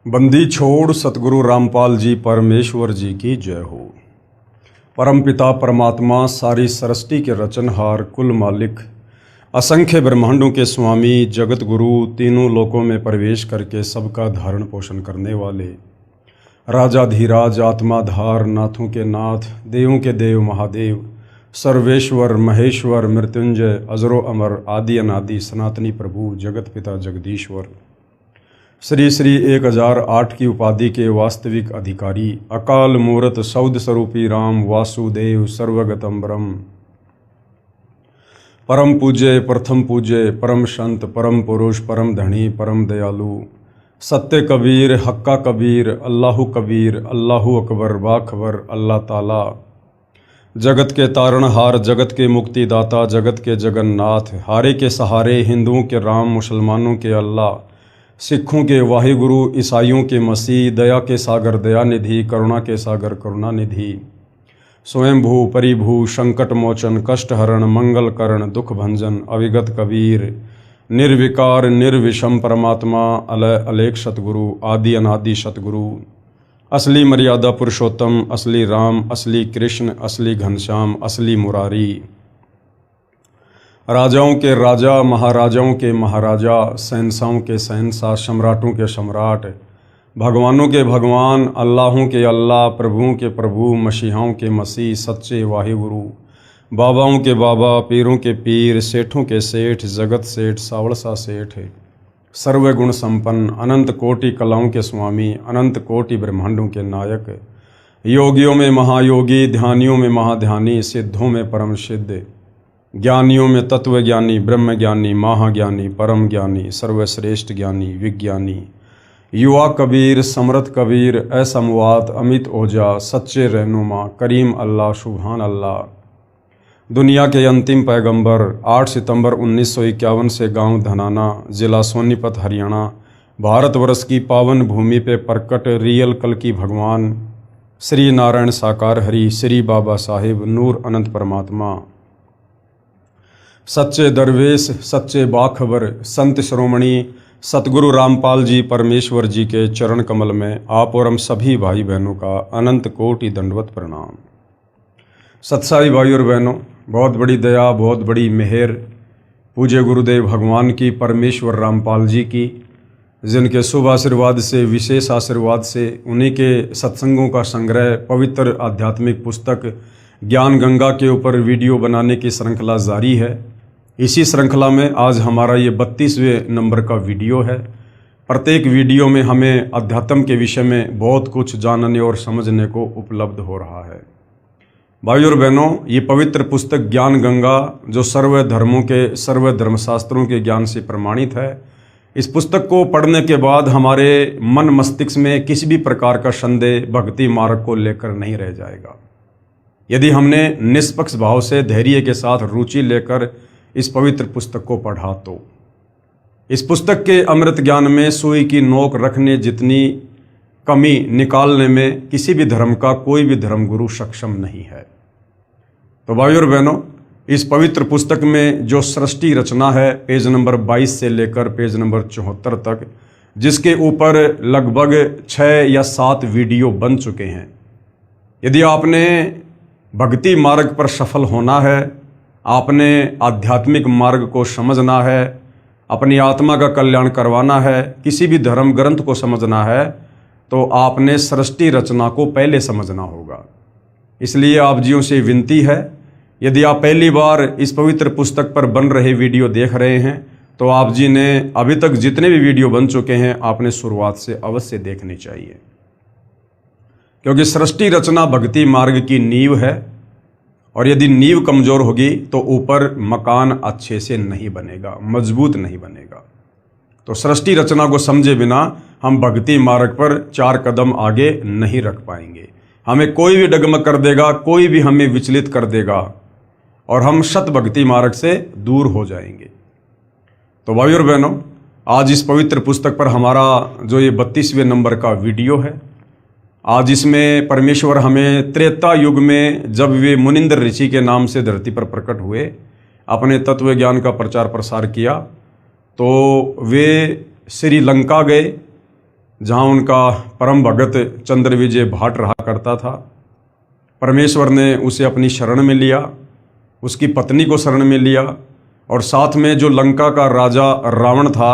बंदी छोड़ सतगुरु रामपाल जी परमेश्वर जी की जय हो। परमपिता परमात्मा सारी सृष्टि के रचनहार कुल मालिक असंख्य ब्रह्मांडों के स्वामी जगत गुरु तीनों लोकों में प्रवेश करके सबका धारण पोषण करने वाले राजाधीराज आत्माधार नाथों के नाथ देवों के देव महादेव सर्वेश्वर महेश्वर मृत्युंजय अजरो अमर आदि अनादि सनातनी प्रभु जगत पिता जगदीश्वर श्री श्री 1008 की उपाधि के वास्तविक अधिकारी अकाल मूरत सौद स्वरूपी राम वासुदेव सर्वगतम ब्रह्म परम पूज्य प्रथम पूज्य परम संत परम पुरुष परम धनी परम दयालु सत्य कबीर हक्का कबीर अल्लाहु कबीर अल्लाहु अकबर बाखबर अल्लाह ताला जगत के तारणहार जगत के मुक्तिदाता जगत के जगन्नाथ हारे के सहारे हिंदुओं के राम मुसलमानों के अल्लाह सिखों के वाहिगुरु ईसाइयों के मसीह दया के सागर दयानिधि करुणा के सागर करुणानिधि स्वयंभू परिभू संकट मोचन कष्ट हरण मंगल करण दुख भंजन अविगत कबीर निर्विकार निर्विषम परमात्मा अलय अलेख सतगुरु आदि अनादि सतगुरु असली मर्यादा पुरुषोत्तम असली राम असली कृष्ण असली घनश्याम असली मुरारी राजाओं के राजा महाराजाओं के महाराजा शहंशाहों के शहंशाह सम्राटों के सम्राट भगवानों के भगवान अल्लाहों के अल्लाह प्रभुओं के प्रभु मसीहाओं के मसीह सच्चे वाहिगुरु बाबाओं के बाबा पीरों के पीर सेठों के सेठ जगत सेठ सावड़सा सेठ सर्वगुण संपन्न अनंत कोटि कलाओं के स्वामी अनंत कोटि ब्रह्मांडों के नायक योगियों में महायोगी ध्यानियों में महाध्यानी सिद्धों में परम सिद्ध ज्ञानियों में तत्व ज्ञानी ब्रह्म ज्ञानी महाज्ञानी परम ज्ञानी सर्वश्रेष्ठ ज्ञानी विज्ञानी युवा कबीर समर्थ कबीर असमवात अमित ओजा सच्चे रहनुमा करीम अल्लाह सुभान अल्लाह दुनिया के अंतिम पैगंबर 8 सितंबर 1951 से गांव धनाना जिला सोनीपत हरियाणा भारतवर्ष की पावन भूमि पे प्रकट रियल कल की भगवान श्री नारायण साकार हरि श्री बाबा साहिब नूर अनंत परमात्मा सच्चे दरवेश सच्चे बाखबर संत श्रोमणी सतगुरु रामपाल जी परमेश्वर जी के चरण कमल में आप और हम सभी भाई बहनों का अनंत कोटि दंडवत प्रणाम। सत्साई भाई और बहनों, बहुत बड़ी दया बहुत बड़ी मेहर पूज्य गुरुदेव भगवान की परमेश्वर रामपाल जी की, जिनके शुभ आशीर्वाद से विशेष आशीर्वाद से उन्हीं के सत्संगों का संग्रह पवित्र आध्यात्मिक पुस्तक ज्ञान गंगा के ऊपर वीडियो बनाने की श्रृंखला जारी है। इसी श्रृंखला में आज हमारा ये 32वें नंबर का वीडियो है। प्रत्येक वीडियो में हमें अध्यात्म के विषय में बहुत कुछ जानने और समझने को उपलब्ध हो रहा है। भाई और बहनों, ये पवित्र पुस्तक ज्ञान गंगा जो सर्व धर्मों के सर्व धर्मशास्त्रों के ज्ञान से प्रमाणित है, इस पुस्तक को पढ़ने के बाद हमारे मन मस्तिष्क में किसी भी प्रकार का संदेह भक्ति मार्ग को लेकर नहीं रह जाएगा। यदि हमने निष्पक्ष भाव से धैर्य के साथ रुचि लेकर इस पवित्र पुस्तक को पढ़ा तो इस पुस्तक के अमृत ज्ञान में सुई की नोक रखने जितनी कमी निकालने में किसी भी धर्म का कोई भी धर्मगुरु सक्षम नहीं है। तो भाई और बहनों, इस पवित्र पुस्तक में जो सृष्टि रचना है पेज नंबर 22 से लेकर पेज नंबर 74 तक, जिसके ऊपर लगभग 6 या 7 वीडियो बन चुके हैं। यदि आपने भक्ति मार्ग पर सफल होना है, आपने आध्यात्मिक मार्ग को समझना है, अपनी आत्मा का कल्याण करवाना है, किसी भी धर्म ग्रंथ को समझना है, तो आपने सृष्टि रचना को पहले समझना होगा। इसलिए आप जियों से विनती है, यदि आप पहली बार इस पवित्र पुस्तक पर बन रहे वीडियो देख रहे हैं तो आप जी ने अभी तक जितने भी वीडियो बन चुके हैं आपने शुरुआत से अवश्य देखनी चाहिए, क्योंकि सृष्टि रचना भक्ति मार्ग की नींव है और यदि नींव कमजोर होगी तो ऊपर मकान अच्छे से नहीं बनेगा, मजबूत नहीं बनेगा। तो सृष्टि रचना को समझे बिना हम भक्ति मार्ग पर 4 कदम आगे नहीं रख पाएंगे। हमें कोई भी डगमग कर देगा, कोई भी हमें विचलित कर देगा और हम शत भक्ति मार्ग से दूर हो जाएंगे। तो भाई और बहनों, आज इस पवित्र पुस्तक पर हमारा जो ये 32वें नंबर का वीडियो है, आज इसमें परमेश्वर हमें त्रेता युग में जब वे मुनिंद्र ऋषि के नाम से धरती पर प्रकट हुए, अपने तत्व ज्ञान का प्रचार प्रसार किया, तो वे श्रीलंका गए जहाँ उनका परम भगत चंद्र विजय भाट रहा करता था। परमेश्वर ने उसे अपनी शरण में लिया, उसकी पत्नी को शरण में लिया, और साथ में जो लंका का राजा रावण था,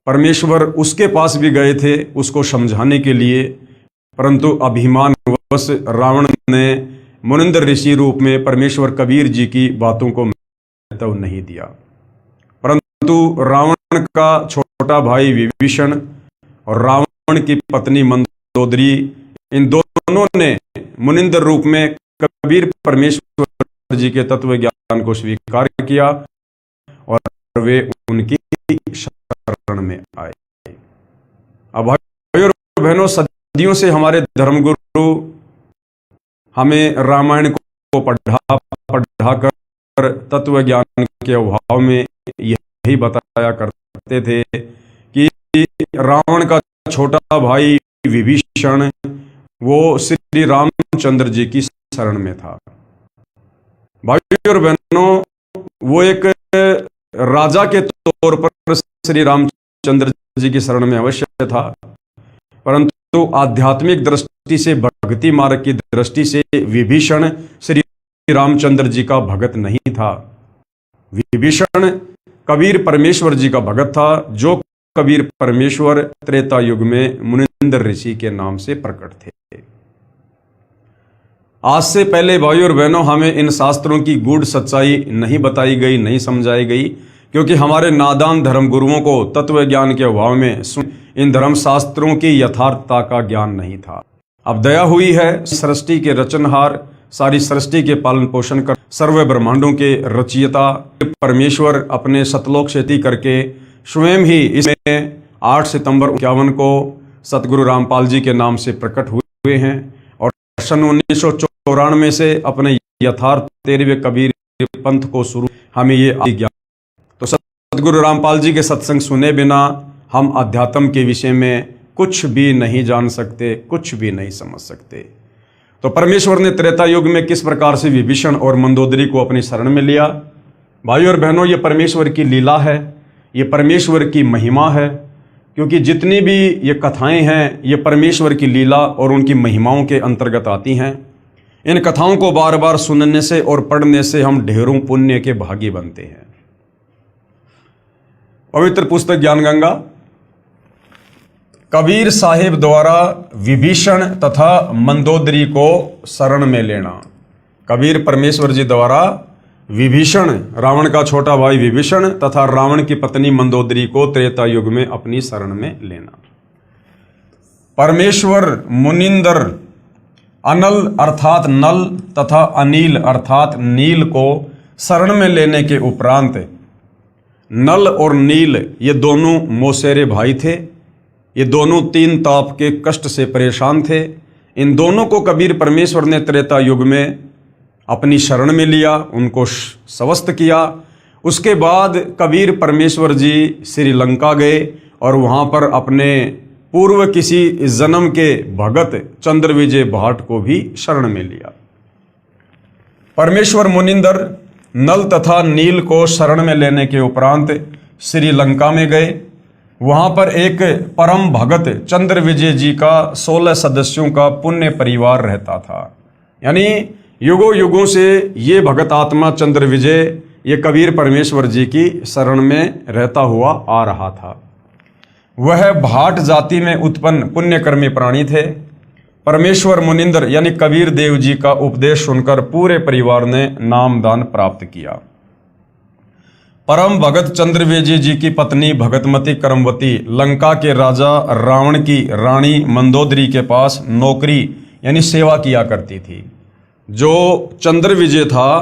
परमेश्वर उसके पास भी गए थे उसको समझाने के लिए, परंतु अभिमानवश रावण ने मुनिंदर ऋषि रूप में परमेश्वर कबीर जी की बातों को महत्व नहीं दिया। परंतु रावण का छोटा भाई विभीषण और रावण की पत्नी मंदोदरी, इन दोनों ने मुनिंदर रूप में कबीर परमेश्वर जी के तत्व ज्ञान को स्वीकार किया और वे उनकी शरण में आए। अब भाइयों और बहनों, सदियों से हमारे धर्मगुरु हमें रामायण को पढ़ा कर तत्व ज्ञान के अभाव में यही बताया करते थे कि रावण का छोटा भाई विभीषण वो श्री रामचंद्र जी की शरण में था। भाइयों और बहनों, वो एक राजा के तौर पर श्री रामचंद्र जी की शरण में अवश्य था, परंतु आध्यात्मिक दृष्टि से, भक्ति मार्ग की दृष्टि से विभीषण श्री रामचंद्र जी का भगत नहीं था। विभीषण कबीर परमेश्वर जी का भगत था, जो कबीर परमेश्वर त्रेता युग में मुनिंदर ऋषि के नाम से प्रकट थे। आज से पहले भाइयों और बहनों, हमें इन शास्त्रों की गूढ़ सच्चाई नहीं बताई गई, नहीं समझाई गई, क्योंकि हमारे नादान धर्मगुरुओं को तत्व ज्ञान के अभाव में इन धर्म शास्त्रों की यथार्थता का ज्ञान नहीं था। अब दया हुई है, सृष्टि के रचनहार, सारी सृष्टि के पालन पोषण कर, सर्व ब्रह्मांडों के रचयिता परमेश्वर अपने सतलोक से करके स्वयं ही इसमें 8 सितंबर 1951 को सतगुरु रामपाल जी के नाम से प्रकट हुए हैं, और सन 1994 से अपने यथार्थ 13वें कबीर पंथ को शुरू हमें ये ज्ञान। तो सतगुरु रामपाल जी के सत्संग सुने बिना हम अध्यात्म के विषय में कुछ भी नहीं जान सकते, कुछ भी नहीं समझ सकते। तो परमेश्वर ने त्रेता युग में किस प्रकार से विभीषण और मंदोदरी को अपनी शरण में लिया। भाइयों और बहनों, ये परमेश्वर की लीला है, ये परमेश्वर की महिमा है, क्योंकि जितनी भी ये कथाएं हैं ये परमेश्वर की लीला और उनकी महिमाओं के अंतर्गत आती हैं। इन कथाओं को बार बार सुनने से और पढ़ने से हम ढेरों पुण्य के भागी बनते हैं। पवित्र पुस्तक ज्ञान गंगा कबीर साहिब द्वारा विभीषण तथा मंदोदरी को शरण में लेना। कबीर परमेश्वर जी द्वारा विभीषण, रावण का छोटा भाई विभीषण तथा रावण की पत्नी मंदोदरी को त्रेता युग में अपनी शरण में लेना। परमेश्वर मुनिंदर अनल अर्थात नल तथा अनिल अर्थात नील को शरण में लेने के उपरांत, नल और नील ये दोनों मौसेरे भाई थे, ये दोनों 3 ताप के कष्ट से परेशान थे। इन दोनों को कबीर परमेश्वर ने त्रेता युग में अपनी शरण में लिया, उनको स्वस्थ किया। उसके बाद कबीर परमेश्वर जी श्रीलंका गए और वहाँ पर अपने पूर्व किसी जन्म के भगत चंद्र विजय भाट को भी शरण में लिया। परमेश्वर मुनिंदर नल तथा नील को शरण में लेने के उपरांत श्रीलंका में गए। वहाँ पर एक परम भगत चंद्र विजय जी का 16 सदस्यों का पुण्य परिवार रहता था। यानी युगों युगों से ये भगत आत्मा चंद्र विजय ये कबीर परमेश्वर जी की शरण में रहता हुआ आ रहा था। वह भाट जाति में उत्पन्न पुण्यकर्मी प्राणी थे। परमेश्वर मुनिंदर यानी कबीर देव जी का उपदेश सुनकर पूरे परिवार ने नामदान प्राप्त किया। परम भगत चंद्र विजय जी की पत्नी भगतमती करमवती लंका के राजा रावण की रानी मंदोदरी के पास नौकरी यानी सेवा किया करती थी। जो चंद्र विजय था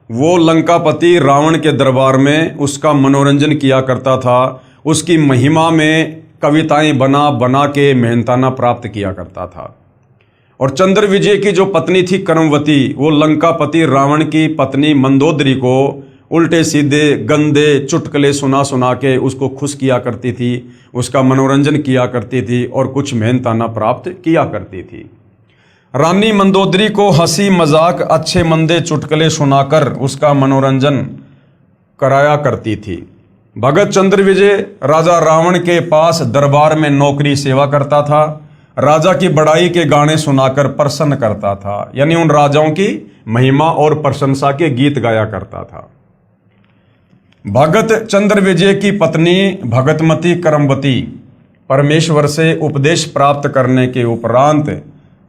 वो लंकापति रावण के दरबार में उसका मनोरंजन किया करता था, उसकी महिमा में कविताएं बना बना के मेहनताना प्राप्त किया करता था। और चंद्र विजय की जो पत्नी थी करमवती, वो लंकापति रावण की पत्नी मंदोदरी को उल्टे सीधे गंदे चुटकुले सुना सुना के उसको खुश किया करती थी, उसका मनोरंजन किया करती थी और कुछ मेहनताना प्राप्त किया करती थी। रानी मंदोदरी को हंसी मजाक अच्छे मंदे चुटकुले सुनाकर उसका मनोरंजन कराया करती थी। भगत चंद्र विजय राजा रावण के पास दरबार में नौकरी सेवा करता था। राजा की बड़ाई के गाने सुनाकर प्रसन्न करता था, यानी उन राजाओं की महिमा और प्रशंसा के गीत गाया करता था। भगत चंद्र विजय की पत्नी भगतमती करमवती परमेश्वर से उपदेश प्राप्त करने के उपरांत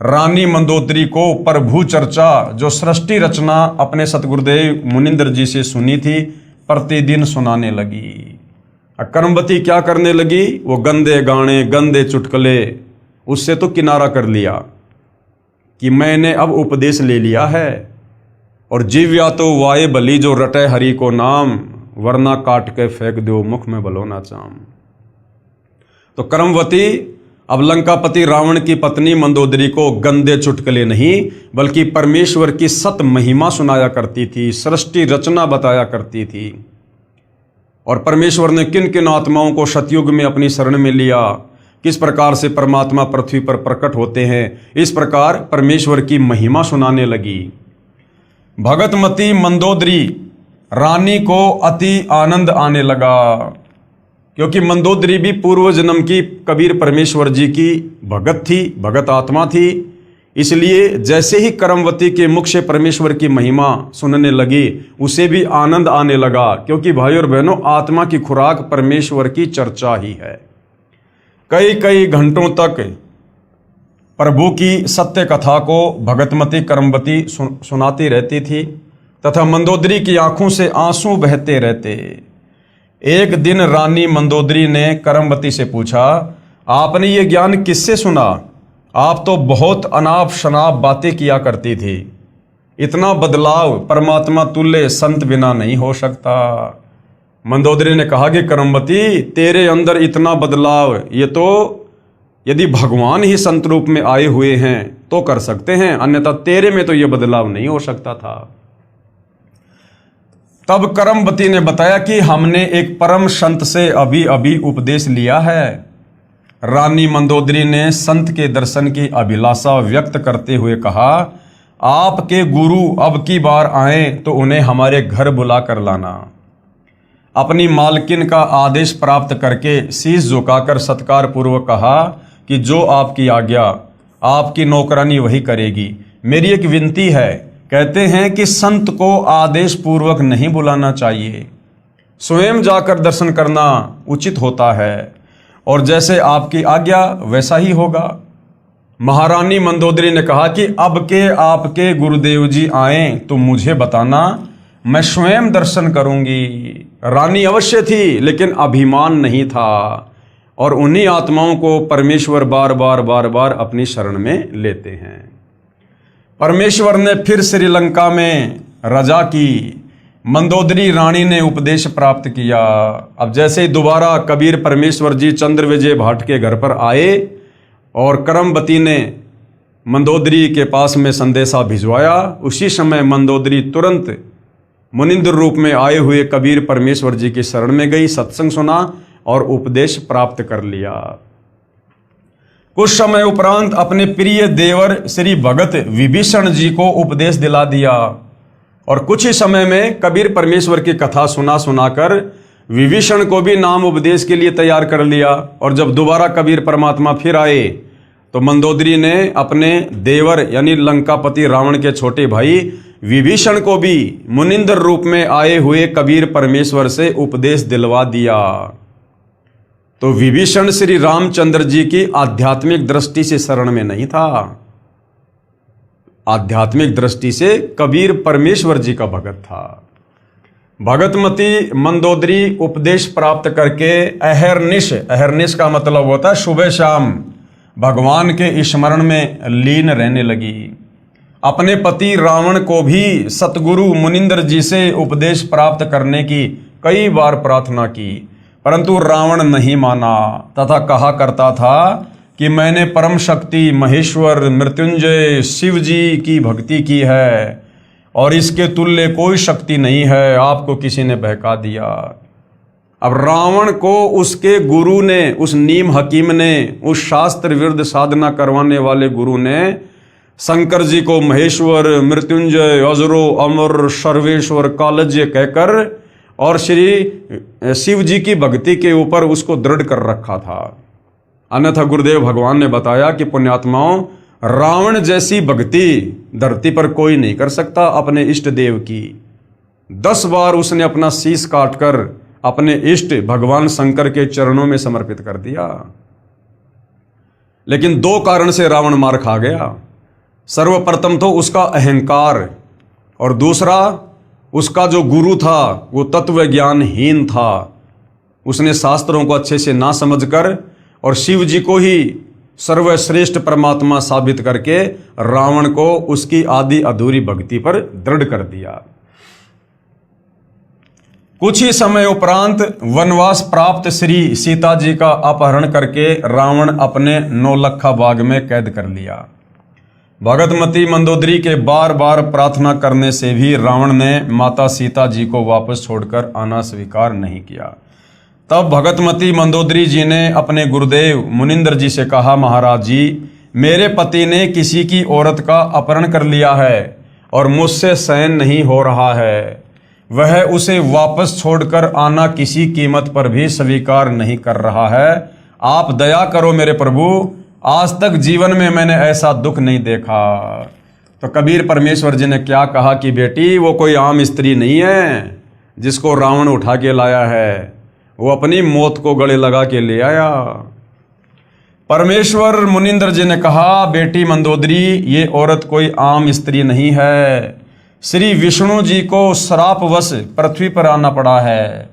रानी मंदोदरी को प्रभु चर्चा जो सृष्टि रचना अपने सतगुरुदेव मुनिंद्र जी से सुनी थी प्रतिदिन सुनाने लगी। करमवती क्या करने लगी? वो गंदे गाने, गंदे चुटकुले, उससे तो किनारा कर लिया कि मैंने अब उपदेश ले लिया है। और जीव्या तो वाये बली जो रटे हरि को नाम, वरना काट के फेंक दो मुख में बलोना चाम। तो करमवती अब लंकापति रावण की पत्नी मंदोदरी को गंदे चुटकुले नहीं बल्कि परमेश्वर की सत महिमा सुनाया करती थी, सृष्टि रचना बताया करती थी। और परमेश्वर ने किन किन आत्माओं को सतयुग में अपनी शरण में लिया, किस प्रकार से परमात्मा पृथ्वी पर प्रकट होते हैं, इस प्रकार परमेश्वर की महिमा सुनाने लगी। भगतमती मंदोदरी रानी को अति आनंद आने लगा, क्योंकि मंदोदरी भी पूर्व जन्म की कबीर परमेश्वर जी की भगत थी, भगत आत्मा थी। इसलिए जैसे ही करमवती के मुख से परमेश्वर की महिमा सुनने लगी उसे भी आनंद आने लगा, क्योंकि भाई और बहनों आत्मा की खुराक परमेश्वर की चर्चा ही है। कई कई घंटों तक प्रभु की सत्य कथा को भगतमती करमवती सुनाती रहती थी तथा मंदोदरी की आंखों से आंसू बहते रहते। एक दिन रानी मंदोदरी ने करमवती से पूछा, आपने ये ज्ञान किससे सुना? आप तो बहुत अनाप शनाप बातें किया करती थी। इतना बदलाव परमात्मा तुल्य संत बिना नहीं हो सकता। मंदोदरी ने कहा कि करमवती तेरे अंदर इतना बदलाव, ये तो यदि भगवान ही संत रूप में आए हुए हैं तो कर सकते हैं, अन्यथा तेरे में तो ये बदलाव नहीं हो सकता था। तब करमवती ने बताया कि हमने एक परम संत से अभी अभी उपदेश लिया है। रानी मंदोदरी ने संत के दर्शन की अभिलाषा व्यक्त करते हुए कहा, आपके गुरु अब की बार आए तो उन्हें हमारे घर बुला कर लाना। अपनी मालकिन का आदेश प्राप्त करके शीश झुकाकर सत्कार पूर्वक कहा कि जो आपकी आज्ञा, आपकी नौकरानी वही करेगी। मेरी एक विनती है, कहते हैं कि संत को आदेश पूर्वक नहीं बुलाना चाहिए, स्वयं जाकर दर्शन करना उचित होता है, और जैसे आपकी आज्ञा वैसा ही होगा। महारानी मंदोदरी ने कहा कि अब के आपके गुरुदेव जी आए तो मुझे बताना, मैं स्वयं दर्शन करूंगी। रानी अवश्य थी लेकिन अभिमान नहीं था, और उन्हीं आत्माओं को परमेश्वर बार बार अपनी शरण में लेते हैं। परमेश्वर ने फिर श्रीलंका में रजा की। मंदोदरी रानी ने उपदेश प्राप्त किया। अब जैसे ही दोबारा कबीर परमेश्वर जी चंद्र विजय भाट के घर पर आए और करमवती ने मंदोदरी के पास में संदेशा भिजवाया, उसी समय मंदोदरी तुरंत मुनिंद्र रूप में आए हुए कबीर परमेश्वर जी की शरण में गई, सत्संग सुना और उपदेश प्राप्त कर लिया। कुछ समय उपरांत अपने प्रिय देवर श्री भगत विभीषण जी को उपदेश दिला दिया, और कुछ ही समय में कबीर परमेश्वर की कथा सुनाकर विभीषण को भी नाम उपदेश के लिए तैयार कर लिया। और जब दोबारा कबीर परमात्मा फिर आए तो मंदोदरी ने अपने देवर यानी लंकापति रावण के छोटे भाई विभीषण को भी मुनिंद्र रूप में आए हुए कबीर परमेश्वर से उपदेश दिलवा दिया। तो विभीषण श्री रामचंद्र जी की आध्यात्मिक दृष्टि से शरण में नहीं था, आध्यात्मिक दृष्टि से कबीर परमेश्वर जी का भगत था। भगतमती मंदोदरी उपदेश प्राप्त करके अहरनिश का मतलब होता है सुबह शाम भगवान के स्मरण में लीन रहने लगी। अपने पति रावण को भी सतगुरु मुनिंद्र जी से उपदेश प्राप्त करने की कई बार प्रार्थना की, परंतु रावण नहीं माना तथा कहा करता था कि मैंने परम शक्ति महेश्वर मृत्युंजय शिव जी की भक्ति की है और इसके तुल्य कोई शक्ति नहीं है, आपको किसी ने बहका दिया। अब रावण को उसके गुरु ने, उस नीम हकीम ने, उस शास्त्र विरुद्ध साधना करवाने वाले गुरु ने शंकर जी को महेश्वर मृत्युंजय अजरो अमर सर्वेश्वर कालज्य कहकर और श्री शिव जी की भक्ति के ऊपर उसको दृढ़ कर रखा था। अन्यथा गुरुदेव भगवान ने बताया कि पुण्यात्माओं, रावण जैसी भक्ति धरती पर कोई नहीं कर सकता अपने इष्ट देव की। 10 बार उसने अपना शीश काटकर अपने इष्ट भगवान शंकर के चरणों में समर्पित कर दिया, लेकिन 2 कारण से रावण मार खा गया। सर्वप्रथम तो उसका अहंकार, और दूसरा उसका जो गुरु था वो तत्व ज्ञानहीन था। उसने शास्त्रों को अच्छे से ना समझकर और शिव जी को ही सर्वश्रेष्ठ परमात्मा साबित करके रावण को उसकी आदि अधूरी भक्ति पर दृढ़ कर दिया। कुछ ही समय उपरांत वनवास प्राप्त श्री सीता जी का अपहरण करके रावण अपने नौलखा बाग में कैद कर लिया। भगतमती मंदोदरी के बार बार प्रार्थना करने से भी रावण ने माता सीता जी को वापस छोड़कर आना स्वीकार नहीं किया। तब भगतमती मंदोदरी जी ने अपने गुरुदेव मुनिंद्र जी से कहा, महाराज जी, मेरे पति ने किसी की औरत का अपहरण कर लिया है और मुझसे सहन नहीं हो रहा है। वह उसे वापस छोड़कर आना किसी कीमत पर भी स्वीकार नहीं कर रहा है। आप दया करो मेरे प्रभु, आज तक जीवन में मैंने ऐसा दुख नहीं देखा। तो कबीर परमेश्वर जी ने क्या कहा कि बेटी, वो कोई आम स्त्री नहीं है जिसको रावण उठा के लाया है, वो अपनी मौत को गले लगा के ले आया। परमेश्वर मुनिंद्र जी ने कहा, बेटी मंदोदरी, ये औरत कोई आम स्त्री नहीं है। श्री विष्णु जी को श्रापवश पृथ्वी पर आना पड़ा है।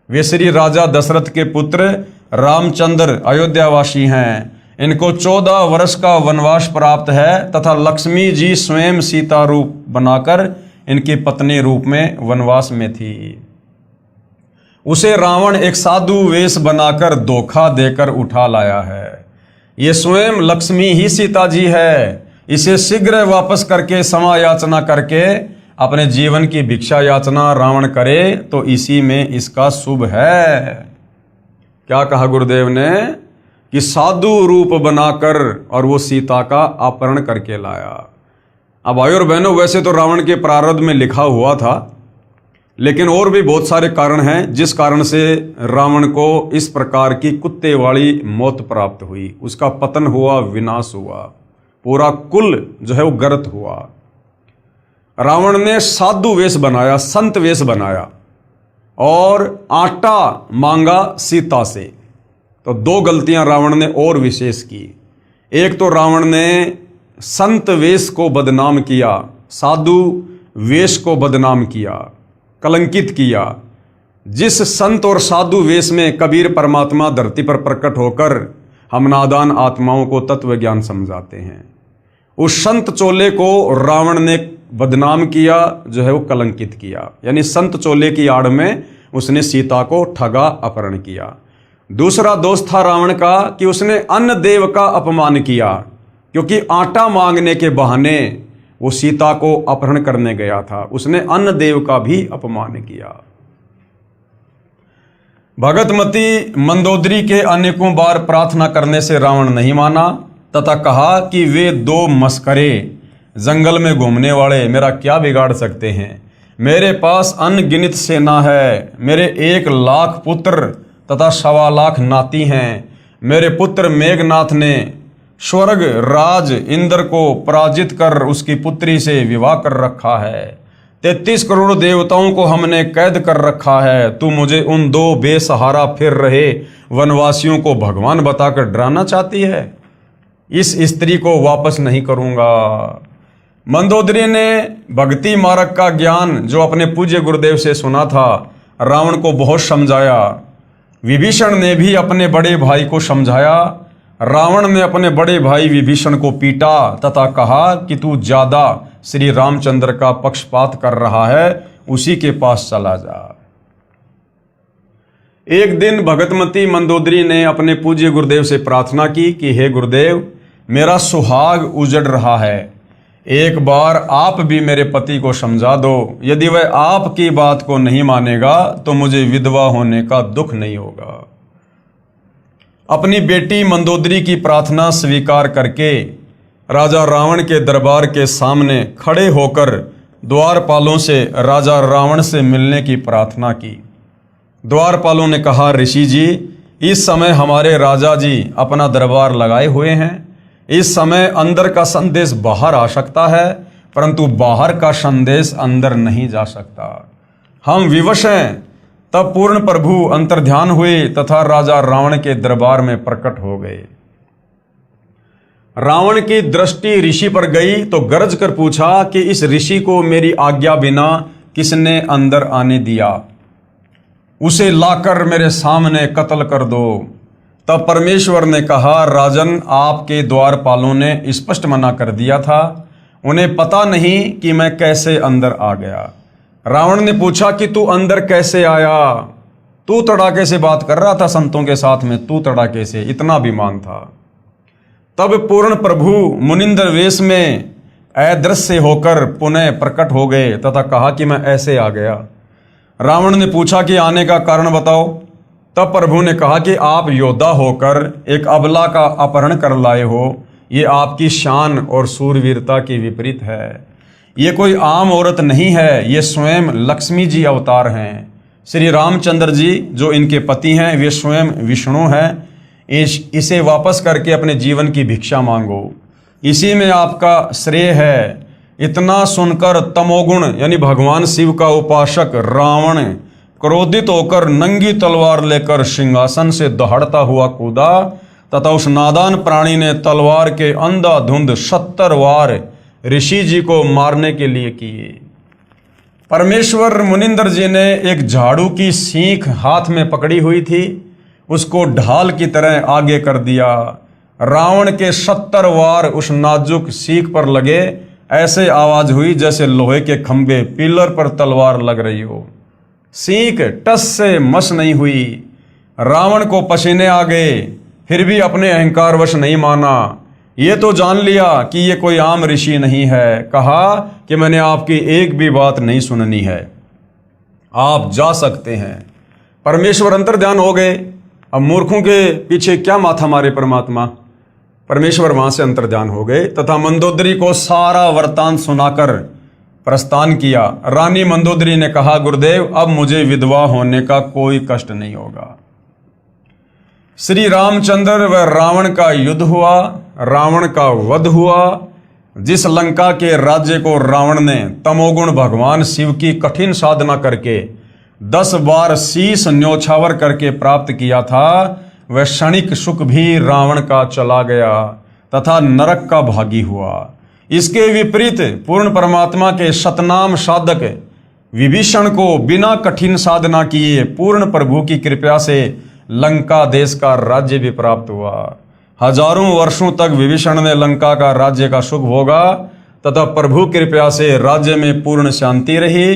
वे श्री राजा दशरथ के पुत्र रामचंद्र अयोध्यावासी हैं। इनको 14 वर्ष का वनवास प्राप्त है तथा लक्ष्मी जी स्वयं सीता रूप बनाकर इनकी पत्नी रूप में वनवास में थी। उसे रावण एक साधु वेश बनाकर धोखा देकर उठा लाया है। ये स्वयं लक्ष्मी ही सीता जी है। इसे शीघ्र वापस करके क्षमा याचना करके अपने जीवन की भिक्षा याचना रावण करे तो इसी में इसका शुभ है। क्या कहा गुरुदेव ने कि साधु रूप बनाकर और वो सीता का अपहरण करके लाया। अब भाई और बहनों, वैसे तो रावण के प्रारब्ध में लिखा हुआ था, लेकिन और भी बहुत सारे कारण हैं जिस कारण से रावण को इस प्रकार की कुत्ते वाली मौत प्राप्त हुई। उसका पतन हुआ, विनाश हुआ, पूरा कुल जो है वो गर्त हुआ। रावण ने साधु वेश बनाया, संत वेश बनाया और आटा मांगा सीता से। तो 2 गलतियां रावण ने और विशेष की। एक तो रावण ने संत वेश को बदनाम किया, साधु वेश को बदनाम किया, कलंकित किया। जिस संत और साधु वेश में कबीर परमात्मा धरती पर प्रकट होकर हम नादान आत्माओं को तत्व ज्ञान समझाते हैं, उस संत चोले को रावण ने बदनाम किया, जो है वो कलंकित किया। यानी संत चोले की आड़ में उसने सीता को ठगा, अपहरण किया। दूसरा दोष था रावण का कि उसने अन्न देव का अपमान किया, क्योंकि आटा मांगने के बहाने वो सीता को अपहरण करने गया था। उसने अन्न देव का भी अपमान किया। भगतमती मंदोदरी के अनेकों बार प्रार्थना करने से रावण नहीं माना तथा कहा कि वे 2 मस्करे जंगल में घूमने वाले मेरा क्या बिगाड़ सकते हैं। मेरे पास अनगिनत सेना है, मेरे 1 लाख पुत्र तथा 1.25 लाख नाती हैं। मेरे पुत्र मेघनाथ ने स्वर्ग राज इंद्र को पराजित कर उसकी पुत्री से विवाह कर रखा है। 33 करोड़ देवताओं को हमने कैद कर रखा है। तू मुझे उन 2 बेसहारा फिर रहे वनवासियों को भगवान बताकर डराना चाहती है। इस स्त्री को वापस नहीं करूंगा। मंदोदरी ने भक्ति मार्ग का ज्ञान जो अपने पूज्य गुरुदेव से सुना था, रावण को बहुत समझाया। विभीषण ने भी अपने बड़े भाई को समझाया। रावण ने अपने बड़े भाई विभीषण को पीटा तथा कहा कि तू ज्यादा श्री रामचंद्र का पक्षपात कर रहा है, उसी के पास चला जा। एक दिन भगतमती मंदोदरी ने अपने पूज्य गुरुदेव से प्रार्थना की कि हे गुरुदेव, मेरा सुहाग उजड़ रहा है, एक बार आप भी मेरे पति को समझा दो। यदि वह आपकी बात को नहीं मानेगा तो मुझे विधवा होने का दुख नहीं होगा। अपनी बेटी मंदोदरी की प्रार्थना स्वीकार करके राजा रावण के दरबार के सामने खड़े होकर द्वारपालों से राजा रावण से मिलने की प्रार्थना की। द्वारपालों ने कहा, ऋषि जी, इस समय हमारे राजा जी अपना दरबार लगाए हुए हैं। इस समय अंदर का संदेश बाहर आ सकता है, परंतु बाहर का संदेश अंदर नहीं जा सकता। हम विवश हैं। तब पूर्ण प्रभु अंतर्ध्यान हुए तथा राजा रावण के दरबार में प्रकट हो गए। रावण की दृष्टि ऋषि पर गई तो गरज कर पूछा कि इस ऋषि को मेरी आज्ञा बिना किसने अंदर आने दिया? उसे लाकर मेरे सामने कत्ल कर दो। तब परमेश्वर ने कहा, राजन, आपके द्वारपालों ने स्पष्ट मना कर दिया था। उन्हें पता नहीं कि मैं कैसे अंदर आ गया। रावण ने पूछा कि तू अंदर कैसे आया? तू तड़ाके से बात कर रहा था संतों के साथ में, तू तड़ाके से, इतना अभिमान था। तब पूर्ण प्रभु मुनिंदर वेश में अदृश्य होकर पुनः प्रकट हो गए तथा कहा कि मैं ऐसे आ गया। रावण ने पूछा कि आने का कारण बताओ। तब प्रभु ने कहा कि आप योद्धा होकर एक अबला का अपहरण कर लाए हो। ये आपकी शान और सूरवीरता के विपरीत है। ये कोई आम औरत नहीं है, ये स्वयं लक्ष्मी जी अवतार हैं। श्री रामचंद्र जी जो इनके पति हैं, वे स्वयं विष्णु हैं। इसे वापस करके अपने जीवन की भिक्षा मांगो, इसी में आपका श्रेय है। इतना सुनकर तमोगुण यानी भगवान शिव का उपासक रावण क्रोधित होकर नंगी तलवार लेकर सिंहासन से दहाड़ता हुआ कूदा तथा उस नादान प्राणी ने तलवार के अंधाधुंध 70 वार ऋषि जी को मारने के लिए किए। परमेश्वर मुनिंदर जी ने एक झाड़ू की सीख हाथ में पकड़ी हुई थी, उसको ढाल की तरह आगे कर दिया। रावण के 70 वार उस नाजुक सीख पर लगे। ऐसे आवाज हुई जैसे लोहे के खंभे पिलर पर तलवार लग रही हो। सीख टस से मस नहीं हुई। रावण को पसीने आ गए, फिर भी अपने अहंकार वश नहीं माना। ये तो जान लिया कि ये कोई आम ऋषि नहीं है। कहा कि मैंने आपकी एक भी बात नहीं सुननी है, आप जा सकते हैं। परमेश्वर अंतर्ध्यान हो गए। अब मूर्खों के पीछे क्या माथा मारे परमात्मा। परमेश्वर वहां से अंतर्ध्यान हो गए तथा मंदोदरी को सारा वृत्तांत सुनाकर प्रस्थान किया। रानी मंदोदरी ने कहा, गुरुदेव, अब मुझे विधवा होने का कोई कष्ट नहीं होगा। श्री रामचंद्र व रावण का युद्ध हुआ, रावण का वध हुआ। जिस लंका के राज्य को रावण ने तमोगुण भगवान शिव की कठिन साधना करके 10 बार शीश न्योछावर करके प्राप्त किया था, वह क्षणिक सुख भी रावण का चला गया तथा नरक का भागी हुआ। इसके विपरीत पूर्ण परमात्मा के सतनाम साधक विभीषण को बिना कठिन साधना किए पूर्ण प्रभु की कृपा से लंका देश का राज्य भी प्राप्त हुआ। हजारों वर्षों तक विभीषण ने लंका का राज्य का सुख भोगा तथा प्रभु कृपा से राज्य में पूर्ण शांति रही।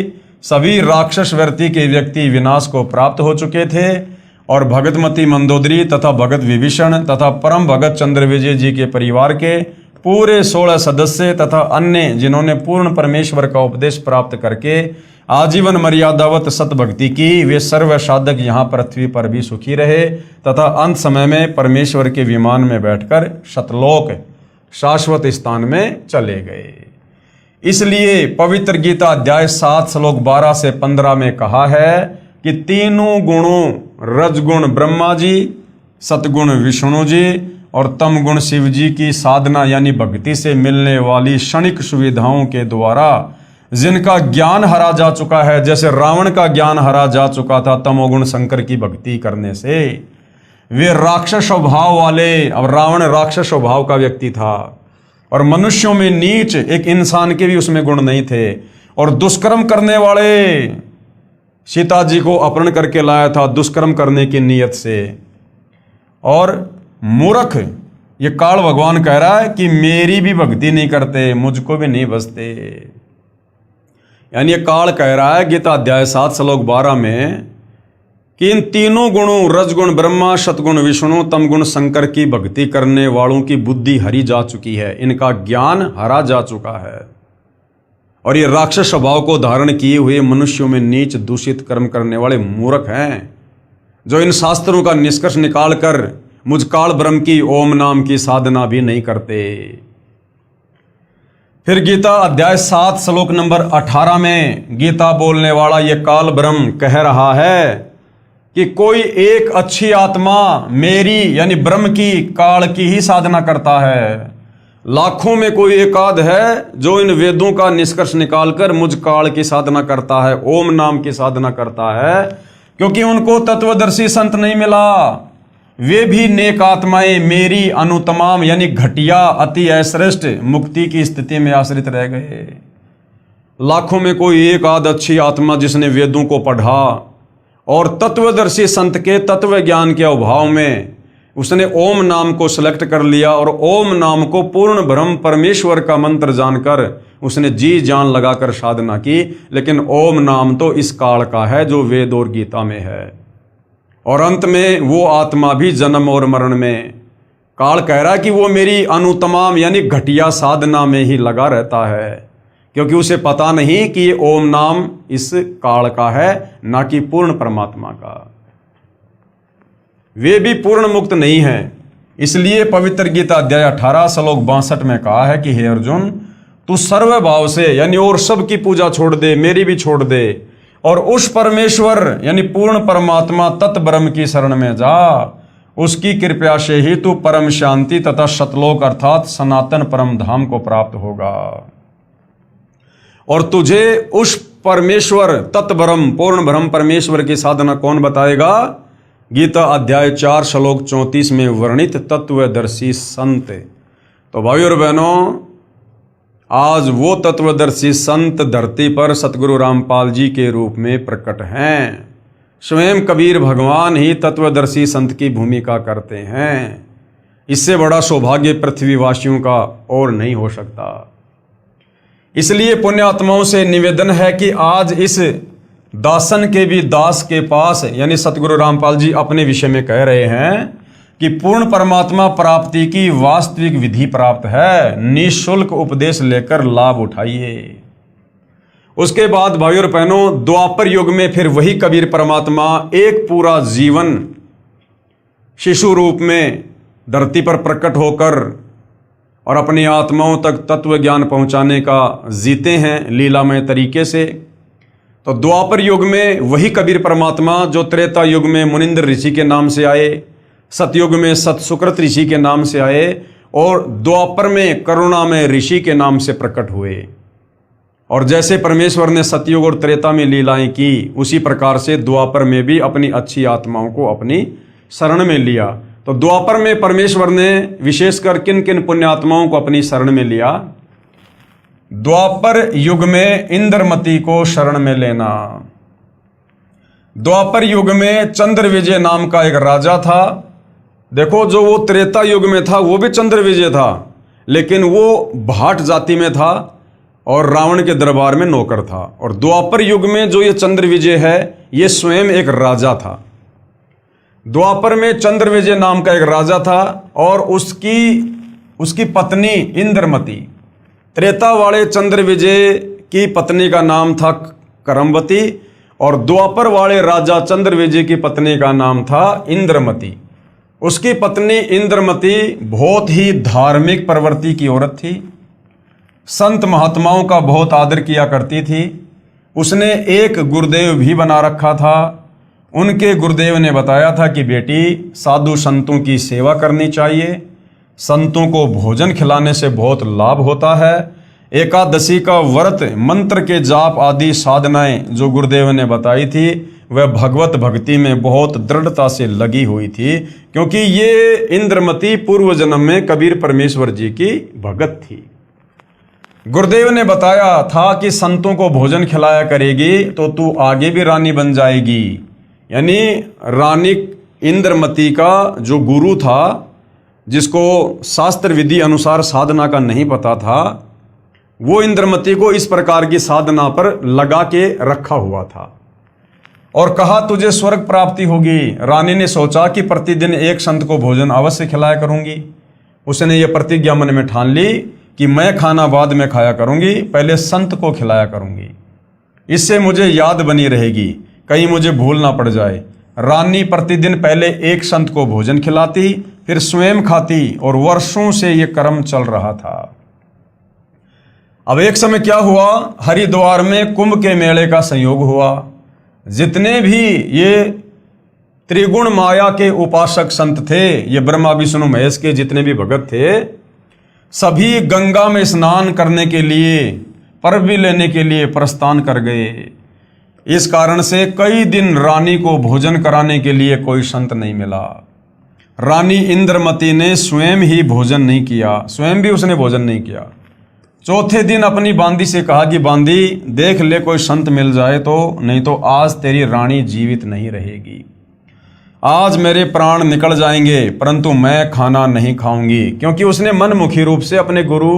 सभी राक्षस वृत्ति के व्यक्ति विनाश को प्राप्त हो चुके थे और भगतमती मंदोदरी तथा भगत विभीषण तथा परम भगत चंद्र विजय जी के परिवार के पूरे 16 सदस्य तथा अन्य जिन्होंने पूर्ण परमेश्वर का उपदेश प्राप्त करके आजीवन मर्यादावत सतभक्ति की, वे सर्व साधक यहाँ पृथ्वी पर भी सुखी रहे तथा अंत समय में परमेश्वर के विमान में बैठकर सतलोक शाश्वत स्थान में चले गए। इसलिए पवित्र गीता अध्याय 7 श्लोक 12 से 15 में कहा है कि तीनों गुणों रजगुण ब्रह्मा जी, सतगुण विष्णु जी और तम गुण शिव जी की साधना यानी भक्ति से मिलने वाली क्षणिक सुविधाओं के द्वारा जिनका ज्ञान हरा जा चुका है, जैसे रावण का ज्ञान हरा जा चुका था तमोगुण शंकर की भक्ति करने से, वे राक्षस स्वभाव वाले, अब रावण राक्षस स्वभाव का व्यक्ति था और मनुष्यों में नीच एक इंसान के भी उसमें गुण नहीं थे और दुष्कर्म करने वाले, सीता जी को अपहरण करके लाया था दुष्कर्म करने की नीयत से। और मूर्ख ये काल भगवान कह रहा है कि मेरी भी भक्ति नहीं करते, मुझको भी नहीं बसते। यानी ये काल कह रहा है गीता अध्याय 7 श्लोक 12 में कि इन तीनों गुणों रजगुण ब्रह्मा, सतगुण विष्णु, तमगुण शंकर की भक्ति करने वालों की बुद्धि हरी जा चुकी है, इनका ज्ञान हरा जा चुका है और ये राक्षस स्वभाव को धारण किए हुए मनुष्यों में नीच दूषित कर्म करने वाले मूर्ख हैं, जो इन शास्त्रों का निष्कर्ष निकालकर मुझ काल ब्रह्म की ओम नाम की साधना भी नहीं करते। फिर गीता अध्याय 7 श्लोक नंबर 18 में गीता बोलने वाला ये काल ब्रह्म कह रहा है कि कोई एक अच्छी आत्मा मेरी यानी ब्रह्म की काल की ही साधना करता है। लाखों में कोई एकाध है जो इन वेदों का निष्कर्ष निकालकर मुझ काल की साधना करता है, ओम नाम की साधना करता है, क्योंकि उनको तत्वदर्शी संत नहीं मिला। वे भी नेक आत्माएं मेरी अनुतमाम यानी घटिया अति अश्रेष्ठ मुक्ति की स्थिति में आश्रित रह गए। लाखों में कोई एक आध अच्छी आत्मा जिसने वेदों को पढ़ा और तत्वदर्शी संत के तत्व ज्ञान के अभाव में उसने ओम नाम को सिलेक्ट कर लिया और ओम नाम को पूर्ण ब्रह्म परमेश्वर का मंत्र जानकर उसने जी जान लगाकर साधना की। लेकिन ओम नाम तो इस काल का है जो वेद और गीता में है, और अंत में वो आत्मा भी जन्म और मरण में काल कह रहा है कि वो मेरी अनुतमाम यानी घटिया साधना में ही लगा रहता है, क्योंकि उसे पता नहीं कि ये ओम नाम इस काल का है, ना कि पूर्ण परमात्मा का। वे भी पूर्ण मुक्त नहीं हैं। इसलिए पवित्र गीता अध्याय 18 श्लोक 62 में कहा है कि हे अर्जुन, तू सर्व भाव से यानी और सब की पूजा छोड़ दे, मेरी भी छोड़ दे, और उस परमेश्वर यानी पूर्ण परमात्मा तत् ब्रह्म की शरण में जा। उसकी कृपा से ही तू परम शांति तथा सतलोक अर्थात सनातन परम धाम को प्राप्त होगा। और तुझे उस परमेश्वर तत् ब्रह्म पूर्ण ब्रह्म परमेश्वर की साधना कौन बताएगा? गीता अध्याय 4 श्लोक 34 में वर्णित तत्वदर्शी संत। तो भाइयों और बहनों, आज वो तत्वदर्शी संत धरती पर सतगुरु रामपाल जी के रूप में प्रकट हैं। स्वयं कबीर भगवान ही तत्वदर्शी संत की भूमिका करते हैं। इससे बड़ा सौभाग्य पृथ्वीवासियों का और नहीं हो सकता। इसलिए पुण्यात्माओं से निवेदन है कि आज इस दासन के भी दास के पास यानी सतगुरु रामपाल जी अपने विषय में कह रहे हैं कि पूर्ण परमात्मा प्राप्ति की वास्तविक विधि प्राप्त है, निःशुल्क उपदेश लेकर लाभ उठाइए। उसके बाद भाइयों और बहनों, द्वापर युग में फिर वही कबीर परमात्मा एक पूरा जीवन शिशु रूप में धरती पर प्रकट होकर और अपनी आत्माओं तक तत्व ज्ञान पहुंचाने का जीते हैं लीलामय तरीके से। तो द्वापर युग में वही कबीर परमात्मा जो त्रेता युग में मुनिंद्र ऋषि के नाम से आए, सतयुग में सतसुकृत ऋषि के नाम से आए, और द्वापर में करुणामय ऋषि के नाम से प्रकट हुए। और जैसे परमेश्वर ने सतयुग और त्रेता में लीलाएं की, उसी प्रकार से द्वापर में भी अपनी अच्छी आत्माओं को अपनी शरण में लिया। तो द्वापर में परमेश्वर ने विशेषकर किन किन पुण्यात्माओं को अपनी शरण में लिया? द्वापर युग में इंद्रमती को शरण में लेना। द्वापर युग में चंद्र विजय नाम का एक राजा था। देखो, जो वो त्रेता युग में था वो भी चंद्र विजय था, लेकिन वो भाट जाति में था और रावण के दरबार में नौकर था। और द्वापर युग में जो ये चंद्र विजय है, ये स्वयं एक राजा था। द्वापर में चंद्र विजय नाम का एक राजा था और उसकी पत्नी इंद्रमती। त्रेता वाले चंद्र विजय की पत्नी का नाम था करमवती और द्वापर वाले राजा चंद्र विजय की पत्नी का नाम था इंद्रमती। उसकी पत्नी इंद्रमती बहुत ही धार्मिक प्रवृत्ति की औरत थी, संत महात्माओं का बहुत आदर किया करती थी। उसने एक गुरुदेव भी बना रखा था। उनके गुरुदेव ने बताया था कि बेटी, साधु संतों की सेवा करनी चाहिए, संतों को भोजन खिलाने से बहुत लाभ होता है। एकादशी का व्रत, मंत्र के जाप आदि साधनाएं जो गुरुदेव ने बताई थी, वह भगवत भक्ति में बहुत दृढ़ता से लगी हुई थी, क्योंकि ये इंद्रमती पूर्व जन्म में कबीर परमेश्वर जी की भगत थी। गुरुदेव ने बताया था कि संतों को भोजन खिलाया करेगी तो तू आगे भी रानी बन जाएगी। यानी रानी इंद्रमती का जो गुरु था, जिसको शास्त्र विधि अनुसार साधना का नहीं पता था, वो इंद्रमती को इस प्रकार की साधना पर लगा के रखा हुआ था और कहा तुझे स्वर्ग प्राप्ति होगी। रानी ने सोचा कि प्रतिदिन एक संत को भोजन अवश्य खिलाया करूंगी। उसने ये प्रतिज्ञा मन में ठान ली कि मैं खाना बाद में खाया करूंगी, पहले संत को खिलाया करूंगी, इससे मुझे याद बनी रहेगी, कहीं मुझे भूल ना पड़ जाए। रानी प्रतिदिन पहले एक संत को भोजन खिलाती, फिर स्वयं खाती और वर्षों से ये क्रम चल रहा था। अब एक समय क्या हुआ, हरिद्वार में कुंभ के मेले का संयोग हुआ। जितने भी ये त्रिगुण माया के उपासक संत थे। ये ब्रह्मा विष्णु महेश के जितने भी भगत थे, सभी गंगा में स्नान करने के लिए, पर्व लेने के लिए प्रस्थान कर गए। इस कारण से कई दिन रानी को भोजन कराने के लिए कोई संत नहीं मिला। रानी इंद्रमती ने स्वयं ही भोजन नहीं किया, स्वयं भी उसने भोजन नहीं किया। चौथे दिन अपनी बांदी से कहा कि बांदी देख ले कोई संत मिल जाए तो, नहीं तो आज तेरी रानी जीवित नहीं रहेगी। आज मेरे प्राण निकल जाएंगे परंतु मैं खाना नहीं खाऊंगी, क्योंकि उसने मनमुखी रूप से अपने गुरु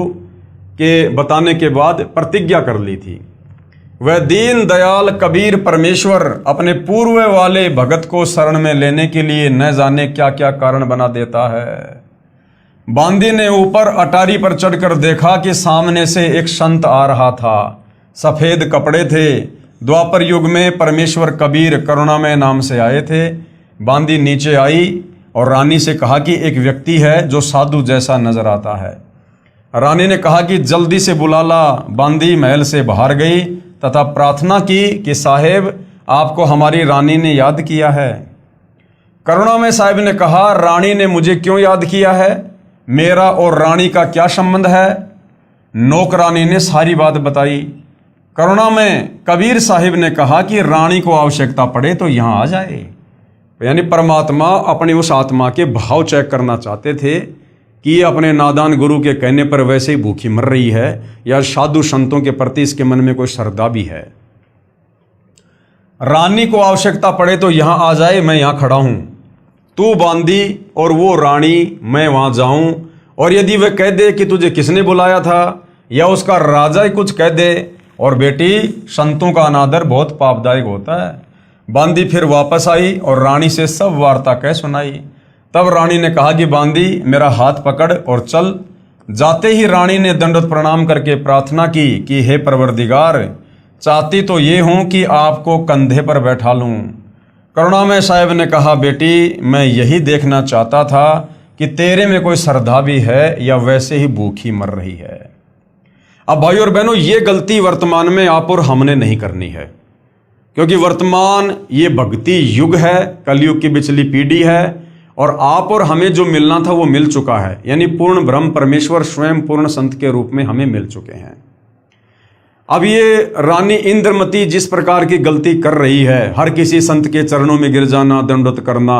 के बताने के बाद प्रतिज्ञा कर ली थी। वह दीन दयाल कबीर परमेश्वर अपने पूर्व वाले भगत को शरण में लेने के लिए न जाने क्या क्या कारण बना देता है। बांदी ने ऊपर अटारी पर चढ़कर देखा कि सामने से एक संत आ रहा था। सफेद कपड़े थे। द्वापर युग में परमेश्वर कबीर करुणामय नाम से आए थे। बांदी नीचे आई और रानी से कहा कि एक व्यक्ति है जो साधु जैसा नजर आता है। रानी ने कहा कि जल्दी से बुला ला। बांदी महल से बाहर गई तथा प्रार्थना की कि साहेब आपको हमारी रानी ने याद किया है। करुणामय साहिब ने कहा, रानी ने मुझे क्यों याद किया है? मेरा और रानी का क्या संबंध है? नौकरानी ने सारी बात बताई। करुणामय कबीर साहिब ने कहा कि रानी को आवश्यकता पड़े तो यहाँ आ जाए। यानी परमात्मा अपनी उस आत्मा के भाव चेक करना चाहते थे कि ये अपने नादान गुरु के कहने पर वैसे ही भूखी मर रही है या साधु संतों के प्रति इसके मन में कोई श्रद्धा भी है। रानी को आवश्यकता पड़े तो यहां आ जाए, मैं यहां खड़ा हूं। तू बांदी और वो रानी, मैं वहां जाऊं, और यदि वह कह दे कि तुझे किसने बुलाया था या उसका राजा ही कुछ कह दे, और बेटी संतों का अनादर बहुत पापदायक होता है। बांदी फिर वापस आई और रानी से सब वार्ता कह सुनाई। तब रानी ने कहा कि बांदी मेरा हाथ पकड़ और चल। जाते ही रानी ने दंडवत प्रणाम करके प्रार्थना की कि हे परवरदिगार, चाहती तो ये हूं कि आपको कंधे पर बैठा लूं। करुणामय साहिब ने कहा, बेटी मैं यही देखना चाहता था कि तेरे में कोई श्रद्धा भी है या वैसे ही भूखी मर रही है। अब भाई और बहनों, ये गलती वर्तमान में आप और हमने नहीं करनी है, क्योंकि वर्तमान ये भक्ति युग है, कलयुग की पिछली पीढ़ी है, और आप और हमें जो मिलना था वो मिल चुका है। यानी पूर्ण ब्रह्म परमेश्वर स्वयं पूर्ण संत के रूप में हमें मिल चुके हैं। अब ये रानी इंद्रमती जिस प्रकार की गलती कर रही है, हर किसी संत के चरणों में गिर जाना, दंडवत करना,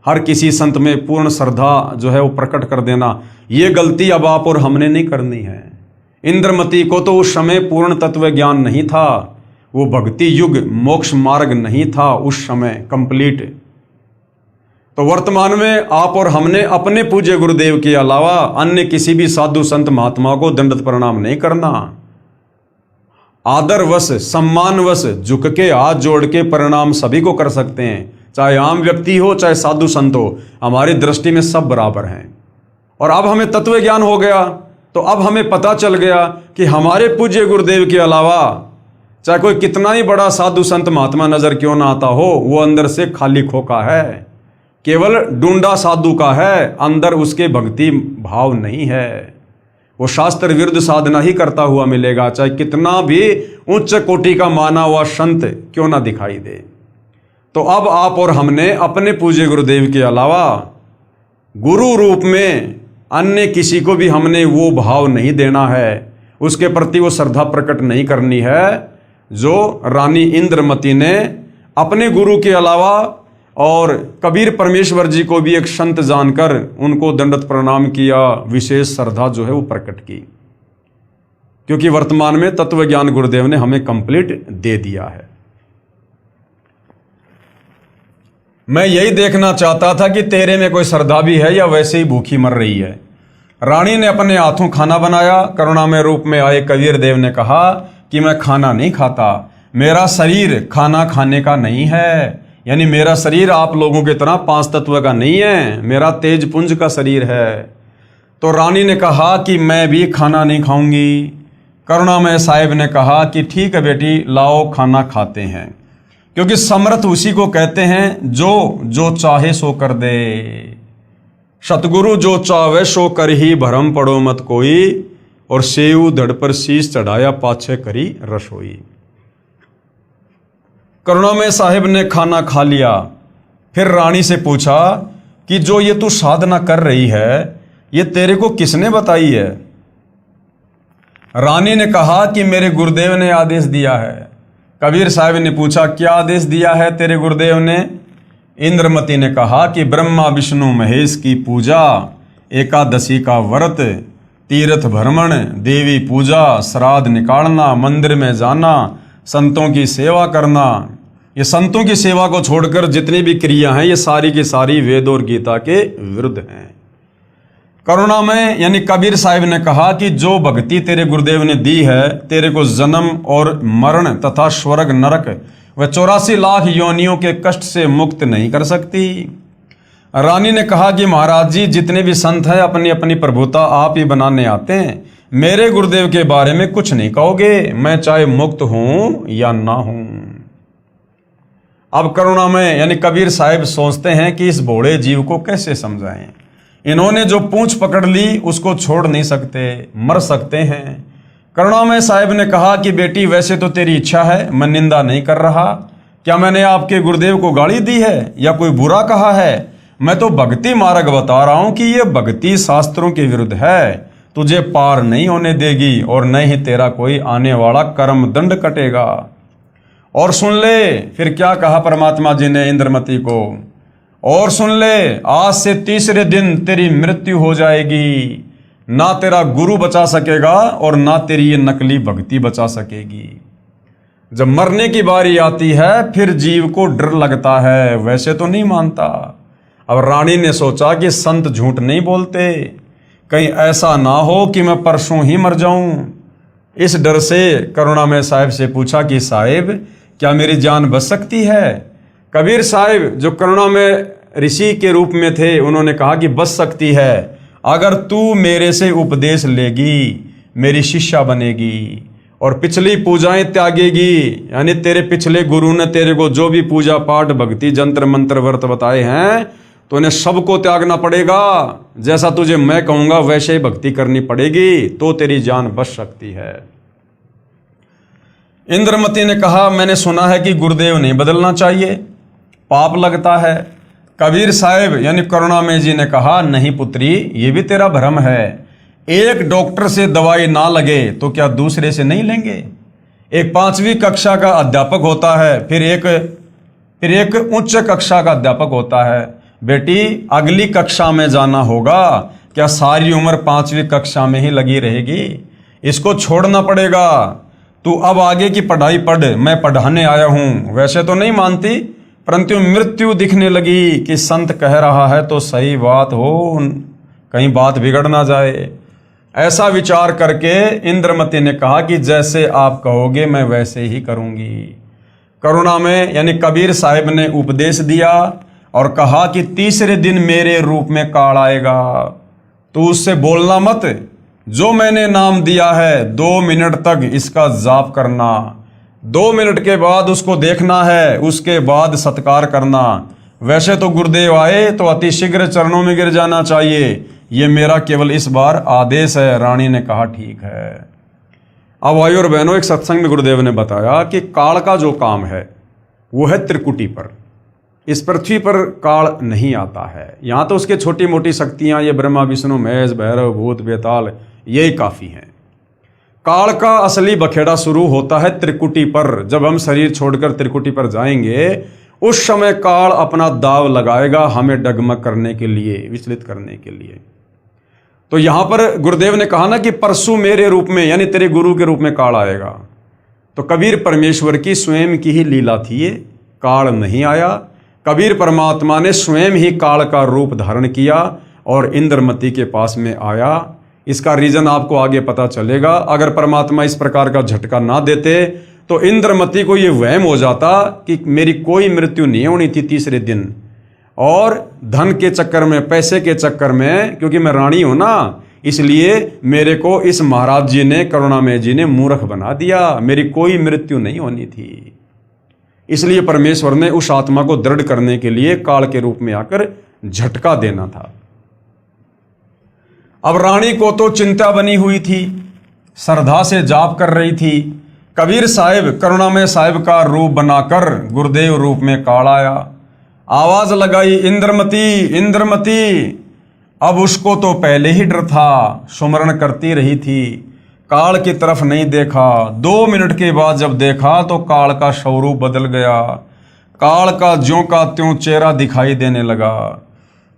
हर किसी संत में पूर्ण श्रद्धा जो है वो प्रकट कर देना, ये गलती अब आप और हमने नहीं करनी है। इंद्रमती को तो उस समय पूर्ण तत्व ज्ञान नहीं था, वो भक्ति युग मोक्ष मार्ग नहीं था उस समय कंप्लीट। तो वर्तमान में आप और हमने अपने पूज्य गुरुदेव के अलावा अन्य किसी भी साधु संत महात्मा को दंडवत प्रणाम नहीं करना। आदरवश सम्मानवश झुक के हाथ जोड़ के प्रणाम सभी को कर सकते हैं, चाहे आम व्यक्ति हो चाहे साधु संत हो, हमारी दृष्टि में सब बराबर हैं। और अब हमें तत्व ज्ञान हो गया, तो अब हमें पता चल गया कि हमारे पूज्य गुरुदेव के अलावा चाहे कोई कितना ही बड़ा साधु संत महात्मा नजर क्यों ना आता हो, वो अंदर से खाली खोखा है, केवल डूंडा साधु का है, अंदर उसके भक्ति भाव नहीं है। वो शास्त्र विरुद्ध साधना ही करता हुआ मिलेगा, चाहे कितना भी उच्च कोटि का माना हुआ संत क्यों ना दिखाई दे। तो अब आप और हमने अपने पूज्य गुरुदेव के अलावा गुरु रूप में अन्य किसी को भी हमने वो भाव नहीं देना है, उसके प्रति वो श्रद्धा प्रकट नहीं करनी है जो रानी इंद्रमती ने अपने गुरु के अलावा और कबीर परमेश्वर जी को भी एक संत जानकर उनको दंडवत प्रणाम किया, विशेष श्रद्धा जो है वो प्रकट की। क्योंकि वर्तमान में तत्व ज्ञान गुरुदेव ने हमें कंप्लीट दे दिया है। मैं यही देखना चाहता था कि तेरे में कोई श्रद्धा भी है या वैसे ही भूखी मर रही है। रानी ने अपने हाथों खाना बनाया। करुणामय रूप में आए कबीर देव ने कहा कि मैं खाना नहीं खाता, मेरा शरीर खाना खाने का नहीं है। यानी मेरा शरीर आप लोगों की तरह 5 तत्व का नहीं है, मेरा तेज पुंज का शरीर है। तो रानी ने कहा कि मैं भी खाना नहीं खाऊंगी। करुणामय साहिब ने कहा कि ठीक है बेटी, लाओ खाना खाते हैं, क्योंकि समर्थ उसी को कहते हैं जो चाहे सो कर दे। सतगुरु जो चाहे सो कर ही, भरम पड़ो मत कोई, और सेऊ धड़ पर शीश चढ़ाया पाछे करी रसोई। करुणामय साहिब ने खाना खा लिया। फिर रानी से पूछा कि जो ये तू साधना कर रही है ये तेरे को किसने बताई है? रानी ने कहा कि मेरे गुरुदेव ने आदेश दिया है। कबीर साहब ने पूछा क्या आदेश दिया है तेरे गुरुदेव ने? इंद्रमती ने कहा कि ब्रह्मा विष्णु महेश की पूजा, एकादशी का व्रत, तीर्थ भ्रमण, देवी पूजा, श्राद्ध निकालना, मंदिर में जाना, संतों की सेवा करना। ये संतों की सेवा को छोड़कर जितनी भी क्रिया हैं ये सारी की सारी वेद और गीता के विरुद्ध हैं। करुणा में यानी कबीर साहिब ने कहा कि जो भक्ति तेरे गुरुदेव ने दी है तेरे को जन्म और मरण तथा स्वर्ग नरक व 84 लाख योनियों के कष्ट से मुक्त नहीं कर सकती। रानी ने कहा कि महाराज जी जितने भी संत हैं अपनी अपनी प्रभुता आप ही बनाने आते हैं, मेरे गुरुदेव के बारे में कुछ नहीं कहोगे, मैं चाहे मुक्त हूं या ना हूं। अब करुणा में यानी कबीर साहिब सोचते हैं कि इस भोले जीव को कैसे समझाएं। इन्होंने जो पूंछ पकड़ ली उसको छोड़ नहीं सकते, मर सकते हैं। करुणामय साहिब ने कहा कि बेटी वैसे तो तेरी इच्छा है, मैं निंदा नहीं कर रहा। क्या मैंने आपके गुरुदेव को गाली दी है या कोई बुरा कहा है? मैं तो भक्ति मार्ग बता रहा हूं कि ये भक्ति शास्त्रों के विरुद्ध है, तुझे पार नहीं होने देगी और न ही तेरा कोई आने वाला कर्म दंड कटेगा। और सुन ले फिर क्या कहा परमात्मा जी ने इंद्रमती को, और सुन ले आज से तीसरे दिन तेरी मृत्यु हो जाएगी, ना तेरा गुरु बचा सकेगा और ना तेरी ये नकली भक्ति बचा सकेगी। जब मरने की बारी आती है फिर जीव को डर लगता है, वैसे तो नहीं मानता। अब रानी ने सोचा कि संत झूठ नहीं बोलते, कहीं ऐसा ना हो कि मैं परसों ही मर जाऊं। इस डर से करुणामय साहिब से पूछा कि साहिब क्या मेरी जान बच सकती है? कबीर साहिब जो करुणामय ऋषि के रूप में थे उन्होंने कहा कि बच सकती है, अगर तू मेरे से उपदेश लेगी, मेरी शिष्या बनेगी और पिछली पूजाएं त्यागेगी। यानी तेरे पिछले गुरु ने तेरे को जो भी पूजा पाठ भक्ति जंत्र मंत्र व्रत बताए हैं तो उन्हें सबको त्यागना पड़ेगा। जैसा तुझे मैं कहूंगा वैसे ही भक्ति करनी पड़ेगी, तो तेरी जान बच सकती है। इंद्रमती ने कहा मैंने सुना है कि गुरुदेव नहीं बदलना चाहिए, पाप लगता है। कबीर साहिब यानी करुणामय जी ने कहा नहीं पुत्री, ये भी तेरा भ्रम है। एक डॉक्टर से दवाई ना लगे तो क्या दूसरे से नहीं लेंगे? एक 5वीं कक्षा का अध्यापक होता है, फिर एक उच्च कक्षा का अध्यापक होता है। बेटी अगली कक्षा में जाना होगा, क्या सारी उम्र 5वीं कक्षा में ही लगी रहेगी? इसको छोड़ना पड़ेगा। तू अब आगे की पढ़ाई पढ़, मैं पढ़ाने आया हूं। वैसे तो नहीं मानती, परंतु मृत्यु दिखने लगी कि संत कह रहा है तो सही बात हो, कहीं बात बिगड़ ना जाए। ऐसा विचार करके इंद्रमती ने कहा कि जैसे आप कहोगे मैं वैसे ही करूंगी। करुणा में यानी कबीर साहिब ने उपदेश दिया और कहा कि तीसरे दिन मेरे रूप में काल आएगा, तो उससे बोलना मत। जो मैंने नाम दिया है 2 मिनट तक इसका जाप करना, 2 मिनट के बाद उसको देखना है, उसके बाद सत्कार करना। वैसे तो गुरुदेव आए तो अति शीघ्र चरणों में गिर जाना चाहिए, ये मेरा केवल इस बार आदेश है। रानी ने कहा ठीक है। अब भाई और बहनों, एक सत्संग में गुरुदेव ने बताया कि काल का जो काम है वो है त्रिकुटी पर। इस पृथ्वी पर काल नहीं आता है, यहाँ तो उसके छोटी मोटी शक्तियाँ ये ब्रह्मा विष्णु महेश भैरव भूत बेताल यही काफ़ी हैं। काल का असली बखेड़ा शुरू होता है त्रिकुटी पर। जब हम शरीर छोड़कर त्रिकुटी पर जाएंगे उस समय काल अपना दाव लगाएगा हमें डगमग करने के लिए, विचलित करने के लिए। तो यहां पर गुरुदेव ने कहा ना कि परसों मेरे रूप में यानी तेरे गुरु के रूप में काल आएगा, तो कबीर परमेश्वर की स्वयं की ही लीला थी, ये काल नहीं आया। कबीर परमात्मा ने स्वयं ही काल का रूप धारण किया और इंद्रमती के पास में आया। इसका रीजन आपको आगे पता चलेगा। अगर परमात्मा इस प्रकार का झटका ना देते तो इंद्रमती को ये वहम हो जाता कि मेरी कोई मृत्यु नहीं होनी थी तीसरे दिन, और धन के चक्कर में, पैसे के चक्कर में, क्योंकि मैं रानी हूं ना, इसलिए मेरे को इस महाराज जी ने, करुणामय जी ने मूर्ख बना दिया। मेरी कोई मृत्यु नहीं होनी थी। इसलिए परमेश्वर ने उस आत्मा को दृढ़ करने के लिए काल के रूप में आकर झटका देना था। अब रानी को तो चिंता बनी हुई थी, श्रद्धा से जाप कर रही थी। कबीर साहिब करुणामय साहिब का रूप बनाकर गुरुदेव रूप में काल आया आवाज लगाई, इंद्रमती इंद्रमती। अब उसको तो पहले ही डर था, सुमरण करती रही थी, काल की तरफ नहीं देखा। 2 मिनट के बाद जब देखा तो काल का स्वरूप बदल गया। काल का ज्यों का त्यों चेहरा दिखाई देने लगा।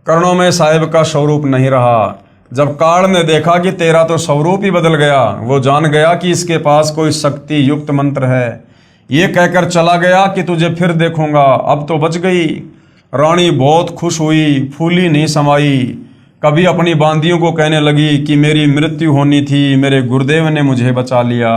कर्णों में साहिब का स्वरूप नहीं रहा। जब काल ने देखा कि तेरा तो स्वरूप ही बदल गया, वो जान गया कि इसके पास कोई शक्ति युक्त मंत्र है। ये कहकर चला गया कि तुझे फिर देखूंगा, अब तो बच गई। रानी बहुत खुश हुई, फूली नहीं समाई। कभी अपनी बांदियों को कहने लगी कि मेरी मृत्यु होनी थी, मेरे गुरुदेव ने मुझे बचा लिया।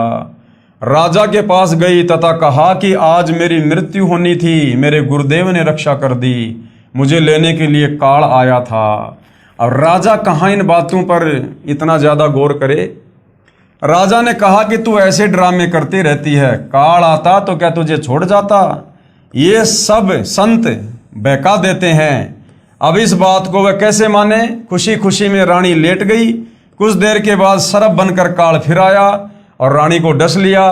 राजा के पास गई तथा कहा कि आज मेरी मृत्यु होनी थी, मेरे गुरुदेव ने रक्षा कर दी, मुझे लेने के लिए काल आया था। अब राजा कहाँ इन बातों पर इतना ज़्यादा गौर करे। राजा ने कहा कि तू ऐसे ड्रामे करती रहती है, काल आता तो क्या तुझे छोड़ जाता? ये सब संत बहका देते हैं। अब इस बात को वह कैसे माने? खुशी खुशी में रानी लेट गई। कुछ देर के बाद सरप बनकर काल फिर आया और रानी को डस लिया।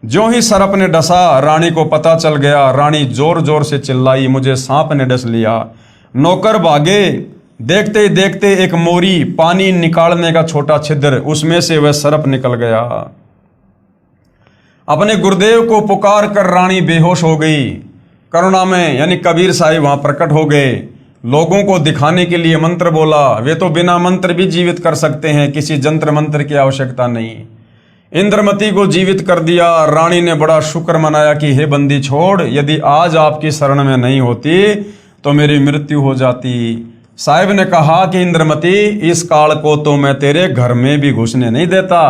जो ही सरप ने डसा, रानी को पता चल गया। रानी जोर जोर से चिल्लाई, मुझे सांप ने डस लिया। नौकर भागे। देखते ही देखते एक मोरी, पानी निकालने का छोटा छिद्र, उसमें से वह सरप निकल गया। अपने गुरुदेव को पुकार कर रानी बेहोश हो गई। करुणा में यानी कबीर साहिब वहां प्रकट हो गए। लोगों को दिखाने के लिए मंत्र बोला। वे तो बिना मंत्र भी जीवित कर सकते हैं, किसी जंत्र मंत्र की आवश्यकता नहीं। इंद्रमती को जीवित कर दिया। रानी ने बड़ा शुक्र मनाया कि हे बंदी छोड़, यदि आज आपकी शरण में नहीं होती तो मेरी मृत्यु हो जाती। साहिब ने कहा कि इंद्रमती, इस काल को तो मैं तेरे घर में भी घुसने नहीं देता,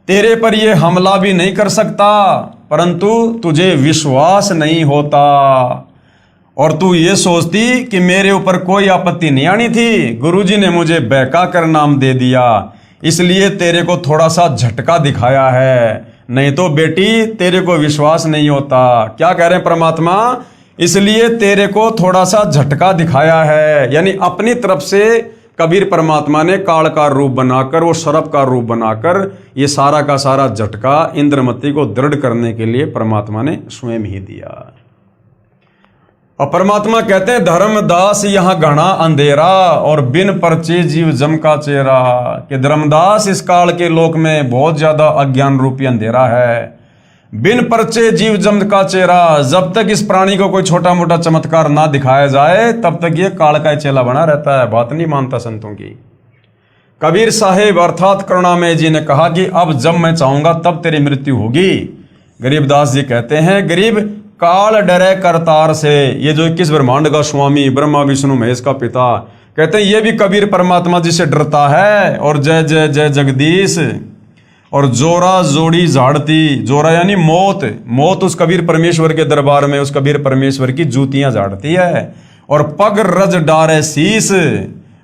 तेरे पर यह हमला भी नहीं कर सकता, परंतु तुझे विश्वास नहीं होता और तू ये सोचती कि मेरे ऊपर कोई आपत्ति नहीं आनी थी। गुरुजी ने मुझे बहका कर नाम दे दिया, इसलिए तेरे को थोड़ा सा झटका दिखाया है, नहीं तो बेटी तेरे को विश्वास नहीं होता। क्या कह रहे हैं परमात्मा? इसलिए तेरे को थोड़ा सा झटका दिखाया है। यानी अपनी तरफ से कबीर परमात्मा ने काल का रूप बनाकर, वो सरप का रूप बनाकर, ये सारा का सारा झटका इंद्रमती को दृढ़ करने के लिए परमात्मा ने स्वयं ही दिया। और परमात्मा कहते हैं, धर्मदास यहाँ घना अंधेरा और बिन परचे जीव जम का चेहरा, कि धर्मदास इस काल के लोक में बहुत ज्यादा अज्ञान रूपी अंधेरा है। बिन परचे जीव जम का चेहरा, जब तक इस प्राणी को कोई छोटा मोटा चमत्कार ना दिखाया जाए तब तक ये काल का चेला बना रहता है, बात नहीं मानता संतों की। कबीर साहेब अर्थात करुणामय जी ने कहा कि अब जब मैं चाहूंगा तब तेरी मृत्यु होगी। गरीबदास जी कहते हैं, गरीब काल डरे करतार से। ये जो 21 ब्रह्मांड का स्वामी, ब्रह्मा विष्णु महेश का पिता, कहते हैं ये भी कबीर परमात्मा जी से डरता है। और जय जय जय जगदीश। और जोरा जोड़ी झाड़ती, जोरा यानी मौत, मौत उस कबीर परमेश्वर के दरबार में उस कबीर परमेश्वर की जूतियां झाड़ती है। और पग रज डारे शीस,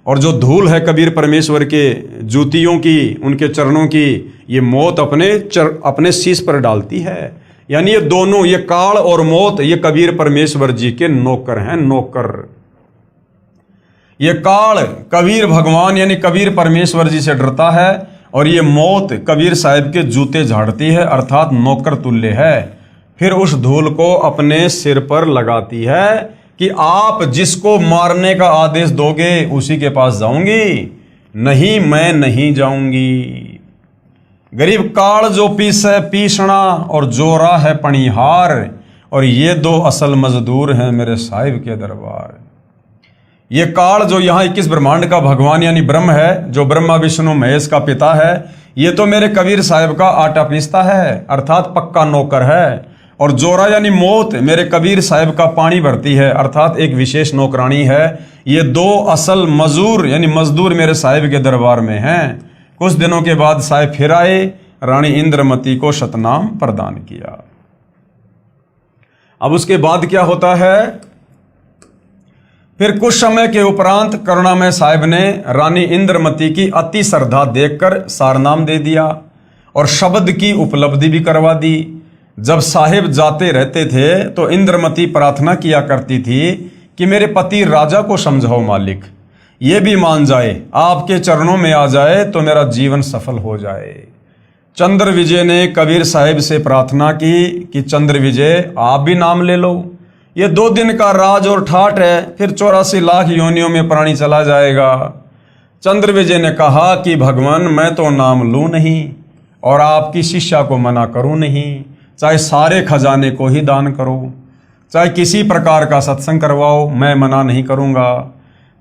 और जो धूल है कबीर परमेश्वर के जूतियों की, उनके चरणों की, ये मौत अपने शीस पर डालती है। यानी ये दोनों, ये काल और मौत, ये कबीर परमेश्वर जी के नौकर हैं, नौकर। ये काल कबीर भगवान यानी कबीर परमेश्वर जी से डरता है, और ये मौत कबीर साहिब के जूते झाड़ती है, अर्थात नौकर तुल्य है। फिर उस धूल को अपने सिर पर लगाती है कि आप जिसको मारने का आदेश दोगे उसी के पास जाऊंगी, नहीं मैं नहीं जाऊंगी। गरीब काल जो पीसे पीसना और जोरा है पणिहार, और ये 2 असल मजदूर हैं मेरे साहिब के दरबार। ये काल जो यहाँ 21 ब्रह्मांड का भगवान यानी ब्रह्म है, जो ब्रह्मा विष्णु महेश का पिता है, ये तो मेरे कबीर साहिब का आटा पीसता है, अर्थात पक्का नौकर है। और जोरा यानी मौत मेरे कबीर साहिब का पानी भरती है, अर्थात एक विशेष नौकरानी है। ये 2 असल मजूर यानी मजदूर मेरे साहिब के दरबार में हैं। कुछ दिनों के बाद साहिब फिर आए, रानी इंद्रमती को शतनाम प्रदान किया। अब उसके बाद क्या होता है? फिर कुछ समय के उपरांत करुणामय साहिब ने रानी इंद्रमती की अति श्रद्धा देखकर सारनाम दे दिया और शब्द की उपलब्धि भी करवा दी। जब साहिब जाते रहते थे तो इंद्रमती प्रार्थना किया करती थी कि मेरे पति राजा को समझाओ मालिक, ये भी मान जाए, आपके चरणों में आ जाए तो मेरा जीवन सफल हो जाए। चंद्र विजय ने कबीर साहिब से प्रार्थना की कि चंद्र विजय आप भी नाम ले लो। ये 2 दिन का राज और ठाट है, फिर 84 लाख योनियों में प्राणी चला जाएगा। चंद्रविजय ने कहा कि भगवान मैं तो नाम लूँ नहीं और आपकी शिष्या को मना करूँ नहीं, चाहे सारे खजाने को ही दान करो, चाहे किसी प्रकार का सत्संग करवाओ, मैं मना नहीं करूँगा।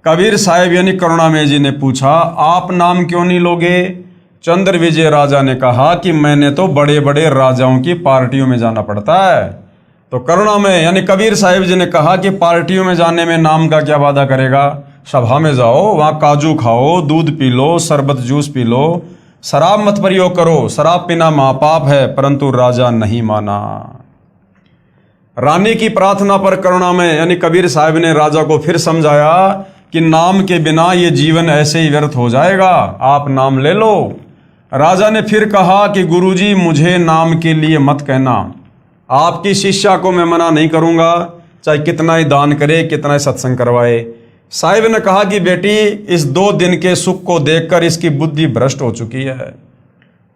कबीर साहिब यानी करुणामय जी ने पूछा, आप नाम क्यों नहीं लोगे? चंद्रविजय राजा ने कहा कि मैंने तो बड़े बड़े राजाओं की पार्टियों में जाना पड़ता है। तो करुणामय यानी कबीर साहिब जी ने कहा कि पार्टियों में जाने में नाम का क्या वादा करेगा? सभा में जाओ, वहाँ काजू खाओ, दूध पी लो, शरबत जूस पी लो, शराब मत प्रयोग करो, शराब पीना महापाप है। परंतु राजा नहीं माना। रानी की प्रार्थना पर करुणामय यानी कबीर साहिब ने राजा को फिर समझाया कि नाम के बिना ये जीवन ऐसे ही व्यर्थ हो जाएगा, आप नाम ले लो। राजा ने फिर कहा कि गुरुजी मुझे नाम के लिए मत कहना, आपकी शिष्या को मैं मना नहीं करूँगा, चाहे कितना ही दान करे, कितना ही सत्संग करवाए। साहिब ने कहा कि बेटी इस 2 दिन के सुख को देखकर इसकी बुद्धि भ्रष्ट हो चुकी है,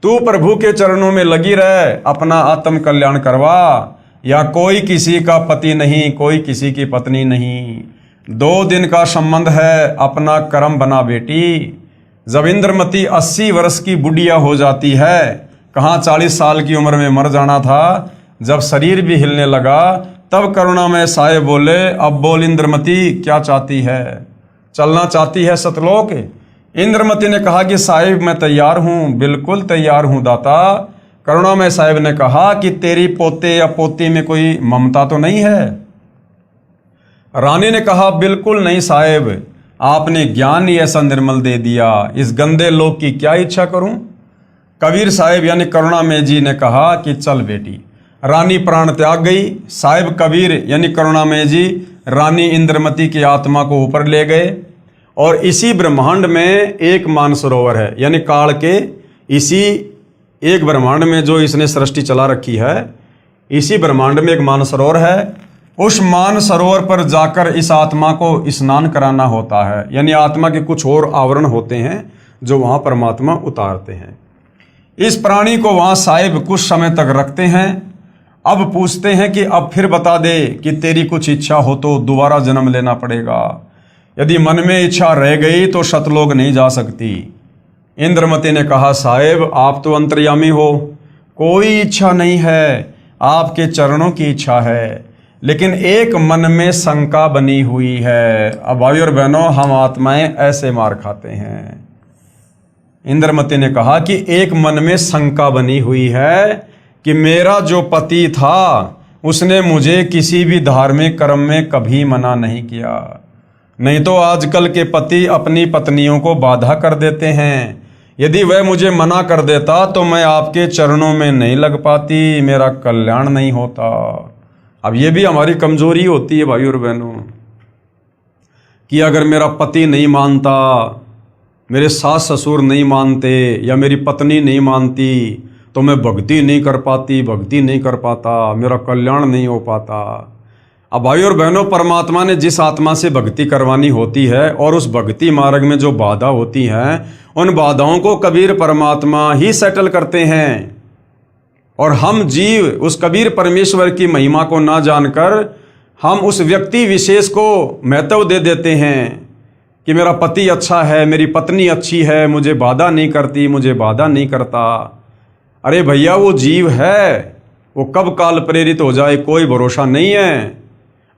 तू प्रभु के चरणों में लगी रह, अपना आत्म कल्याण करवा। या कोई किसी का पति नहीं, कोई किसी की पत्नी नहीं, 2 दिन का संबंध है, अपना कर्म बना बेटी। जब इंद्रमती 80 वर्ष की बुढ़िया हो जाती है, कहाँ 40 साल की उम्र में मर जाना था, जब शरीर भी हिलने लगा तब करुणामय साहिब बोले, अब बोल इंद्रमती क्या चाहती है? चलना चाहती है सतलोक? इंद्रमती ने कहा कि साहिब मैं तैयार हूँ, बिल्कुल तैयार हूँ दाता। करुणामय साहिब ने कहा कि तेरी पोते या पोती में कोई ममता तो नहीं है? रानी ने कहा बिल्कुल नहीं साहिब, आपने ज्ञान ही ऐसा निर्मल दे दिया, इस गंदे लोक की क्या इच्छा करूं? कबीर साहिब यानी करुणामय जी ने कहा कि चल बेटी। रानी प्राण त्याग गई। साहिब कबीर यानी करुणामय जी रानी इंद्रमती की आत्मा को ऊपर ले गए और इसी ब्रह्मांड में एक मानसरोवर है, यानी काल के इसी एक ब्रह्मांड में जो इसने सृष्टि चला रखी है, इसी ब्रह्मांड में एक मानसरोवर है। उस मानसरोवर पर जाकर इस आत्मा को स्नान कराना होता है, यानी आत्मा के कुछ और आवरण होते हैं जो वहाँ परमात्मा उतारते हैं। इस प्राणी को वहाँ साहिब कुछ समय तक रखते हैं। अब पूछते हैं कि अब फिर बता दे कि तेरी कुछ इच्छा हो तो दोबारा जन्म लेना पड़ेगा। यदि मन में इच्छा रह गई तो सतलोक नहीं जा सकती। इंद्रमती ने कहा साहिब आप तो अंतर्यामी हो, कोई इच्छा नहीं है, आपके चरणों की इच्छा है, लेकिन एक मन में शंका बनी हुई है। अब भाई और बहनों हम आत्माएं ऐसे मार खाते हैं। इंद्रमती ने कहा कि एक मन में शंका बनी हुई है कि मेरा जो पति था उसने मुझे किसी भी धार्मिक कर्म में कभी मना नहीं किया, नहीं तो आजकल के पति अपनी पत्नियों को बाधा कर देते हैं। यदि वह मुझे मना कर देता तो मैं आपके चरणों में नहीं लग पाती, मेरा कल्याण नहीं होता। अब ये भी हमारी कमजोरी होती है भाई और बहनों कि अगर मेरा पति नहीं मानता, मेरे सास ससुर नहीं मानते या मेरी पत्नी नहीं मानती तो मैं भक्ति नहीं कर पाती, भक्ति नहीं कर पाता, मेरा कल्याण नहीं हो पाता। अब भाई और बहनों परमात्मा ने जिस आत्मा से भक्ति करवानी होती है और उस भक्ति मार्ग में जो बाधा होती हैं, उन बाधाओं को कबीर परमात्मा ही सेटल करते हैं। और हम जीव उस कबीर परमेश्वर की महिमा को ना जानकर हम उस व्यक्ति विशेष को महत्व दे देते हैं कि मेरा पति अच्छा है, मेरी पत्नी अच्छी है, मुझे बाधा नहीं करती, मुझे बाधा नहीं करता। अरे भैया वो जीव है, वो कब काल प्रेरित हो जाए कोई भरोसा नहीं है।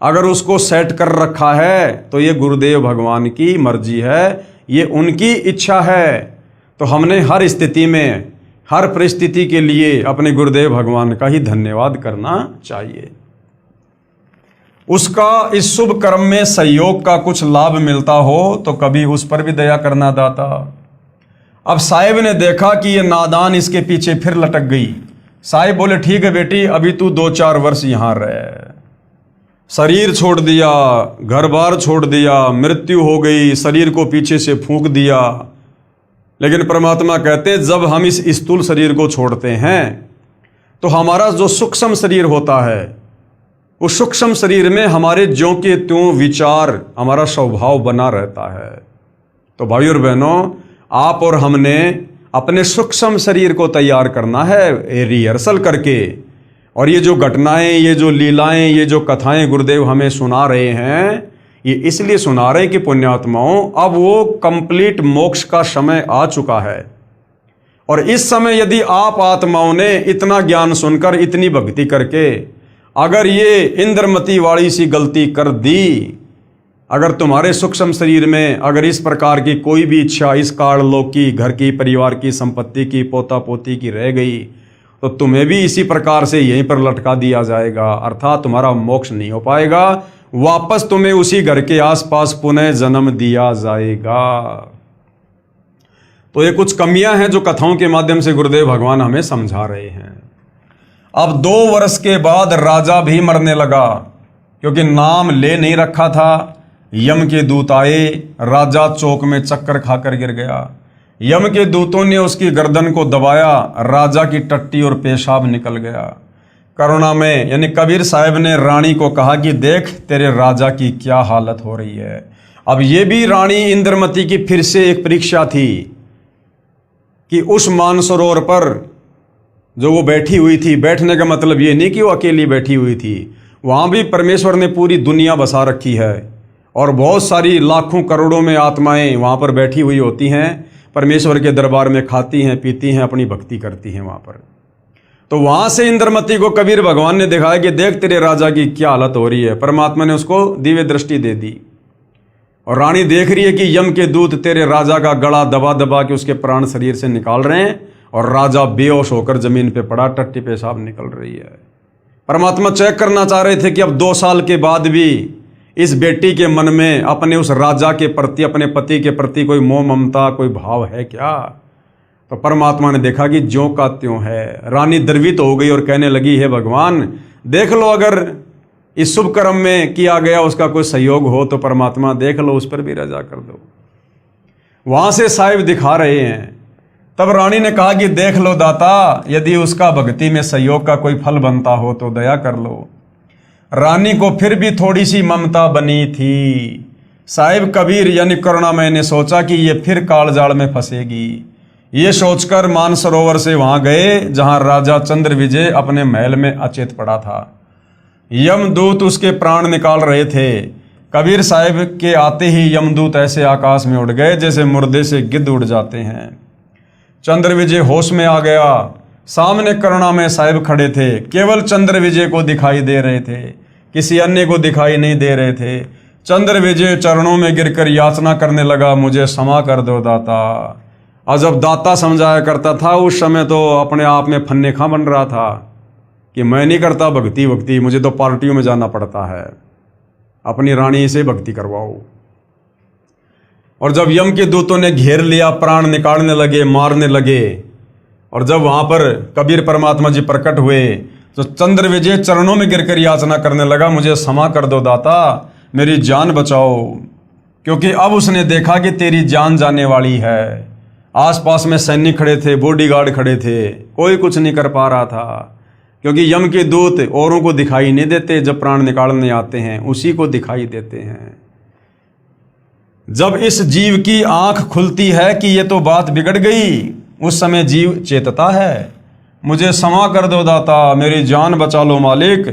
अगर उसको सेट कर रखा है तो ये गुरुदेव भगवान की मर्जी है, ये उनकी इच्छा है। तो हमने हर स्थिति में, हर परिस्थिति के लिए अपने गुरुदेव भगवान का ही धन्यवाद करना चाहिए। उसका इस शुभ कर्म में सहयोग का कुछ लाभ मिलता हो तो कभी उस पर भी दया करना दाता। अब साहिब ने देखा कि ये नादान इसके पीछे फिर लटक गई। साहिब बोले ठीक है बेटी, अभी तू 2-4 वर्ष यहाँ रह। शरीर छोड़ दिया, घर बार छोड़ दिया, मृत्यु हो गई, शरीर को पीछे से फूंक दिया। लेकिन परमात्मा कहते हैं जब हम इस स्थूल शरीर को छोड़ते हैं तो हमारा जो सूक्ष्म शरीर होता है, उस सूक्ष्म शरीर में हमारे ज्यों के त्यों विचार, हमारा स्वभाव बना रहता है। तो भाई और बहनों आप और हमने अपने सूक्ष्म शरीर को तैयार करना है रिहर्सल करके, और ये जो घटनाएं, ये जो लीलाएं, ये जो कथाएं गुरुदेव हमें सुना रहे हैं, ये इसलिए सुना रहे हैं कि पुण्यात्माओं, अब वो कंप्लीट मोक्ष का समय आ चुका है। और इस समय यदि आप आत्माओं ने इतना ज्ञान सुनकर, इतनी भक्ति करके अगर ये इंद्रमती वाली सी गलती कर दी, अगर तुम्हारे सूक्ष्म शरीर में अगर इस प्रकार की कोई भी इच्छा इस काललोक की, घर की, परिवार की, संपत्ति की, पोता पोती की रह गई, तो तुम्हें भी इसी प्रकार से यहीं पर लटका दिया जाएगा, अर्थात तुम्हारा मोक्ष नहीं हो पाएगा, वापस तुम्हें उसी घर के आसपास पुनः जन्म दिया जाएगा। तो ये कुछ कमियां हैं जो कथाओं के माध्यम से गुरुदेव भगवान हमें समझा रहे हैं। अब 2 वर्ष के बाद राजा भी मरने लगा, क्योंकि नाम ले नहीं रखा था। यम के दूत आए, राजा चौक में चक्कर खाकर गिर गया। यम के दूतों ने उसकी गर्दन को दबाया, राजा की टट्टी और पेशाब निकल गया। करुणा में यानी कबीर साहब ने रानी को कहा कि देख तेरे राजा की क्या हालत हो रही है। अब ये भी रानी इंद्रमती की फिर से एक परीक्षा थी कि उस मानसरोवर पर जो वो बैठी हुई थी, बैठने का मतलब ये नहीं कि वो अकेली बैठी हुई थी, वहाँ भी परमेश्वर ने पूरी दुनिया बसा रखी है और बहुत सारी लाखों करोड़ों में आत्माएं वहाँ पर बैठी हुई होती हैं, परमेश्वर के दरबार में खाती हैं, पीती हैं, अपनी भक्ति करती हैं वहाँ पर। तो वहाँ से इंद्रमती को कबीर भगवान ने दिखाया कि देख तेरे राजा की क्या हालत हो रही है। परमात्मा ने उसको दिव्य दृष्टि दे दी और रानी देख रही है कि यम के दूत तेरे राजा का गला दबा दबा के उसके प्राण शरीर से निकाल रहे हैं और राजा बेहोश होकर जमीन पे पड़ा, टट्टी पेशाब निकल रही है। परमात्मा चेक करना चाह रहे थे कि अब 2 साल के बाद भी इस बेटी के मन में अपने उस राजा के प्रति, अपने पति के प्रति कोई मोह ममता, कोई भाव है क्या। तो परमात्मा ने देखा कि ज्यों का त्यों है। रानी द्रवित हो गई और कहने लगी, हे भगवान देख लो, अगर इस शुभ कर्म में किया गया उसका कोई सहयोग हो तो परमात्मा देख लो, उस पर भी रजा कर दो। वहां से साहिब दिखा रहे हैं। तब रानी ने कहा कि देख लो दाता, यदि उसका भक्ति में सहयोग का कोई फल बनता हो तो दया कर लो। रानी को फिर भी थोड़ी सी ममता बनी थी। साहिब कबीर यानी करुणामय ने सोचा कि ये फिर कालजाल में फंसेगी। ये सोचकर मानसरोवर से वहां गए जहां राजा चंद्र विजय अपने महल में अचेत पड़ा था। यमदूत उसके प्राण निकाल रहे थे। कबीर साहिब के आते ही यमदूत ऐसे आकाश में उड़ गए जैसे मुर्दे से गिद्ध उड़ जाते हैं। चंद्र विजय होश में आ गया। सामने करुणामय साहिब खड़े थे। केवल चंद्र विजय को दिखाई दे रहे थे, किसी अन्य को दिखाई नहीं दे रहे थे। चंद्र विजय चरणों में गिरकर याचना करने लगा, मुझे क्षमा कर दो दाता। और जब दाता समझाया करता था उस समय तो अपने आप में फन्ने खां बन रहा था कि मैं नहीं करता भक्ति, मुझे तो पार्टियों में जाना पड़ता है, अपनी रानी से भक्ति करवाओ। और जब यम के दूतों ने घेर लिया, प्राण निकालने लगे, मारने लगे, और जब वहां पर कबीर परमात्मा जी प्रकट हुए तो चंद्र विजय चरणों में गिरकर याचना करने लगा, मुझे क्षमा कर दो दाता, मेरी जान बचाओ। क्योंकि अब उसने देखा कि तेरी जान जाने वाली है। आसपास में सैनिक खड़े थे, बॉडीगार्ड खड़े थे, कोई कुछ नहीं कर पा रहा था, क्योंकि यम के दूत औरों को दिखाई नहीं देते, जब प्राण निकालने आते हैं उसी को दिखाई देते हैं। जब इस जीव की आंख खुलती है कि ये तो बात बिगड़ गई, उस समय जीव चेतता है, मुझे क्षमा कर दो दाता, मेरी जान बचा लो मालिक।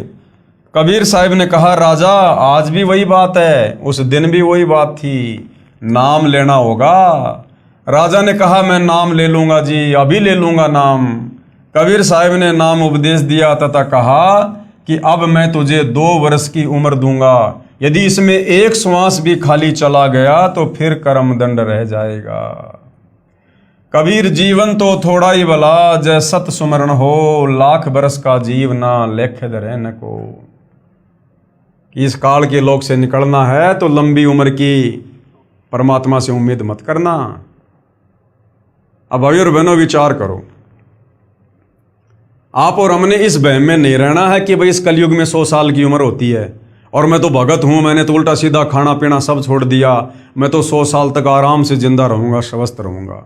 कबीर साहिब ने कहा, राजा आज भी वही बात है, उस दिन भी वही बात थी, नाम लेना होगा। राजा ने कहा, मैं नाम ले लूंगा जी, अभी ले लूंगा नाम। कबीर साहिब ने नाम उपदेश दिया तथा कहा कि अब मैं तुझे 2 वर्ष की उम्र दूंगा, यदि इसमें एक श्वास भी खाली चला गया तो फिर कर्म दंड रह जाएगा। कबीर जीवन तो थोड़ा ही भला, जय सत सुमरण हो, लाख बरस का जीव ना लेख धरे न को। इस काल के लोक से निकलना है तो लंबी उम्र की परमात्मा से उम्मीद मत करना। अब भाई और बहनों विचार करो, आप और हमने इस वहम में नहीं रहना है कि भाई इस कलयुग में 100 साल की उम्र होती है और मैं तो भगत हूं, मैंने तो उल्टा सीधा खाना पीना सब छोड़ दिया, मैं तो 100 साल तक आराम से जिंदा रहूंगा, स्वस्थ रहूंगा।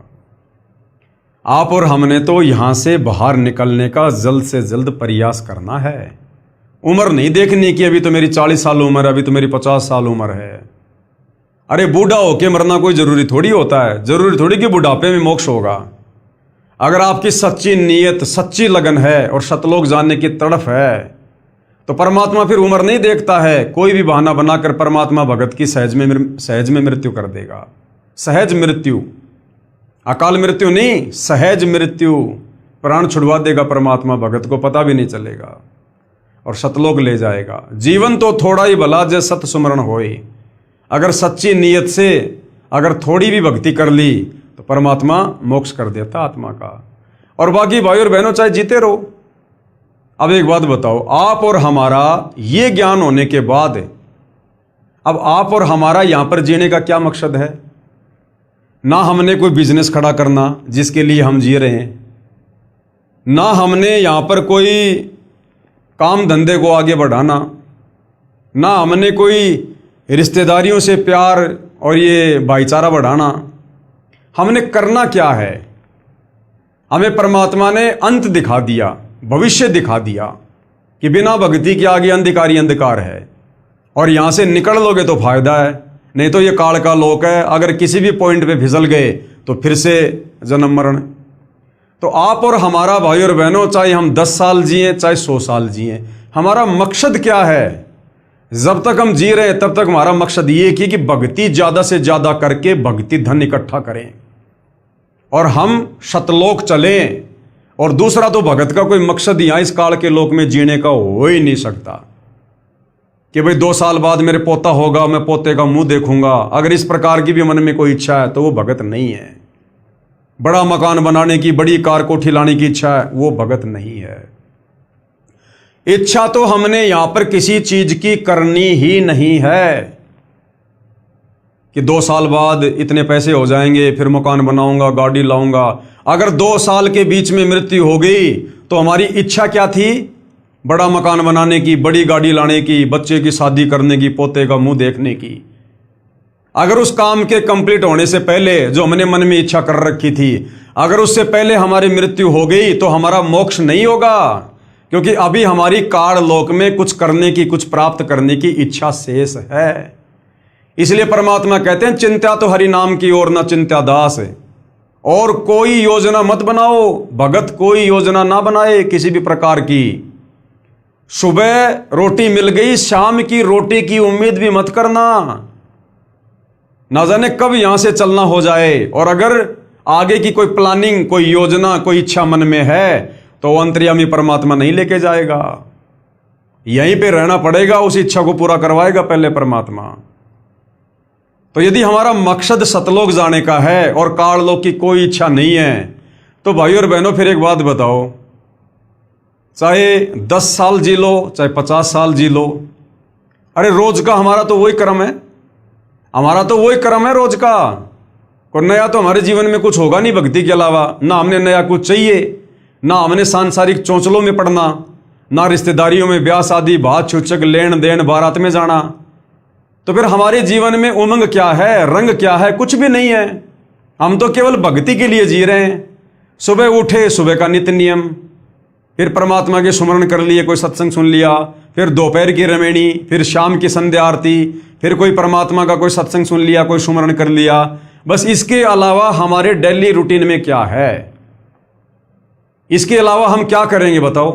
आप और हमने तो यहां से बाहर निकलने का जल्द से जल्द प्रयास करना है। उम्र नहीं देखनी कि अभी तो मेरी 40 साल उम्र है, अभी तो मेरी 50 साल उम्र है। अरे बूढ़ा होके मरना कोई जरूरी थोड़ी होता है, जरूरी थोड़ी कि बुढ़ापे में मोक्ष होगा। अगर आपकी सच्ची नीयत, सच्ची लगन है और सतलोक जानने की तड़फ है, तो परमात्मा फिर उम्र नहीं देखता है। कोई भी बहाना बनाकर परमात्मा भगत की सहज में मृत्यु कर देगा। सहज मृत्यु, अकाल मृत्यु नहीं, सहज मृत्यु। प्राण छुड़वा देगा परमात्मा, भगत को पता भी नहीं चलेगा और सतलोक ले जाएगा। जीवन तो थोड़ा ही भला जय सत सुमरण होए। अगर सच्ची नीयत से अगर थोड़ी भी भक्ति कर ली तो परमात्मा मोक्ष कर देता आत्मा का। और बाकी भाई और बहनों चाहे जीते रहो। अब एक बात बताओ, आप और हमारा ये ज्ञान होने के बाद अब आप और हमारा यहां पर जीने का क्या मकसद है? ना हमने कोई बिजनेस खड़ा करना जिसके लिए हम जी रहे हैं, ना हमने यहां पर कोई काम धंधे को आगे बढ़ाना, ना हमने कोई रिश्तेदारियों से प्यार और ये भाईचारा बढ़ाना। हमने करना क्या है? हमें परमात्मा ने अंत दिखा दिया, भविष्य दिखा दिया कि बिना भक्ति के आगे अंधकार ही अंधकार है और यहां से निकल लोगे तो फायदा है, नहीं तो ये काल का लोक है। अगर किसी भी पॉइंट पे फिसल गए तो फिर से जन्म मरण। तो आप और हमारा भाई और बहनों, चाहे हम 10 साल जिए चाहे 100 साल जिए, हमारा मकसद क्या है? जब तक हम जी रहे हैं तब तक हमारा मकसद ये कि भक्ति ज्यादा से ज्यादा करके भक्ति धन इकट्ठा करें और हम सतलोक चलें। और दूसरा तो भगत का कोई मकसद यहाँ इस काल के लोक में जीने का हो ही नहीं सकता कि भाई 2 साल बाद मेरे पोता होगा, मैं पोते का मुंह देखूंगा। अगर इस प्रकार की भी मन में कोई इच्छा है तो वो भगत नहीं है। बड़ा मकान बनाने की, बड़ी कार कोठी लाने की इच्छा है, वो भगत नहीं है। इच्छा तो हमने यहां पर किसी चीज की करनी ही नहीं है कि 2 साल बाद इतने पैसे हो जाएंगे, फिर मकान बनाऊंगा, गाड़ी लाऊंगा। अगर 2 साल के बीच में मृत्यु हो गई तो हमारी इच्छा क्या थी? बड़ा मकान बनाने की, बड़ी गाड़ी लाने की, बच्चे की शादी करने की, पोते का मुंह देखने की। अगर उस काम के कंप्लीट होने से पहले जो हमने मन में इच्छा कर रखी थी, अगर उससे पहले हमारी मृत्यु हो गई तो हमारा मोक्ष नहीं होगा, क्योंकि अभी हमारी काल लोक में कुछ करने की, कुछ प्राप्त करने की इच्छा शेष है। इसलिए परमात्मा कहते हैं, चिंता तो हरि नाम की और न चिंता दास। और कोई योजना मत बनाओ, भगत कोई योजना ना बनाए किसी भी प्रकार की। सुबह रोटी मिल गई, शाम की रोटी की उम्मीद भी मत करना, ना जाने कब यहां से चलना हो जाए। और अगर आगे की कोई प्लानिंग, कोई योजना, कोई इच्छा मन में है तो अंतर्यामी परमात्मा नहीं लेके जाएगा, यहीं पे रहना पड़ेगा, उस इच्छा को पूरा करवाएगा पहले परमात्मा। तो यदि हमारा मकसद सतलोक जाने का है और काललोक की कोई इच्छा नहीं है तो भाई और बहनों फिर एक बात बताओ, चाहे 10 साल जी लो, चाहे 50 साल जी लो, अरे रोज का हमारा तो वही कर्म है, हमारा तो वही कर्म है रोज का। कोई नया तो हमारे जीवन में कुछ होगा नहीं भक्ति के अलावा। ना हमने नया कुछ चाहिए, ना हमने सांसारिक चौंचलों में पड़ना, ना रिश्तेदारियों में ब्याह शादी, बात छूचक, लेन देन, बारात में जाना। तो फिर हमारे जीवन में उमंग क्या है, रंग क्या है? कुछ भी नहीं है। हम तो केवल भक्ति के लिए जी रहे हैं। सुबह उठे, सुबह का नित्य नियम, फिर परमात्मा के सुमरण कर लिए, कोई सत्संग सुन लिया, फिर दोपहर की रमेणी, फिर शाम की संध्या आरती, फिर कोई परमात्मा का कोई सत्संग सुन लिया, कोई सुमरण कर लिया। बस इसके अलावा हमारे डेली रूटीन में क्या है? इसके अलावा हम क्या करेंगे बताओ?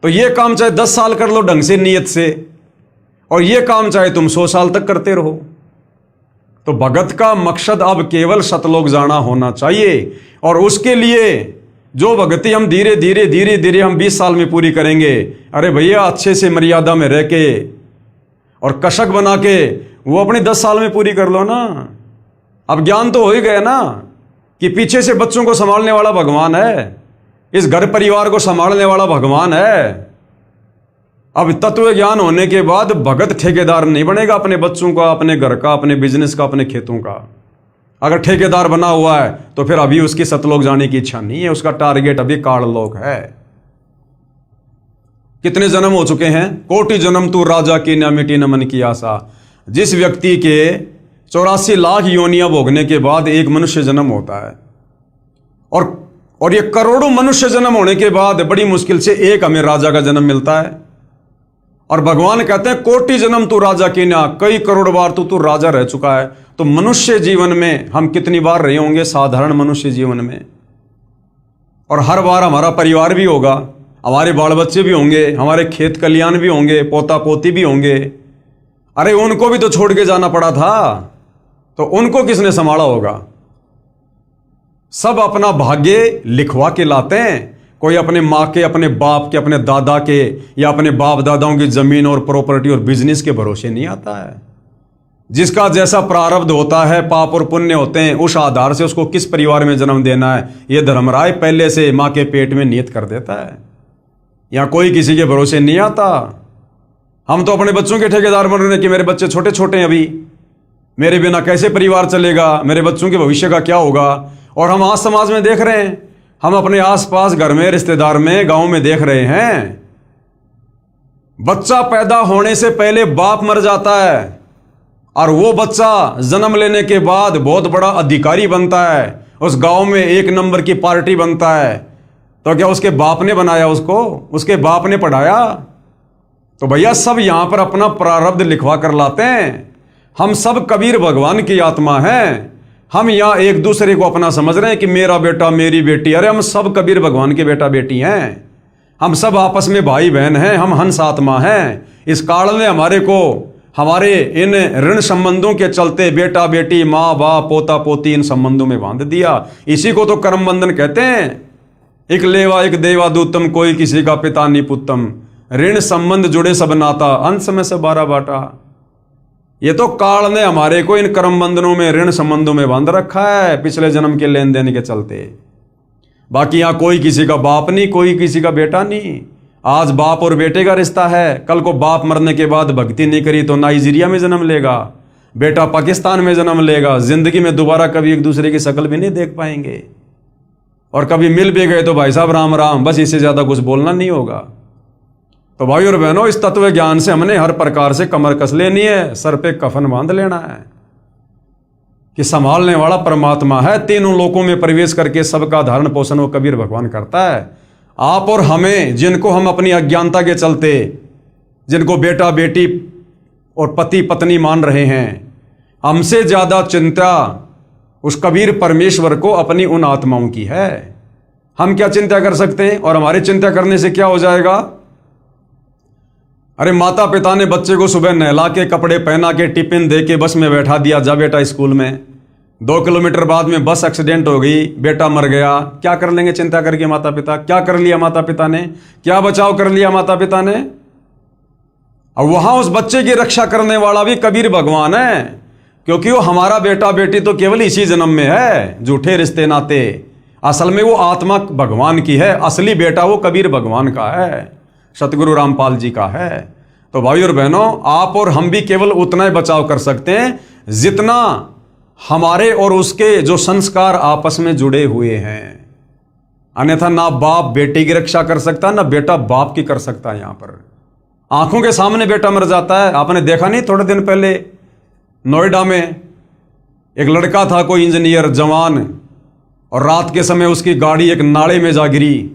तो ये काम चाहे 10 साल कर लो ढंग से, नियत से, और ये काम चाहे तुम 100 साल तक करते रहो। तो भगत का मकसद अब केवल सतलोक जाना होना चाहिए। और उसके लिए जो भक्ति हम धीरे धीरे हम 20 साल में पूरी करेंगे, अरे भैया अच्छे से मर्यादा में रह के और कशक बना के वो अपने 10 साल में पूरी कर लो ना। अब ज्ञान तो हो ही गया ना कि पीछे से बच्चों को संभालने वाला भगवान है, इस घर परिवार को संभालने वाला भगवान है। अब तत्व ज्ञान होने के बाद भगत ठेकेदार नहीं बनेगा अपने बच्चों का, अपने घर का, अपने बिजनेस का, अपने खेतों का। अगर ठेकेदार बना हुआ है तो फिर अभी उसकी सतलोक जाने की इच्छा नहीं है, उसका टारगेट अभी काललोक है। कितने जन्म हो चुके हैं? कोटि जन्म तू राजा की न मिटी न मन की आशा। जिस व्यक्ति के 84 लाख योनियां भोगने के बाद एक मनुष्य जन्म होता है, और ये करोड़ों मनुष्य जन्म होने के बाद बड़ी मुश्किल से एक हमें राजा का जन्म मिलता है। और भगवान कहते हैं कोटि जन्म तू राजा की ना, कई करोड़ बार तू राजा रह चुका है। तो मनुष्य जीवन में हम कितनी बार रहे होंगे? साधारण मनुष्य जीवन में और हर बार हमारा परिवार भी होगा, हमारे बाल बच्चे भी होंगे, हमारे खेत खलियान भी होंगे, पोता पोती भी होंगे। अरे उनको भी तो छोड़ के जाना पड़ा था, तो उनको किसने संभाला होगा? सब अपना भाग्य लिखवा के लाते हैं। कोई अपने माँ के, अपने बाप के, अपने दादा के या अपने बाप दादाओं की जमीन और प्रॉपर्टी और बिजनेस के भरोसे नहीं आता है। जिसका जैसा प्रारब्ध होता है, पाप और पुण्य होते हैं, उस आधार से उसको किस परिवार में जन्म देना है, ये धर्मराय पहले से माँ के पेट में नियत कर देता है। यहाँ कोई किसी के भरोसे नहीं आता। हम तो अपने बच्चों के ठेकेदार बन रहे हैं कि मेरे बच्चे छोटे छोटे हैं, अभी मेरे बिना कैसे परिवार चलेगा, मेरे बच्चों के भविष्य का क्या होगा। और हम आज समाज में देख रहे हैं, हम अपने आसपास घर में, रिश्तेदार में, गांव में देख रहे हैं, बच्चा पैदा होने से पहले बाप मर जाता है और वो बच्चा जन्म लेने के बाद बहुत बड़ा अधिकारी बनता है, उस गांव में एक नंबर की पार्टी बनता है। तो क्या उसके बाप ने बनाया उसको? उसके बाप ने पढ़ाया? तो भैया सब यहां पर अपना प्रारब्ध लिखवा कर लाते हैं। हम सब कबीर भगवान की आत्मा हैं। हम यहाँ एक दूसरे को अपना समझ रहे हैं कि मेरा बेटा, मेरी बेटी। अरे हम सब कबीर भगवान के बेटा बेटी हैं। हम सब आपस में भाई बहन हैं। हम हंस आत्मा हैं। इस काल ने हमारे को, हमारे इन ऋण संबंधों के चलते बेटा बेटी, माँ बाप, पोता पोती, इन संबंधों में बांध दिया। इसी को तो कर्म बंधन कहते हैं। एक लेवा एक देवा दूतम, कोई किसी का पिता नहीं पुत्तम। ऋण संबंध जुड़े सब नाता, अंत में से 12 बाटा। ये तो काल ने हमारे को इन कर्म बंधनों में, ऋण संबंधों में बांध रखा है, पिछले जन्म के लेन देन के चलते। बाकी यहाँ कोई किसी का बाप नहीं, कोई किसी का बेटा नहीं। आज बाप और बेटे का रिश्ता है, कल को बाप मरने के बाद भक्ति नहीं करी तो नाइजीरिया में जन्म लेगा, बेटा पाकिस्तान में जन्म लेगा। जिंदगी में दोबारा कभी एक दूसरे की शक्ल भी नहीं देख पाएंगे, और कभी मिल भी गए तो भाई साहब राम राम, बस इससे ज्यादा कुछ बोलना नहीं होगा। तो भाई और बहनों, इस तत्व ज्ञान से हमने हर प्रकार से कमर कस लेनी है, सर पे कफन बांध लेना है कि संभालने वाला परमात्मा है। तीनों लोकों में प्रवेश करके सबका धारण पोषण वो कबीर भगवान करता है। आप और हमें, जिनको हम अपनी अज्ञानता के चलते, जिनको बेटा बेटी और पति पत्नी मान रहे हैं, हमसे ज्यादा चिंता उस कबीर परमेश्वर को अपनी उन आत्माओं की है। हम क्या चिंता कर सकते हैं? और हमारी चिंता करने से क्या हो जाएगा? अरे माता पिता ने बच्चे को सुबह नहला के, कपड़े पहना के, टिफिन दे के बस में बैठा दिया, जा बेटा स्कूल में। 2 किलोमीटर बाद में बस एक्सीडेंट हो गई, बेटा मर गया। क्या कर लेंगे चिंता करके माता पिता? क्या कर लिया माता पिता ने? क्या बचाव कर लिया माता पिता ने? और वहां उस बच्चे की रक्षा करने वाला भी कबीर भगवान है, क्योंकि वो हमारा बेटा बेटी तो केवल इसी जन्म में है। झूठे रिश्ते नाते, असल में वो आत्मा भगवान की है। असली बेटा वो कबीर भगवान का है, सतगुरु रामपाल जी का है। तो भाई और बहनों, आप और हम भी केवल उतना ही बचाव कर सकते हैं जितना हमारे और उसके जो संस्कार आपस में जुड़े हुए हैं। अन्यथा ना बाप बेटे की रक्षा कर सकता, ना बेटा बाप की कर सकता। यहां पर आंखों के सामने बेटा मर जाता है। आपने देखा नहीं, थोड़े दिन पहले नोएडा में एक लड़का था, कोई इंजीनियर जवान, और रात के समय उसकी गाड़ी एक नाले में जा गिरी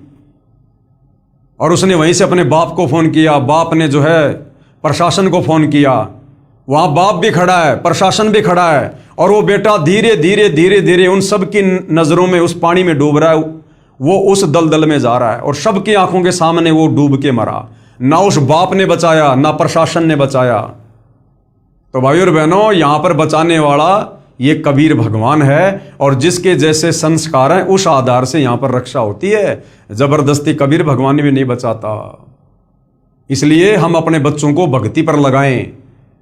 और उसने वहीं से अपने बाप को फोन किया। बाप ने जो है प्रशासन को फोन किया। वहां बाप भी खड़ा है, प्रशासन भी खड़ा है, और वो बेटा धीरे धीरे धीरे धीरे उन सब की नजरों में उस पानी में डूब रहा है। वो उस दलदल में जा रहा है और सबकी आंखों के सामने वो डूब के मरा। ना उस बाप ने बचाया, ना प्रशासन ने बचाया। तो भाई और बहनों, यहां पर बचाने वाला ये कबीर भगवान है, और जिसके जैसे संस्कार हैं उस आधार से यहां पर रक्षा होती है। जबरदस्ती कबीर भगवान भी नहीं बचाता। इसलिए हम अपने बच्चों को भक्ति पर लगाएं,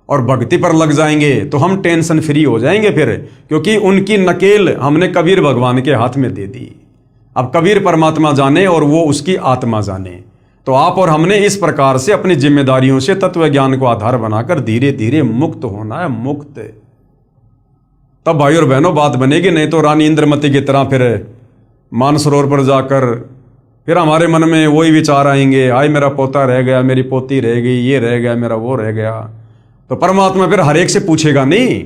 और भक्ति पर लग जाएंगे तो हम टेंशन फ्री हो जाएंगे फिर, क्योंकि उनकी नकेल हमने कबीर भगवान के हाथ में दे दी। अब कबीर परमात्मा जाने और वो उसकी आत्मा जाने। तो आप और हमने इस प्रकार से अपनी जिम्मेदारियों से तत्व ज्ञान को आधार बनाकर धीरे धीरे मुक्त होना है, मुक्त। तब भाई और बहनों बात बनेगी। नहीं तो रानी इंद्रमती की तरह फिर मानसरोवर पर जाकर फिर हमारे मन में वही विचार आएंगे, हाय मेरा पोता रह गया, मेरी पोती रह गई, ये रह गया, मेरा वो रह गया। तो परमात्मा फिर हर एक से पूछेगा नहीं।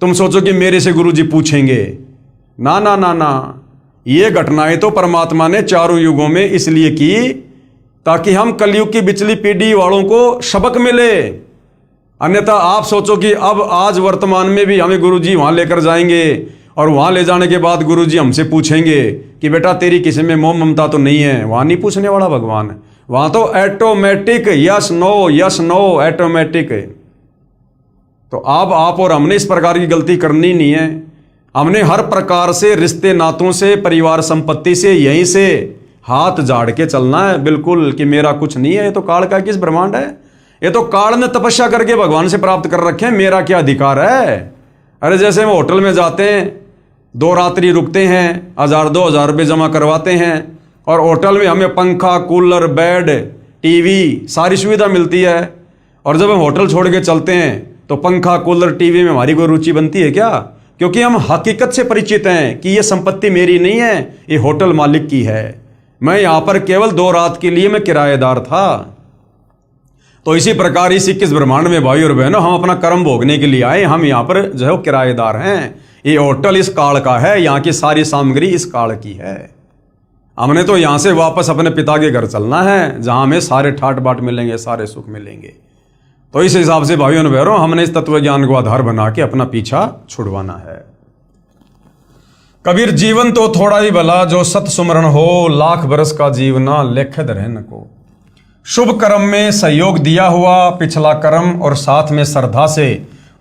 तुम सोचो कि मेरे से गुरु जी पूछेंगे, ना ना ना ना। ये घटनाएं तो परमात्मा ने चारों युगों में इसलिए की ताकि हम कलयुग की बिचली पीढ़ी वालों को सबक मिले। अन्यथा आप सोचो कि अब आज वर्तमान में भी हमें गुरुजी वहां लेकर जाएंगे और वहां ले जाने के बाद गुरुजी हमसे पूछेंगे कि बेटा तेरी किसी में मोह ममता तो नहीं है, वहां नहीं पूछने वाला भगवान है, वहां तो ऑटोमेटिक यस नो ऑटोमेटिक है। तो अब आप और हमने इस प्रकार की गलती करनी नहीं है। हमने हर प्रकार से रिश्ते नातों से, परिवार संपत्ति से, यहीं से हाथ झाड़ के चलना है बिल्कुल, कि मेरा कुछ नहीं है, ये तो काल का किस ब्रह्मांड है, ये तो काल ने तपस्या करके भगवान से प्राप्त कर रखे हैं, मेरा क्या अधिकार है। अरे जैसे हम होटल में जाते हैं, 2 रात्रि रुकते हैं, 1000-2000 रुपये जमा करवाते हैं, और होटल में हमें पंखा, कूलर, बेड, टीवी सारी सुविधा मिलती है, और जब हम होटल छोड़ के चलते हैं तो पंखा, कूलर, टीवी में हमारी कोई रुचि बनती है क्या? क्योंकि हम हकीकत से परिचित हैं कि ये संपत्ति मेरी नहीं है, ये होटल मालिक की है, मैं यहां पर केवल 2 रात के लिए मैं किराएदार था। तो इसी प्रकार इस 21 ब्रह्मांड में भाई और बहनों, हम अपना कर्म भोगने के लिए आए, हम यहाँ पर जो है किराएदार हैं। ये होटल इस काल का है, यहाँ की सारी सामग्री इस काल की है। हमने तो यहाँ से वापस अपने पिता के घर चलना है, जहाँ हमें सारे ठाट बाट मिलेंगे, सारे सुख मिलेंगे। तो इस हिसाब से भाइयों और बहनों, हमने इस तत्व ज्ञान को आधार बना के अपना पीछा छुड़वाना है। कबीर जीवन तो थोड़ा ही भला, जो सत सुमरण हो, लाख बरस का जीवना लेखे रहन को। शुभ कर्म में सहयोग दिया हुआ पिछला कर्म, और साथ में श्रद्धा से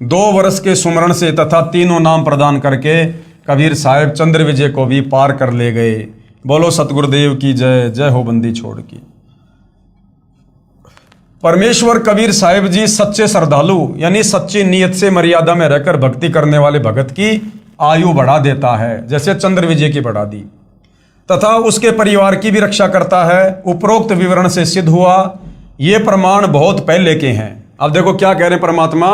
2 वर्ष के सुमरण से तथा 3 नाम प्रदान करके कबीर साहब चंद्र विजय को भी पार कर ले गए। बोलो सतगुरुदेव की जय, जय हो बंदी छोड़ की। परमेश्वर कबीर साहिब जी सच्चे श्रद्धालु यानी सच्ची नीयत से मर्यादा में रहकर भक्ति करने वाले भगत की आयु बढ़ा देता है, जैसे चंद्र विजय की बढ़ा दी, तथा उसके परिवार की भी रक्षा करता है। उपरोक्त विवरण से सिद्ध हुआ, ये प्रमाण बहुत पहले के हैं। अब देखो क्या कह रहे हैं परमात्मा,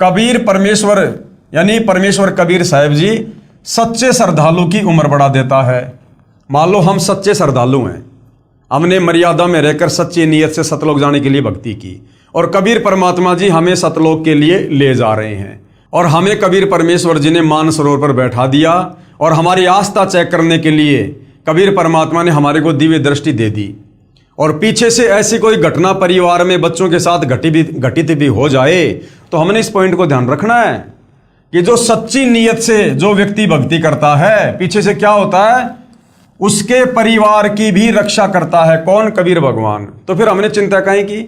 कबीर परमेश्वर यानी परमेश्वर कबीर साहिब जी सच्चे श्रद्धालु की उम्र बढ़ा देता है। मान लो हम सच्चे श्रद्धालु हैं, हमने मर्यादा में रहकर सच्ची नीयत से सतलोक जाने के लिए भक्ति की, और कबीर परमात्मा जी हमें सतलोक के लिए ले जा रहे हैं, और हमें कबीर परमेश्वर जी ने मानसरोवर पर बैठा दिया, और हमारी आस्था चेक करने के लिए कबीर परमात्मा ने हमारे को दिव्य दृष्टि दे दी। और पीछे से ऐसी कोई घटना परिवार में बच्चों के साथ घटित भी हो जाए, तो हमने इस पॉइंट को ध्यान रखना है कि जो सच्ची नीयत से जो व्यक्ति भक्ति करता है, पीछे से क्या होता है, उसके परिवार की भी रक्षा करता है। कौन? कबीर भगवान। तो फिर हमने चिंता काहे की?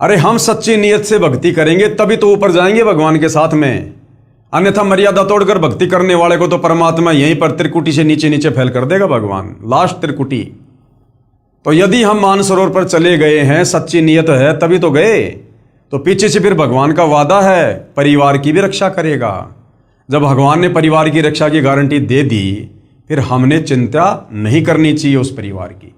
अरे हम सच्ची नीयत से भक्ति करेंगे तभी तो ऊपर जाएंगे भगवान के साथ में, अन्यथा मर्यादा तोड़कर भक्ति करने वाले को तो परमात्मा यहीं पर त्रिकुटी से नीचे नीचे फैल कर देगा भगवान, लास्ट त्रिकुटी। तो यदि हम मानसरोवर पर चले गए हैं, सच्ची नीयत है तभी तो गए, तो पीछे से फिर भगवान का वादा है परिवार की भी रक्षा करेगा। जब भगवान ने परिवार की रक्षा की गारंटी दे दी, फिर हमने चिंता नहीं करनी चाहिए उस परिवार की।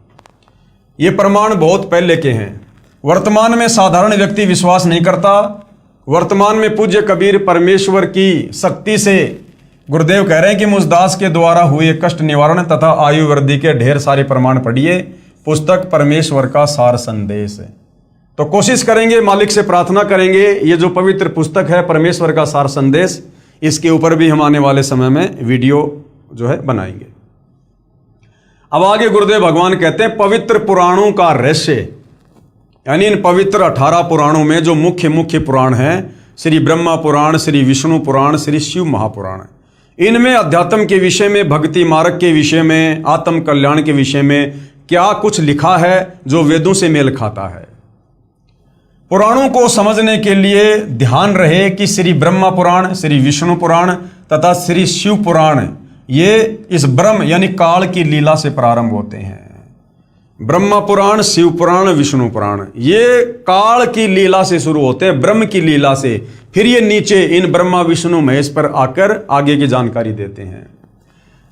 ये प्रमाण बहुत पहले के हैं, वर्तमान में साधारण व्यक्ति विश्वास नहीं करता। वर्तमान में पूज्य कबीर परमेश्वर की शक्ति से गुरुदेव कह रहे हैं कि मुझदास के द्वारा हुए कष्ट निवारण तथा आयु वृद्धि के ढेर सारे प्रमाण पढ़िए, पुस्तक परमेश्वर का सार संदेश है। तो कोशिश करेंगे, मालिक से प्रार्थना करेंगे, ये जो पवित्र पुस्तक है परमेश्वर का सार संदेश, इसके ऊपर भी हम आने वाले समय में वीडियो जो है बनाएंगे। अब आगे गुरुदेव भगवान कहते हैं पवित्र पुराणों का रहस्य, यानी इन पवित्र 18 पुराणों में जो मुख्य पुराण हैं, श्री ब्रह्मा पुराण, श्री विष्णु पुराण, श्री शिव महापुराण, इनमें अध्यात्म के विषय में, भक्ति मार्ग के विषय में, आत्म कल्याण के विषय में क्या कुछ लिखा है जो वेदों से मेल खाता है। पुराणों को समझने के लिए ध्यान रहे कि श्री ब्रह्मा पुराण, श्री विष्णु पुराण तथा श्री शिव पुराण ये इस ब्रह्म यानी काल की लीला से प्रारंभ होते हैं। ब्रह्मा पुराण, शिव पुराण, विष्णु पुराण ये काल की लीला से शुरू होते हैं, ब्रह्म की लीला से। फिर ये नीचे इन ब्रह्मा विष्णु महेश पर आकर आगे की जानकारी देते हैं,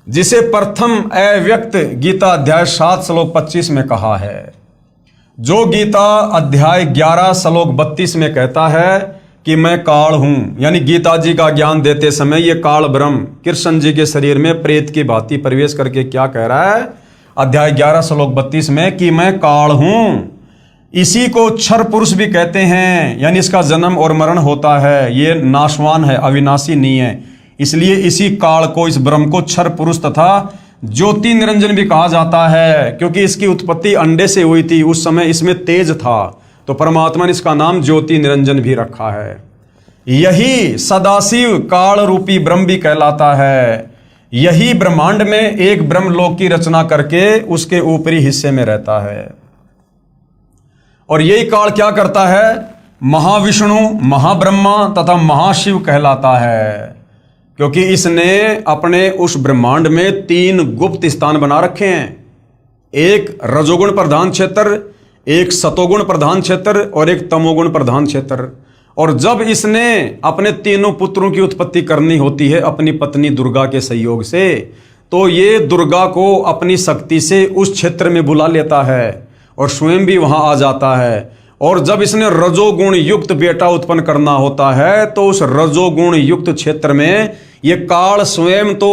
जिसे प्रथम अव्यक्त गीता अध्याय 7 श्लोक 25 में कहा है। जो गीता अध्याय 11 श्लोक 32 में कहता है कि मैं काल हूं, यानी गीता जी का ज्ञान देते समय ये काल ब्रह्म कृष्ण जी के शरीर में प्रेत की भांति प्रवेश करके क्या कह रहा है अध्याय 11 श्लोक 32 में कि मैं काल हूं। इसी को क्षर पुरुष भी कहते हैं, यानी इसका जन्म और मरण होता है, ये नाशवान है, अविनाशी नहीं है। इसलिए इसी काल को, इस ब्रह्म को क्षर पुरुष तथा ज्योति निरंजन भी कहा जाता है, क्योंकि इसकी उत्पत्ति अंडे से हुई थी, उस समय इसमें तेज था, तो परमात्मा ने इसका नाम ज्योति निरंजन भी रखा है। यही सदाशिव काल रूपी ब्रह्म भी कहलाता है। यही ब्रह्मांड में एक ब्रह्मलोक की रचना करके उसके ऊपरी हिस्से में रहता है। और यही काल क्या करता है? महाविष्णु, महाब्रह्मा तथा महाशिव कहलाता है, क्योंकि इसने अपने उस ब्रह्मांड में 3 गुप्त स्थान बना रखे हैं। एक रजोगुण प्रधान क्षेत्र, एक सतोगुण प्रधान क्षेत्र और एक तमोगुण प्रधान क्षेत्र। और जब इसने अपने तीनों पुत्रों की उत्पत्ति करनी होती है अपनी पत्नी दुर्गा के सहयोग से, तो ये दुर्गा को अपनी शक्ति से उस क्षेत्र में बुला लेता है और स्वयं भी वहां आ जाता है। और जब इसने रजोगुण युक्त बेटा उत्पन्न करना होता है तो उस रजोगुण युक्त क्षेत्र में ये काल स्वयं तो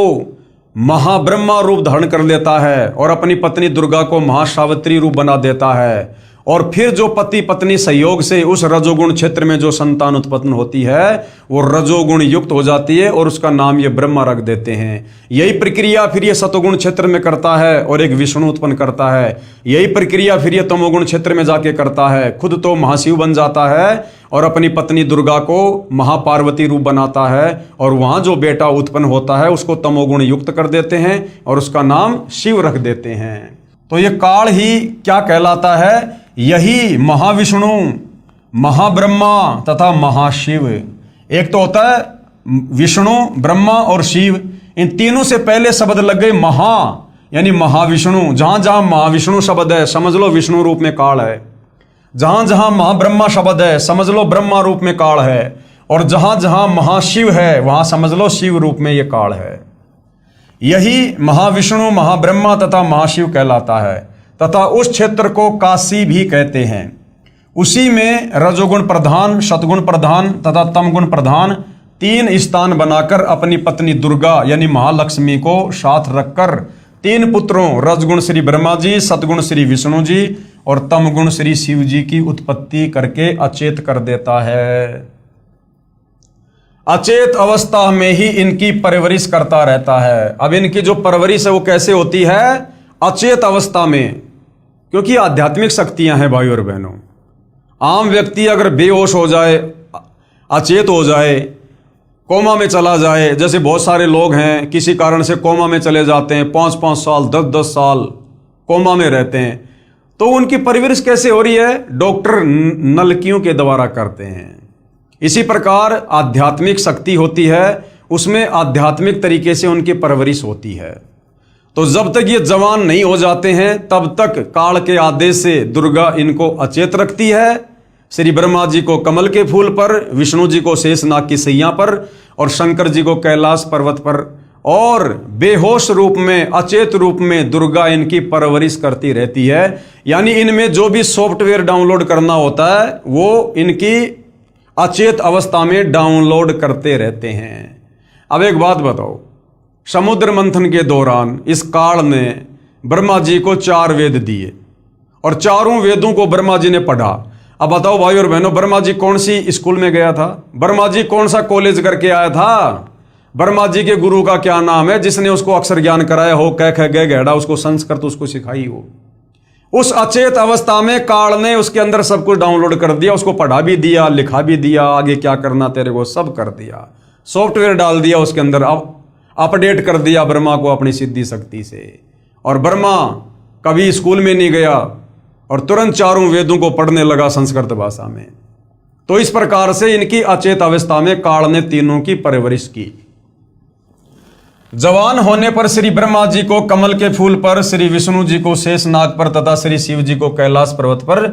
महाब्रह्मा रूप धारण कर लेता है और अपनी पत्नी दुर्गा को महासावित्री रूप बना देता है। और फिर जो पति पत्नी सहयोग से उस रजोगुण क्षेत्र में जो संतान उत्पन्न होती है वो रजोगुण युक्त हो जाती है और उसका नाम ये ब्रह्मा रख देते हैं। यही प्रक्रिया फिर ये सतोगुण क्षेत्र में करता है और एक विष्णु उत्पन्न करता है। यही प्रक्रिया फिर ये तमोगुण क्षेत्र में जाके करता है, खुद तो महाशिव बन जाता है और अपनी पत्नी दुर्गा को महापार्वती रूप बनाता है। और वहां जो बेटा उत्पन्न होता है उसको तमोगुण युक्त कर देते हैं और उसका नाम शिव रख देते हैं। तो ये काल ही क्या कहलाता है? यही महाविष्णु, महाब्रह्मा तथा महाशिव। एक तो होता है विष्णु, ब्रह्मा और शिव। इन तीनों से पहले शब्द लग गए महा, यानी महाविष्णु। जहां जहां महाविष्णु शब्द है समझ लो विष्णु रूप में काल है। जहां जहां महाब्रह्मा शब्द है समझ लो ब्रह्मा रूप में काल है। और जहां जहां महाशिव है वहां समझ लो शिव रूप में यह काल है। यही महाविष्णु, महाब्रह्मा तथा महाशिव कहलाता है। तथा उस क्षेत्र को काशी भी कहते हैं। उसी में रजोगुण प्रधान, सतगुण प्रधान तथा तमगुण प्रधान 3 स्थान बनाकर अपनी पत्नी दुर्गा यानी महालक्ष्मी को साथ रखकर 3 पुत्रों रजगुण श्री ब्रह्मा जी, सतगुण श्री विष्णु जी और तमगुण श्री शिव जी की उत्पत्ति करके अचेत कर देता है। अचेत अवस्था में ही इनकी परवरिश करता रहता है। अब इनकी जो परवरिश है वो कैसे होती है? अचेत अवस्था में, क्योंकि आध्यात्मिक शक्तियां हैं भाई और बहनों। आम व्यक्ति अगर बेहोश हो जाए, अचेत हो जाए, कोमा में चला जाए, जैसे बहुत सारे लोग हैं किसी कारण से कोमा में चले जाते हैं, 5-5 साल 10-10 साल कोमा में रहते हैं, तो उनकी परवरिश कैसे हो रही है? डॉक्टर नलकियों के द्वारा करते हैं। इसी प्रकार आध्यात्मिक शक्ति होती है, उसमें आध्यात्मिक तरीके से उनकी परवरिश होती है। तो जब तक ये जवान नहीं हो जाते हैं तब तक काल के आदेश से दुर्गा इनको अचेत रखती है। श्री ब्रह्मा जी को कमल के फूल पर, विष्णु जी को शेषनाग की सैया पर और शंकर जी को कैलाश पर्वत पर। और बेहोश रूप में, अचेत रूप में दुर्गा इनकी परवरिश करती रहती है। यानी इनमें जो भी सॉफ्टवेयर डाउनलोड करना होता है वो इनकी अचेत अवस्था में डाउनलोड करते रहते हैं। अब एक बात बताओ, समुद्र मंथन के दौरान इस काल ने ब्रह्मा जी को 4 वेद दिए और चारों वेदों को ब्रह्मा जी ने पढ़ा। अब बताओ भाई और बहनों, ब्रह्मा जी कौन सी स्कूल में गया था? ब्रह्मा जी कौन सा कॉलेज करके आया था? ब्रह्मा जी के गुरु का क्या नाम है जिसने उसको अक्षर ज्ञान कराया हो, कह ख ग गहड़ा, उसको संस्कृत उसको सिखाई हो? उस अचेत अवस्था में काल ने उसके अंदर सब कुछ डाउनलोड कर दिया, उसको पढ़ा भी दिया, लिखा भी दिया, आगे क्या करना तेरे को सब कर दिया, सॉफ्टवेयर डाल दिया उसके अंदर, अब अपडेट कर दिया ब्रह्मा को अपनी सिद्धि शक्ति से। और ब्रह्मा कभी स्कूल में नहीं गया और तुरंत चारों वेदों को पढ़ने लगा संस्कृत भाषा में। तो इस प्रकार से इनकी अचेत अवस्था में काल ने तीनों की परवरिश की। जवान होने पर श्री ब्रह्मा जी को कमल के फूल पर, श्री विष्णु जी को शेषनाग पर तथा श्री शिव जी को कैलाश पर्वत पर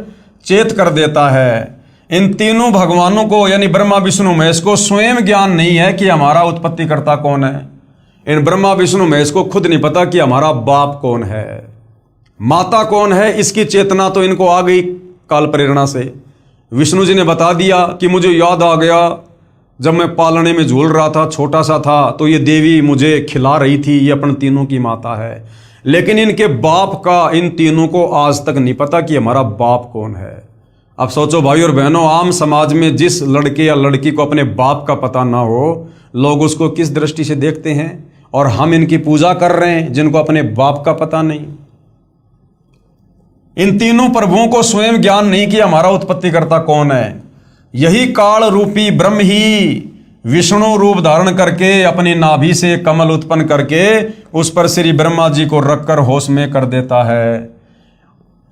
चेत कर देता है। इन तीनों भगवानों को यानी ब्रह्मा विष्णु महेश को स्वयं ज्ञान नहीं है कि हमारा उत्पत्तिकर्ता कौन है। इन ब्रह्मा विष्णु महेश को खुद नहीं पता कि हमारा बाप कौन है, माता कौन है। इसकी चेतना तो इनको आ गई काल प्रेरणा से। विष्णु जी ने बता दिया कि मुझे याद आ गया जब मैं पालने में झूल रहा था, छोटा सा था, तो ये देवी मुझे खिला रही थी, ये अपन तीनों की माता है। लेकिन इनके बाप का इन तीनों को आज तक नहीं पता कि हमारा बाप कौन है। अब सोचो भाई और बहनों, आम समाज में जिस लड़के या लड़की को अपने बाप का पता ना हो, लोग उसको किस दृष्टि से देखते हैं। और हम इनकी पूजा कर रहे हैं जिनको अपने बाप का पता नहीं। इन तीनों प्रभुओं को स्वयं ज्ञान नहीं कि हमारा उत्पत्तिकर्ता कौन है। यही काल रूपी ब्रह्म ही विष्णु रूप धारण करके अपनी नाभि से कमल उत्पन्न करके उस पर श्री ब्रह्मा जी को रखकर होश में कर देता है।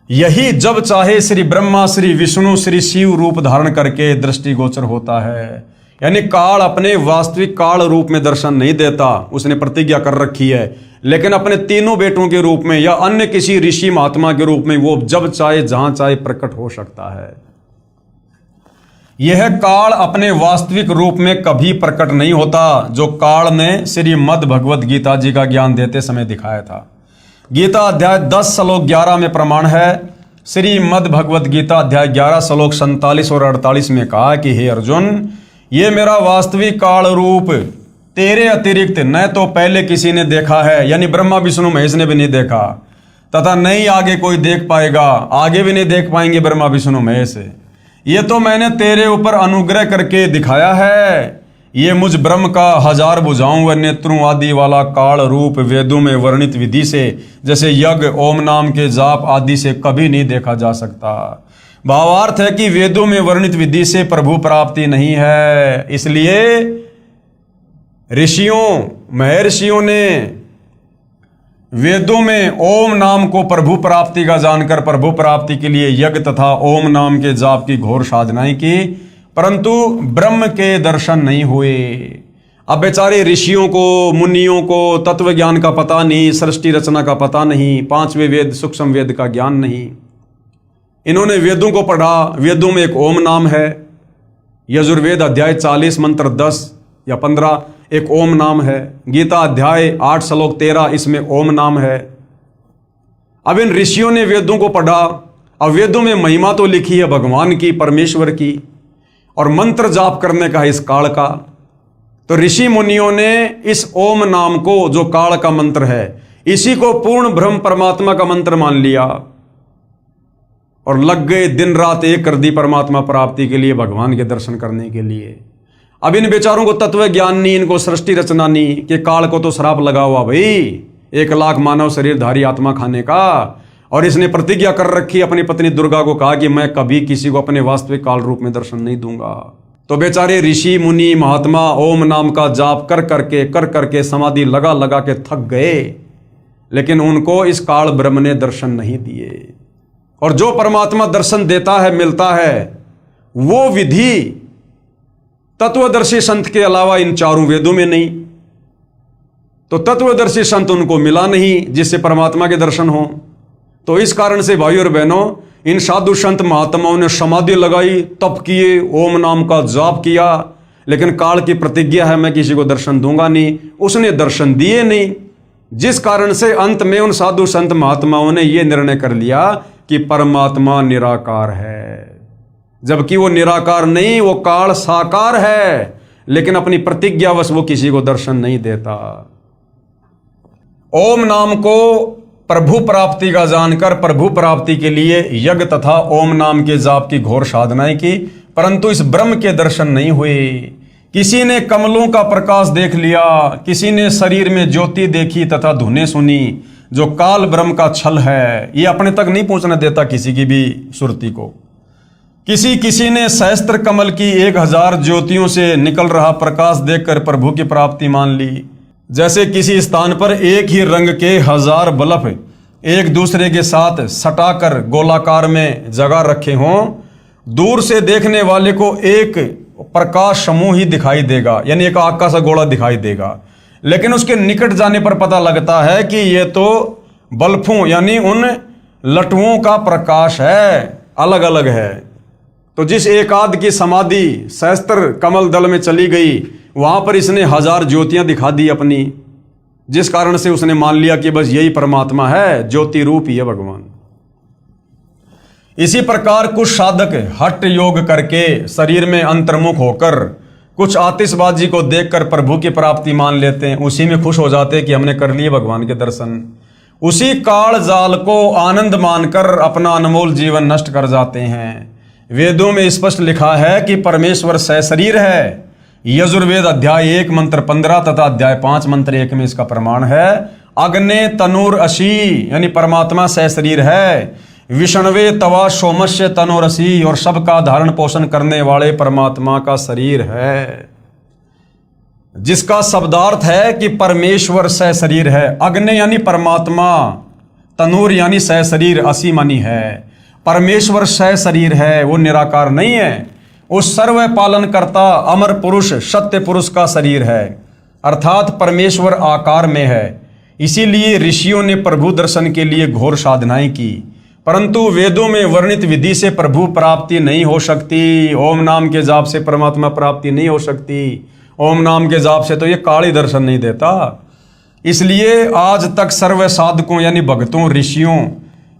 यही जब चाहे श्री ब्रह्मा, श्री विष्णु, श्री शिव रूप धारण करके दृष्टिगोचर होता है। यानी काल अपने वास्तविक काल रूप में दर्शन नहीं देता, उसने प्रतिज्ञा कर रखी है, लेकिन अपने तीनों बेटों के रूप में या अन्य किसी ऋषि महात्मा के रूप में वो जब चाहे जहां चाहे प्रकट हो सकता है। यह काल अपने वास्तविक रूप में कभी प्रकट नहीं होता, जो काल ने श्रीमद् भगवद गीता जी का ज्ञान देते समय दिखाया था। गीता अध्याय 10 श्लोक 11 में प्रमाण है। श्रीमद् भगवद गीता अध्याय 11 श्लोक 47 और 48 में कहा कि हे अर्जुन, ये मेरा वास्तविक काल रूप तेरे अतिरिक्त न तो पहले किसी ने देखा है, यानी ब्रह्मा विष्णु महेश ने भी नहीं देखा, तथा नहीं आगे कोई देख पाएगा, आगे भी नहीं देख पाएंगे ब्रह्मा विष्णु महेश। ये तो मैंने तेरे ऊपर अनुग्रह करके दिखाया है। ये मुझ ब्रह्म का हजार भुजाओं व नेत्रों आदि वाला काल रूप वेदों में वर्णित विधि से, जैसे यज्ञ, ओम नाम के जाप आदि से कभी नहीं देखा जा सकता। भावार्थ है कि वेदों में वर्णित विधि से प्रभु प्राप्ति नहीं है। इसलिए ऋषियों, महर्षियों ने वेदों में ओम नाम को प्रभु प्राप्ति का जानकर प्रभु प्राप्ति के लिए यज्ञ तथा ओम नाम के जाप की घोर साधनाएं की, परंतु ब्रह्म के दर्शन नहीं हुए। अब बेचारे ऋषियों को, मुनियों को तत्व ज्ञान का पता नहीं, सृष्टि रचना का पता नहीं, पांचवें वेद सूक्ष्म वेद का ज्ञान नहीं। इन्होंने वेदों को पढ़ा, वेदों में एक ओम नाम है। यजुर्वेद अध्याय 40 मंत्र 10 या 15 एक ओम नाम है। गीता अध्याय 8 श्लोक 13 इसमें ओम नाम है। अब इन ऋषियों ने वेदों को पढ़ा। अब वेदों में महिमा तो लिखी है भगवान की, परमेश्वर की, और मंत्र जाप करने का है इस काल का। तो ऋषि मुनियों ने इस ओम नाम को, जो काल का मंत्र है, इसी को पूर्ण ब्रह्म परमात्मा का मंत्र मान लिया और लग गए दिन रात एक कर दी परमात्मा प्राप्ति के लिए, भगवान के दर्शन करने के लिए। अब इन बेचारों को तत्व ज्ञान नहीं, इनको सृष्टि रचना नहीं, कि काल को तो श्राप लगा हुआ भाई 1 लाख मानव शरीरधारी आत्मा खाने का, और इसने प्रतिज्ञा कर रखी अपनी पत्नी दुर्गा को, कहा कि मैं कभी किसी को अपने वास्तविक काल रूप में दर्शन नहीं दूंगा। तो बेचारे ऋषि मुनि महात्मा ओम नाम का जाप कर करके समाधि लगा लगा के थक गए, लेकिन उनको इस काल ब्रह्म ने दर्शन नहीं दिए। और जो परमात्मा दर्शन देता है, मिलता है, वो विधि तत्वदर्शी संत के अलावा इन चारों वेदों में नहीं। तो तत्वदर्शी संत उनको मिला नहीं जिससे परमात्मा के दर्शन हो। तो इस कारण से भाइयों और बहनों, इन साधु संत महात्माओं ने समाधि लगाई, तप किए, ओम नाम का जाप किया, लेकिन काल की प्रतिज्ञा है मैं किसी को दर्शन दूंगा नहीं, उसने दर्शन दिए नहीं। जिस कारण से अंत में उन साधु संत महात्माओं ने यह निर्णय कर लिया कि परमात्मा निराकार है, जबकि वो निराकार नहीं, वो काल साकार है, लेकिन अपनी प्रतिज्ञावश वो किसी को दर्शन नहीं देता। ओम नाम को प्रभु प्राप्ति का जानकर प्रभु प्राप्ति के लिए यज्ञ तथा ओम नाम के जाप की घोर साधनाएं की, परंतु इस ब्रह्म के दर्शन नहीं हुए। किसी ने कमलों का प्रकाश देख लिया, किसी ने शरीर में ज्योति देखी तथा धुनें सुनी, जो काल ब्रह्म का छल है, ये अपने तक नहीं पहुंचने देता किसी की भी सुरती को। किसी ने सहस्त्र कमल की 1000 ज्योतियों से निकल रहा प्रकाश देखकर प्रभु की प्राप्ति मान ली। जैसे किसी स्थान पर एक ही रंग के 1000 बल्ब एक दूसरे के साथ सटाकर गोलाकार में जगह रखे हों, दूर से देखने वाले को एक प्रकाश समूह ही दिखाई देगा, यानी एक आग का सा गोला दिखाई देगा, लेकिन उसके निकट जाने पर पता लगता है कि ये तो बल्बों यानी उन लटुओं का प्रकाश है, अलग अलग है। तो जिस एकाध की समाधि सहस्त्र कमल दल में चली गई, वहां पर इसने 1000 ज्योतियां दिखा दी अपनी, जिस कारण से उसने मान लिया कि बस यही परमात्मा है, ज्योति रूप ही है भगवान। इसी प्रकार कुछ साधक हठ योग करके शरीर में अंतर्मुख होकर कुछ आतिशबाजी को देखकर प्रभु की प्राप्ति मान लेते हैं, उसी में खुश हो जाते हैं कि हमने कर लिए भगवान के दर्शन। उसी काल जाल को आनंद मानकर अपना अनमोल जीवन नष्ट कर जाते हैं। वेदों में स्पष्ट लिखा है कि परमेश्वर सशरीर है। यजुर्वेद अध्याय 1 मंत्र 15 तथा अध्याय 5 मंत्र 1 में इसका प्रमाण है। अग्ने तनुर अशी यानी परमात्मा सशरीर है। विष्णवे तवा सोमस्य तनुरसी और सबका धारण पोषण करने वाले परमात्मा का शरीर है। जिसका शब्दार्थ है कि परमेश्वर सह शरीर है। अग्नि यानी परमात्मा, तनूर यानी सह शरीर, असीमानी है। परमेश्वर सह शरीर है, वो निराकार नहीं है। उस सर्व पालन करता अमर पुरुष सत्य पुरुष का शरीर है, अर्थात परमेश्वर आकार में है। इसीलिए ऋषियों ने प्रभु दर्शन के लिए घोर साधनाएं की, परंतु वेदों में वर्णित विधि से प्रभु प्राप्ति नहीं हो सकती। ओम नाम के जाप से परमात्मा प्राप्ति नहीं हो सकती। ओम नाम के जाप से तो ये काली दर्शन नहीं देता। इसलिए आज तक सर्व साधकों यानी भक्तों, ऋषियों,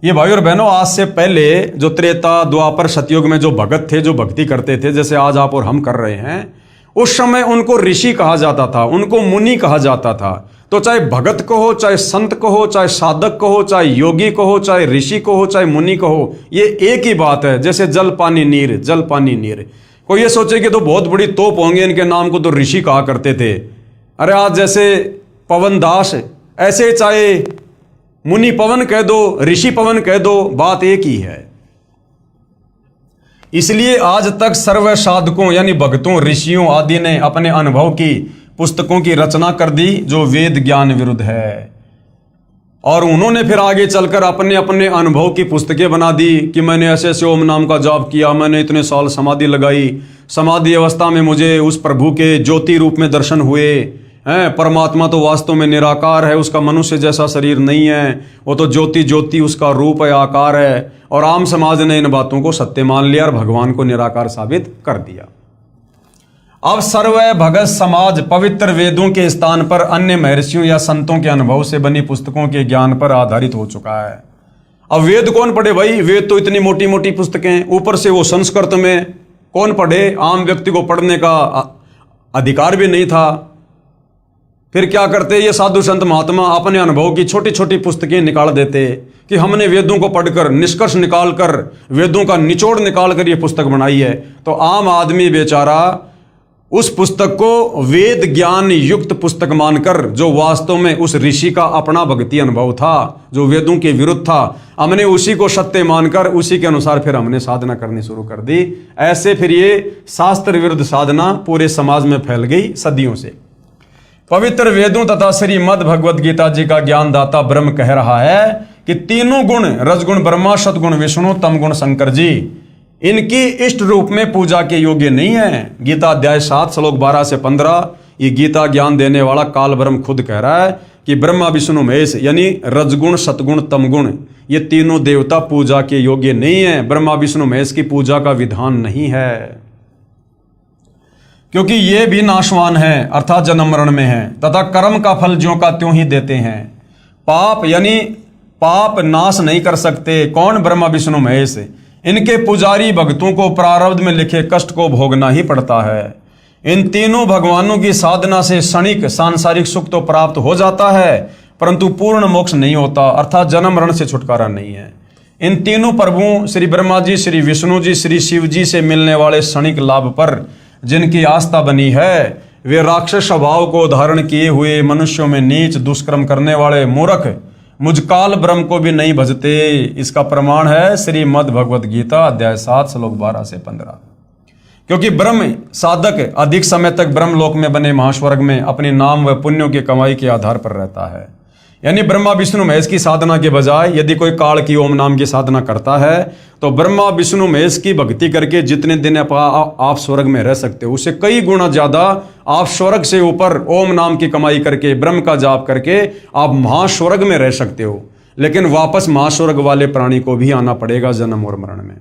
ये भाई और बहनों, आज से पहले जो त्रेता द्वापर सतयुग में जो भगत थे, जो भक्ति करते थे, जैसे आज आप और हम कर रहे हैं, उस समय उनको ऋषि कहा जाता था, उनको मुनि कहा जाता था। तो चाहे भगत को हो, चाहे संत को हो, चाहे साधक को हो, चाहे योगी को हो, चाहे ऋषि को हो, चाहे मुनि को हो, ये एक ही बात है। जैसे जल पानी नीर, जल पानी नीर। कोई ये सोचे कि तो बहुत बड़ी तोप होंगे, इनके नाम को तो ऋषि कहा करते थे। अरे आज जैसे पवन दास, ऐसे चाहे मुनि पवन कह दो, ऋषि पवन कह दो, बात एक ही है। इसलिए आज तक सर्व साधकों यानी भक्तों, ऋषियों आदि ने अपने अनुभव की पुस्तकों की रचना कर दी जो वेद ज्ञान विरुद्ध है, और उन्होंने फिर आगे चलकर अपने अपने अनुभव की पुस्तकें बना दी कि मैंने ऐसे ऐसे ओम नाम का जाप किया, मैंने इतने साल समाधि लगाई, समाधि अवस्था में मुझे उस प्रभु के ज्योति रूप में दर्शन हुए हैं। परमात्मा तो वास्तव में निराकार है, उसका मनुष्य जैसा शरीर नहीं है, वो तो ज्योति ज्योति उसका रूप है, आकार है। और आम समाज ने इन बातों को सत्य मान लिया और भगवान को निराकार साबित कर दिया। अब सर्व भगत समाज पवित्र वेदों के स्थान पर अन्य महर्षियों या संतों के अनुभव से बनी पुस्तकों के ज्ञान पर आधारित हो चुका है। अब वेद कौन पढ़े भाई? वेद तो इतनी मोटी मोटी पुस्तकें, ऊपर से वो संस्कृत में, कौन पढ़े? आम व्यक्ति को पढ़ने का अधिकार भी नहीं था। फिर क्या करते ये साधु संत महात्मा? अपने अनुभव की छोटी छोटी पुस्तकें निकाल देते कि हमने वेदों को पढ़कर निष्कर्ष निकालकर, वेदों का निचोड़ निकालकर ये पुस्तक बनाई है। तो आम आदमी बेचारा उस पुस्तक को वेद ज्ञान युक्त पुस्तक मानकर, जो वास्तव में उस ऋषि का अपना भक्ति अनुभव था, जो वेदों के विरुद्ध था, हमने उसी को सत्य मानकर उसी के अनुसार फिर हमने साधना करनी शुरू कर दी। ऐसे फिर ये शास्त्र विरुद्ध साधना पूरे समाज में फैल गई सदियों से। पवित्र वेदों तथा श्रीमद् भगवद गीता जी का ज्ञानदाता ब्रह्म कह रहा है कि तीनों गुण, रजगुण ब्रह्मा, सतगुण विष्णु, तमगुण शंकर जी, इनकी इष्ट रूप में पूजा के योग्य नहीं है। गीता अध्याय 7 श्लोक 12 से 15 ये गीता ज्ञान देने वाला काल ब्रह्म खुद कह रहा है कि ब्रह्मा विष्णु महेश यानी रजगुण सतगुण तमगुण, ये तीनों देवता पूजा के योग्य नहीं है। ब्रह्मा विष्णु महेश की पूजा का विधान नहीं है, क्योंकि ये भी नाशवान है, अर्थात जन्म मरण में है, तथा कर्म का फल ज्यों का त्यों ही देते हैं। पाप यानी पाप नाश नहीं कर सकते। कौन? ब्रह्मा विष्णु महेश। इनके पुजारी भक्तों को प्रारब्ध में लिखे कष्ट को भोगना ही पड़ता है। इन तीनों भगवानों की साधना से क्षणिक सांसारिक सुख तो प्राप्त हो जाता है, परंतु पूर्ण मोक्ष नहीं होता, अर्थात जन्म मरण से छुटकारा नहीं है। इन तीनों प्रभुओं श्री ब्रह्मा जी, श्री विष्णु जी, श्री शिव जी से मिलने वाले क्षणिक लाभ पर जिनकी आस्था बनी है, वे राक्षस स्वभाव को धारण किए हुए मनुष्यों में नीच दुष्कर्म करने वाले मूर्ख मुझकाल ब्रह्म को भी नहीं भजते। इसका प्रमाण है श्रीमद् भगवद गीता अध्याय 7 श्लोक 12 से 15। क्योंकि ब्रह्म साधक अधिक समय तक ब्रह्मलोक में बने महास्वर्ग में अपने नाम व पुण्यों की कमाई के आधार पर रहता है। यानी ब्रह्मा विष्णु महेश की साधना के बजाय यदि कोई काल की ओम नाम की साधना करता है, तो ब्रह्मा विष्णु महेश की भक्ति करके जितने दिन आप स्वर्ग में रह सकते हो, उससे कई गुना ज्यादा आप स्वर्ग से ऊपर ओम नाम की कमाई करके, ब्रह्म का जाप करके आप महास्वर्ग में रह सकते हो। लेकिन वापस महास्वर्ग वाले प्राणी को भी आना पड़ेगा जन्म और मरण में।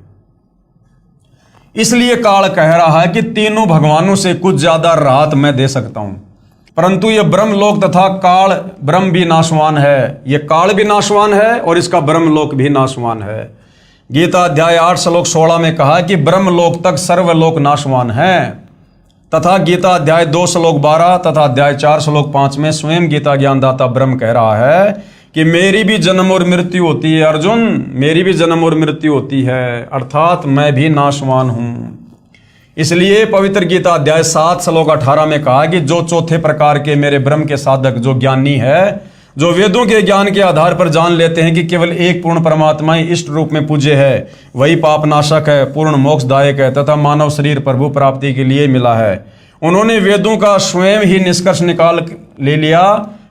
इसलिए काल कह रहा है कि तीनों भगवानों से कुछ ज्यादा राहत मैं दे सकता हूं, परंतु यह ब्रह्मलोक तथा काल ब्रह्म भी नाशवान है। यह काल भी नाशवान है और इसका ब्रह्मलोक भी नाशवान है। गीता अध्याय 8 श्लोक 16 में कहा कि ब्रह्मलोक तक सर्वलोक नाशवान है, तथा गीता अध्याय 2 श्लोक 12 तथा अध्याय 4 श्लोक 5 में स्वयं गीता ज्ञानदाता ब्रह्म कह रहा है कि मेरी भी जन्म और मृत्यु होती है अर्जुन, मेरी भी जन्म और मृत्यु होती है, अर्थात मैं भी नाशवान हूं। इसलिए पवित्र गीता अध्याय 7 श्लोक 18 में कहा कि जो चौथे प्रकार के मेरे ब्रह्म के साधक, जो ज्ञानी है, जो वेदों के ज्ञान के आधार पर जान लेते हैं कि केवल एक पूर्ण परमात्मा ही इष्ट रूप में पूज्य है, वही पाप नाशक है, पूर्ण मोक्षदायक है तथा मानव शरीर प्रभु प्राप्ति के लिए मिला है, उन्होंने वेदों का स्वयं ही निष्कर्ष निकाल ले लिया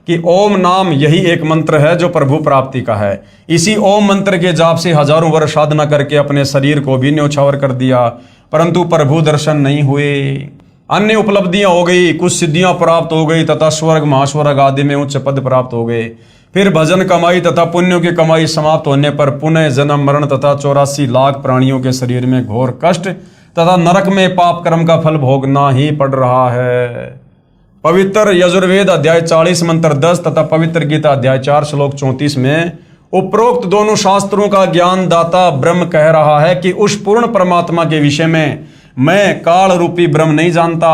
कि ओम नाम यही एक मंत्र है जो प्रभु प्राप्ति का है। इसी ओम मंत्र के जाप से हजारों वर्ष साधना करके अपने शरीर को भी न्योछावर कर दिया, परंतु प्रभु दर्शन नहीं हुए। अन्य उपलब्धियां हो गई, कुछ सिद्धियां प्राप्त हो गई तथा स्वर्ग महास्वर्ग आदि में उच्च पद प्राप्त हो गए। फिर भजन कमाई तथा पुण्यों की कमाई समाप्त होने पर पुनः जन्म मरण तथा 84 लाख प्राणियों के शरीर में घोर कष्ट तथा नरक में पाप कर्म का फल भोगना ही पड़ रहा है। पवित्र यजुर्वेद अध्याय 40 मंत्र 10 तथा पवित्र गीता अध्याय 4 श्लोक 34 में उपरोक्त दोनों शास्त्रों का ज्ञान दाता ब्रह्म कह रहा है कि उस पूर्ण परमात्मा के विषय में मैं काल रूपी ब्रह्म नहीं जानता।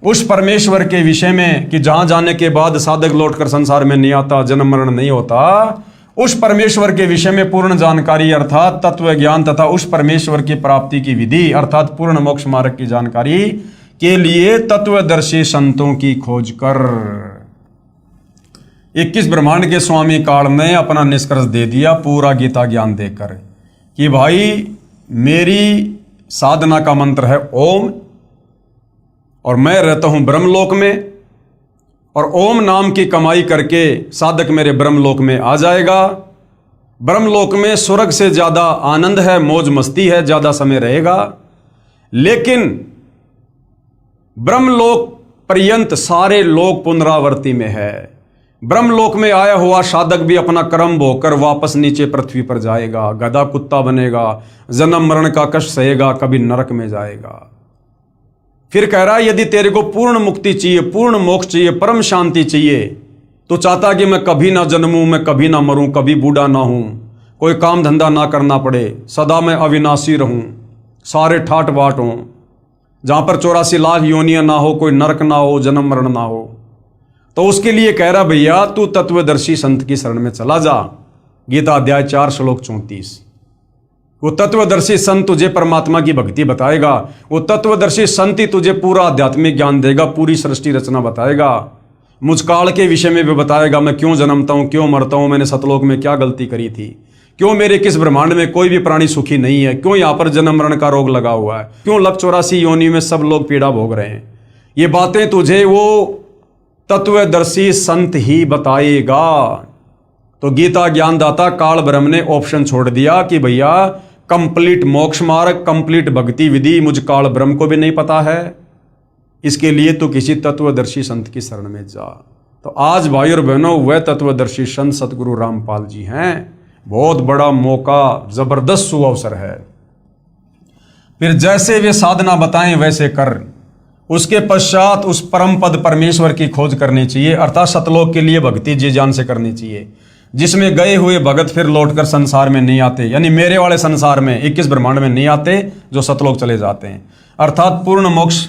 उस परमेश्वर के विषय में कि जहां जाने के बाद साधक लौटकर संसार में नहीं आता, जन्म मरण नहीं होता, उस परमेश्वर के विषय में पूर्ण जानकारी अर्थात तत्व ज्ञान तथा उस परमेश्वर की प्राप्ति की विधि अर्थात पूर्ण मोक्ष मार्ग की जानकारी के लिए तत्वदर्शी संतों की खोज कर 21 ब्रह्मांड के स्वामी काल ने अपना निष्कर्ष दे दिया पूरा गीता ज्ञान देकर कि भाई मेरी साधना का मंत्र है ओम और मैं रहता हूं ब्रह्मलोक में, और ओम नाम की कमाई करके साधक मेरे ब्रह्मलोक में आ जाएगा। ब्रह्मलोक में स्वर्ग से ज्यादा आनंद है, मौज मस्ती है, ज्यादा समय रहेगा। लेकिन ब्रह्मलोक पर्यंत सारे लोक पुनरावर्ती में है। ब्रह्मलोक में आया हुआ साधक भी अपना कर्म भोगकर वापस नीचे पृथ्वी पर जाएगा, गधा कुत्ता बनेगा, जन्म मरण का कष्ट सहेगा, कभी नरक में जाएगा। फिर कह रहा है यदि तेरे को पूर्ण मुक्ति चाहिए, पूर्ण मोक्ष चाहिए, परम शांति चाहिए, तो चाहता कि मैं कभी ना जन्मूं, मैं कभी ना मरूं, कभी बूढ़ा ना हूं, कोई काम धंधा ना करना पड़े, सदा मैं अविनाशी रहूं, सारे ठाट बाट हों, जहां पर 84 लाख योनियां ना हो, कोई नरक ना हो, जन्म मरण ना हो, तो उसके लिए कह रहा भैया तू तत्वदर्शी संत की शरण में चला जा। गीता अध्याय 4 श्लोक 34। वो तत्वदर्शी संत तुझे परमात्मा की भक्ति बताएगा, वो तत्वदर्शी संत ही तुझे पूरा आध्यात्मिक ज्ञान देगा, पूरी सृष्टि रचना बताएगा, मुझकाल के विषय में भी बताएगा, मैं क्यों जन्मता हूं, क्यों मरता हूं, मैंने सतलोक में क्या गलती करी थी, क्यों मेरे किस ब्रह्मांड में कोई भी प्राणी सुखी नहीं है, क्यों यहां पर जन्म मरण का रोग लगा हुआ है, क्यों लख 84 योनि में सब लोग पीड़ा भोग रहे हैं। ये बातें तुझे वो तत्वदर्शी संत ही बताएगा। तो गीता ज्ञानदाता काल ब्रह्म ने ऑप्शन छोड़ दिया कि भैया कंप्लीट मोक्ष मार्ग, कंप्लीट भक्ति विधि मुझ काल ब्रह्म को भी नहीं पता है, इसके लिए तो किसी तत्वदर्शी संत की शरण में जा। तो आज भाई और बहनों वह तत्वदर्शी संत सतगुरु रामपाल जी हैं। बहुत बड़ा मौका, जबरदस्त सुअवसर है। फिर जैसे वे साधना बताएं वैसे कर, उसके पश्चात उस परम पद परमेश्वर की खोज करनी चाहिए, अर्थात सतलोक के लिए भक्ति जी जान से करनी चाहिए, जिसमें गए हुए भगत फिर लौटकर संसार में नहीं आते, यानी मेरे वाले संसार में 21 ब्रह्मांड में नहीं आते, जो सतलोक चले जाते हैं, अर्थात पूर्ण मोक्ष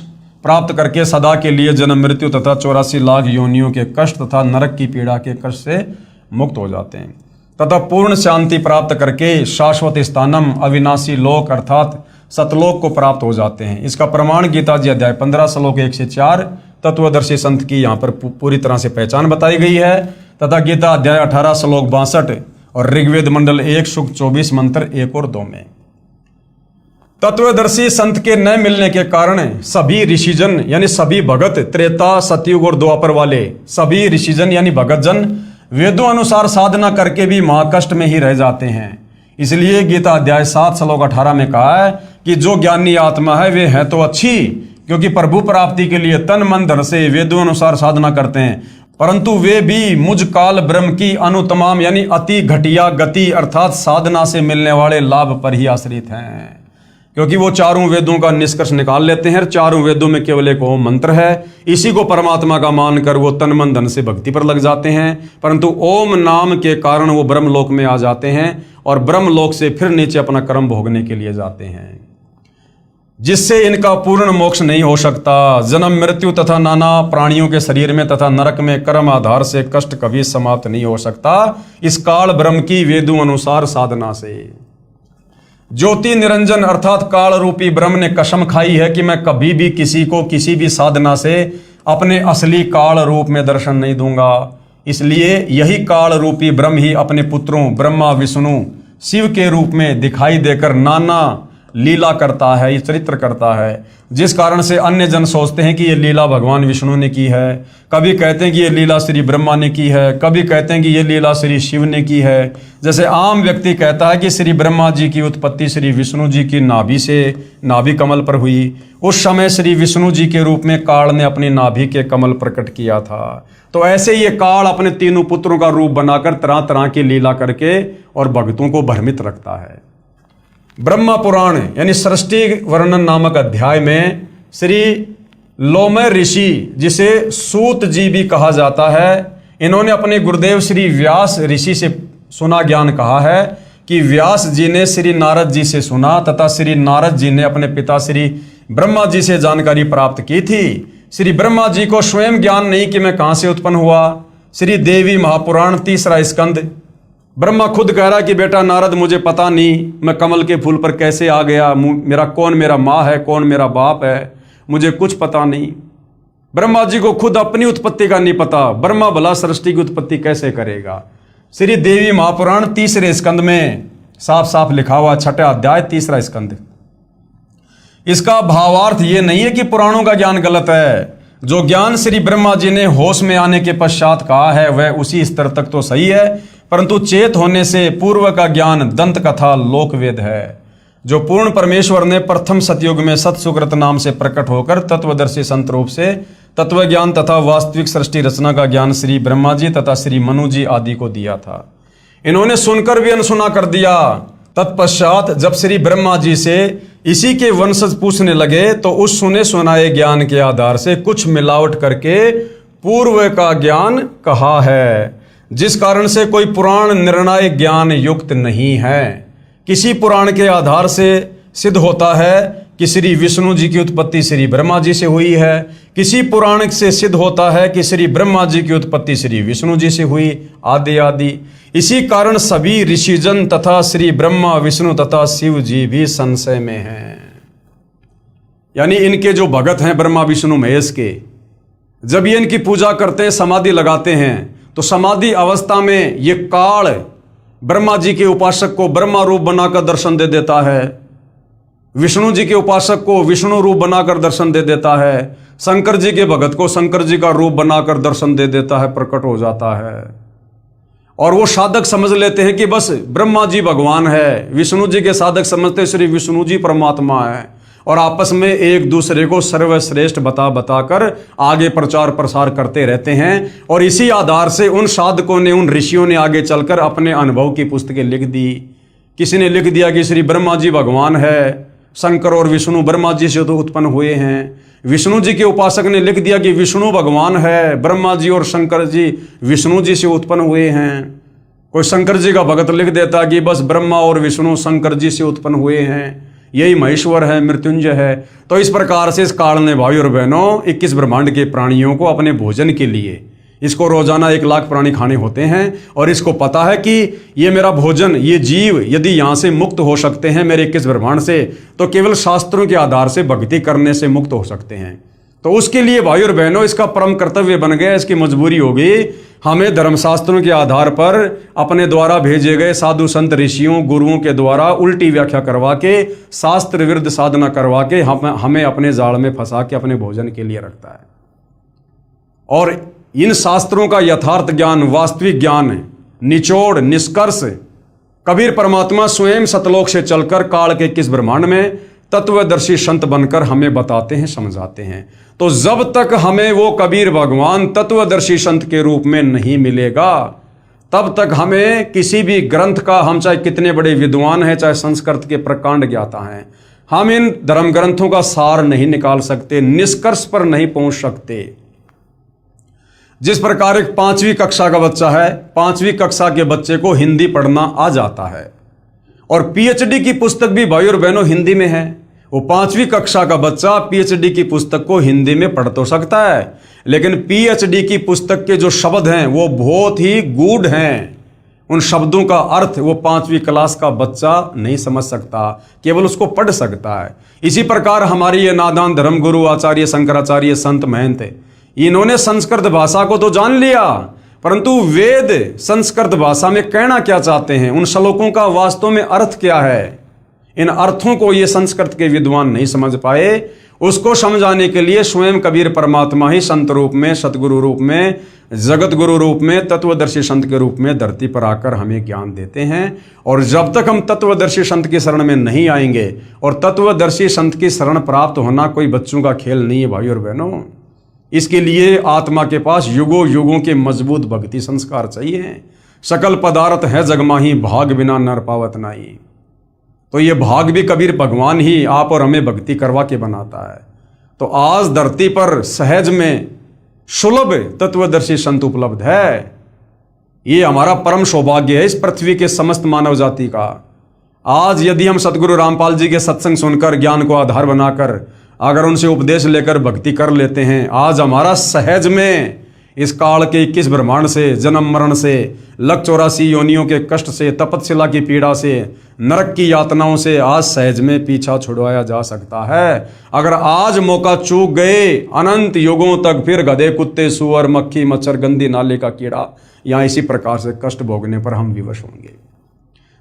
प्राप्त करके सदा के लिए जन्म मृत्यु तथा 84 लाख योनियों के कष्ट तथा नरक की पीड़ा के कष्ट से मुक्त हो जाते हैं, तथा पूर्ण शांति प्राप्त करके शाश्वत स्थानम अविनाशी लोक अर्थात सतलोक को प्राप्त हो जाते हैं। इसका प्रमाण गीता जी अध्याय 15 श्लोक 1 से 4 तत्वदर्शी संत की यहाँ पर पूरी तरह से पहचान बताई गई है, तथा गीता अध्याय 18 श्लोक 62 और ऋग्वेद मंडल 1 सूक्त 24 मंत्र 1 और 2 में। तत्वदर्शी संत के न मिलने के कारण सभी ऋषिजन यानी सभी भगत, त्रेता सतयुग और द्वापर वाले सभी ऋषिजन यानी भगत जन वेदों अनुसार साधना करके भी महाकष्ट में ही रह जाते हैं। इसलिए गीता अध्याय 7 श्लोक 18 में कहा है कि जो ज्ञानी आत्मा है वे है तो अच्छी, क्योंकि प्रभु प्राप्ति के लिए तन मन धन से वेदों अनुसार साधना करते हैं, परंतु वे भी मुझ काल ब्रह्म की अनुतमाम यानी अति घटिया गति अर्थात साधना से मिलने वाले लाभ पर ही आश्रित हैं, क्योंकि वो चारों वेदों का निष्कर्ष निकाल लेते हैं। चारों वेदों में केवल एक ओम मंत्र है, इसी को परमात्मा का मानकर वो तन मन धन से भक्ति पर लग जाते हैं, परंतु ओम नाम के कारण वो ब्रह्मलोक में आ जाते हैं और ब्रह्मलोक से फिर नीचे अपना कर्म भोगने के लिए जाते हैं, जिससे इनका पूर्ण मोक्ष नहीं हो सकता। जन्म मृत्यु तथा नाना प्राणियों के शरीर में तथा नरक में कर्म आधार से कष्ट कभी समाप्त नहीं हो सकता इस काल ब्रह्म की वेदों अनुसार साधना से। ज्योति निरंजन अर्थात काल रूपी ब्रह्म ने कसम खाई है कि मैं कभी भी किसी को किसी भी साधना से अपने असली काल रूप में दर्शन नहीं दूंगा। इसलिए यही काल रूपी ब्रह्म ही अपने पुत्रों ब्रह्मा विष्णु शिव के रूप में दिखाई देकर नाना लीला करता है, ये चरित्र करता है, जिस कारण से अन्य जन सोचते हैं कि ये लीला भगवान विष्णु ने की है, कभी कहते हैं कि ये लीला श्री ब्रह्मा ने की है, कभी कहते हैं कि ये लीला श्री शिव ने की है। जैसे आम व्यक्ति कहता है कि श्री ब्रह्मा जी की उत्पत्ति श्री विष्णु जी की नाभि से, नाभि कमल पर हुई, उस समय श्री विष्णु जी के रूप में काल ने अपनी नाभि के कमल प्रकट किया था। तो ऐसे ये काल अपने तीनों पुत्रों का रूप बनाकर तरह तरह की लीला करके और भक्तों को भ्रमित रखता है। ब्रह्मा पुराण यानी सृष्टि वर्णन नामक अध्याय में श्री लोमय ऋषि, जिसे सूत जी भी कहा जाता है, इन्होंने अपने गुरुदेव श्री व्यास ऋषि से सुना ज्ञान कहा है कि व्यास जी ने श्री नारद जी से सुना तथा श्री नारद जी ने अपने पिता श्री ब्रह्मा जी से जानकारी प्राप्त की थी। श्री ब्रह्मा जी को स्वयं ज्ञान नहीं कि मैं कहां से उत्पन्न हुआ। श्री देवी महापुराण 3रा स्कंद, ब्रह्मा खुद कह रहा कि बेटा नारद मुझे पता नहीं मैं कमल के फूल पर कैसे आ गया, कौन मेरा माँ है, कौन मेरा बाप है, मुझे कुछ पता नहीं। ब्रह्मा जी को खुद अपनी उत्पत्ति का नहीं पता, ब्रह्मा भला सृष्टि की उत्पत्ति कैसे करेगा। श्री देवी महापुराण 3रे स्कंद में साफ साफ लिखा हुआ, 6ठा अध्याय 3रा स्कंद। इसका भावार्थ ये नहीं है कि पुराणों का ज्ञान गलत है। जो ज्ञान श्री ब्रह्मा जी ने होश में आने के पश्चात कहा है वह उसी स्तर तक तो सही है, परंतु चेत होने से पूर्व का ज्ञान दंत कथा लोकवेद है। जो पूर्ण परमेश्वर ने प्रथम सतयुग में सत सुकृत नाम से प्रकट होकर तत्वदर्शी संत रूप से तत्व ज्ञान तथा वास्तविक सृष्टि रचना का ज्ञान श्री ब्रह्मा जी तथा श्री मनु जी आदि को दिया था। इन्होंने सुनकर भी अनसुना कर दिया। तत्पश्चात जब श्री ब्रह्मा जी से इसी के वंशज पूछने लगे तो उस सुने सुनाए ज्ञान के आधार से कुछ मिलावट करके पूर्व का ज्ञान कहा है, जिस कारण से कोई पुराण निर्णायक ज्ञान युक्त नहीं है। किसी पुराण के आधार से सिद्ध होता है कि श्री विष्णु जी की उत्पत्ति श्री ब्रह्मा जी से हुई है, किसी पुराण से सिद्ध होता है कि श्री ब्रह्मा जी की उत्पत्ति श्री विष्णु जी से हुई, आदि आदि। इसी कारण सभी ऋषिजन तथा श्री ब्रह्मा विष्णु तथा शिव जी भी संशय में हैं। यानी इनके जो भगत हैं ब्रह्मा विष्णु महेश के, जब ये इनकी पूजा करते हैं, समाधि लगाते हैं, तो समाधि अवस्था में ये काल ब्रह्मा जी के उपासक को ब्रह्मा रूप बनाकर दर्शन दे देता है, विष्णु जी के उपासक को विष्णु रूप बनाकर दर्शन दे देता है, शंकर जी के भगत को शंकर जी का रूप बनाकर दर्शन दे देता है, प्रकट हो जाता है। और वो साधक समझ लेते हैं कि बस ब्रह्मा जी भगवान है, विष्णु जी के साधक समझते श्री विष्णु जी परमात्मा है, और आपस में एक दूसरे को सर्वश्रेष्ठ बताकर आगे प्रचार प्रसार करते रहते हैं। और इसी आधार से उन साधकों ने, उन ऋषियों ने आगे चलकर अपने अनुभव की पुस्तकें लिख दी। किसी ने लिख दिया कि श्री ब्रह्मा जी भगवान है, शंकर और विष्णु ब्रह्मा जी से तो उत्पन्न हुए हैं। विष्णु जी के उपासक ने लिख दिया कि विष्णु भगवान है, ब्रह्मा जी और शंकर जी विष्णु जी से उत्पन्न हुए हैं। कोई शंकर जी का भगत लिख देता कि बस ब्रह्मा और विष्णु शंकर जी से उत्पन्न हुए हैं, यही महेश्वर है, मृत्युंजय है। तो इस प्रकार से इस काल ने भाई और बहनों 21 ब्रह्मांड के प्राणियों को अपने भोजन के लिए, इसको रोजाना 1 लाख प्राणी खाने होते हैं, और इसको पता है कि ये मेरा भोजन, ये जीव यदि यहाँ से मुक्त हो सकते हैं मेरे 21 ब्रह्मांड से, तो केवल शास्त्रों के आधार से भक्ति करने से मुक्त हो सकते हैं। तो उसके लिए भाई और बहनों इसका परम कर्तव्य बन गया, इसकी मजबूरी होगी, हमें धर्मशास्त्रों के आधार पर अपने द्वारा भेजे गए साधु संत ऋषियों गुरुओं के द्वारा उल्टी व्याख्या करवा के, शास्त्र विरुद्ध साधना करवा के हमें अपने जाल में फंसा के अपने भोजन के लिए रखता है। और इन शास्त्रों का यथार्थ ज्ञान, वास्तविक ज्ञान, निचोड़, निष्कर्ष कबीर परमात्मा स्वयं सतलोक से चलकर काल के 21 ब्रह्मांड में तत्वदर्शी संत बनकर हमें बताते हैं, समझाते हैं। तो जब तक हमें वो कबीर भगवान तत्वदर्शी संत के रूप में नहीं मिलेगा, तब तक हमें किसी भी ग्रंथ का, हम चाहे कितने बड़े विद्वान हैं, चाहे संस्कृत के प्रकांड ज्ञाता हैं, हम इन धर्म ग्रंथों का सार नहीं निकाल सकते, निष्कर्ष पर नहीं पहुंच सकते। जिस प्रकार एक 5वीं कक्षा का बच्चा है, 5वीं कक्षा के बच्चे को हिंदी पढ़ना आ जाता है, और पीएचडी की पुस्तक भी भाई और बहनों हिंदी में है। वो 5वीं कक्षा का बच्चा पीएचडी की पुस्तक को हिंदी में पढ़ तो सकता है, लेकिन पीएचडी की पुस्तक के जो शब्द हैं वो बहुत ही गूढ़ हैं। उन शब्दों का अर्थ वो 5वीं क्लास का बच्चा नहीं समझ सकता, केवल उसको पढ़ सकता है। इसी प्रकार हमारी ये नादान धर्मगुरु आचार्य शंकराचार्य संत महंत, इन्होंने संस्कृत भाषा को तो जान लिया, परंतु वेद संस्कृत भाषा में कहना क्या चाहते हैं, उन श्लोकों का वास्तव में अर्थ क्या है, इन अर्थों को ये संस्कृत के विद्वान नहीं समझ पाए, उसको समझाने के लिए स्वयं कबीर परमात्मा ही संत रूप में, सतगुरु रूप में, जगत गुरु रूप में, तत्वदर्शी संत के रूप में धरती पर आकर हमें ज्ञान देते हैं। और जब तक हम तत्वदर्शी संत की शरण में नहीं आएंगे, और तत्वदर्शी संत की शरण प्राप्त होना कोई बच्चों का खेल नहीं है भाई और बहनों। इसके लिए आत्मा के पास युगों युगों के मजबूत भक्ति संस्कार चाहिए। सकल पदार्थ है जगमाही, भाग बिना नर पावत नाही। तो ये भाग भी कबीर भगवान ही आप और हमें भक्ति करवा के बनाता है। तो आज धरती पर सहज में सुलभ तत्वदर्शी संत उपलब्ध है। ये हमारा परम सौभाग्य है इस पृथ्वी के समस्त मानव जाति का। आज यदि हम सतगुरु रामपाल जी के सत्संग सुनकर, ज्ञान को आधार बनाकर, अगर उनसे उपदेश लेकर भक्ति कर लेते हैं, आज हमारा सहज में इस काल के 21 ब्रह्मांड से, जन्म मरण से, लख 84 योनियों के कष्ट से, तपस्या की पीड़ा से, नरक की यातनाओं से आज सहज में पीछा छुड़वाया जा सकता है। अगर आज मौका चूक गए, अनंत युगों तक फिर गधे, कुत्ते, सुअर, मक्खी, मच्छर, गंदी नाले का कीड़ा या इसी प्रकार से कष्ट भोगने पर हम विवश होंगे।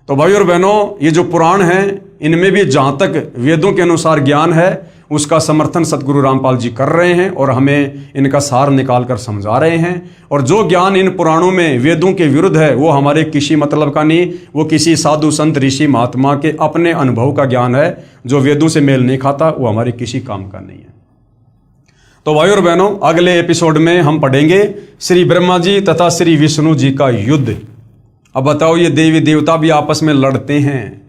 तो भाई और बहनों, ये जो पुराण हैं, इनमें भी जहाँ तक वेदों के अनुसार ज्ञान है, उसका समर्थन सतगुरु रामपाल जी कर रहे हैं और हमें इनका सार निकाल कर समझा रहे हैं। और जो ज्ञान इन पुराणों में वेदों के विरुद्ध है, वो हमारे किसी मतलब का नहीं, वो किसी साधु संत ऋषि महात्मा के अपने अनुभव का ज्ञान है, जो वेदों से मेल नहीं खाता, वो हमारे किसी काम का नहीं है। तो भाई और बहनों, अगले एपिसोड में हम पढ़ेंगे श्री ब्रह्मा जी तथा श्री विष्णु जी का युद्ध। अब बताओ, ये देवी देवता भी आपस में लड़ते हैं,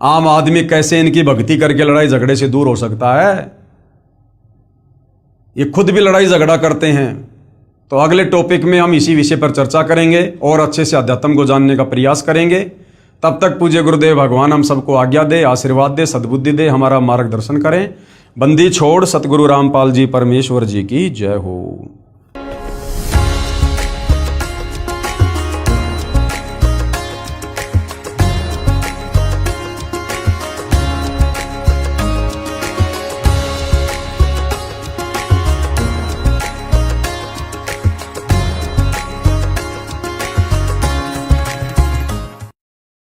आम आदमी कैसे इनकी भक्ति करके लड़ाई झगड़े से दूर हो सकता है? ये खुद भी लड़ाई झगड़ा करते हैं। तो अगले टॉपिक में हम इसी विषय पर चर्चा करेंगे और अच्छे से अध्यात्म को जानने का प्रयास करेंगे। तब तक पूज्य गुरुदेव भगवान हम सबको आज्ञा दे, आशीर्वाद दे, सद्बुद्धि दे, हमारा मार्गदर्शन करें। बंदी छोड़ सतगुरु रामपाल जी परमेश्वर जी की जय हो।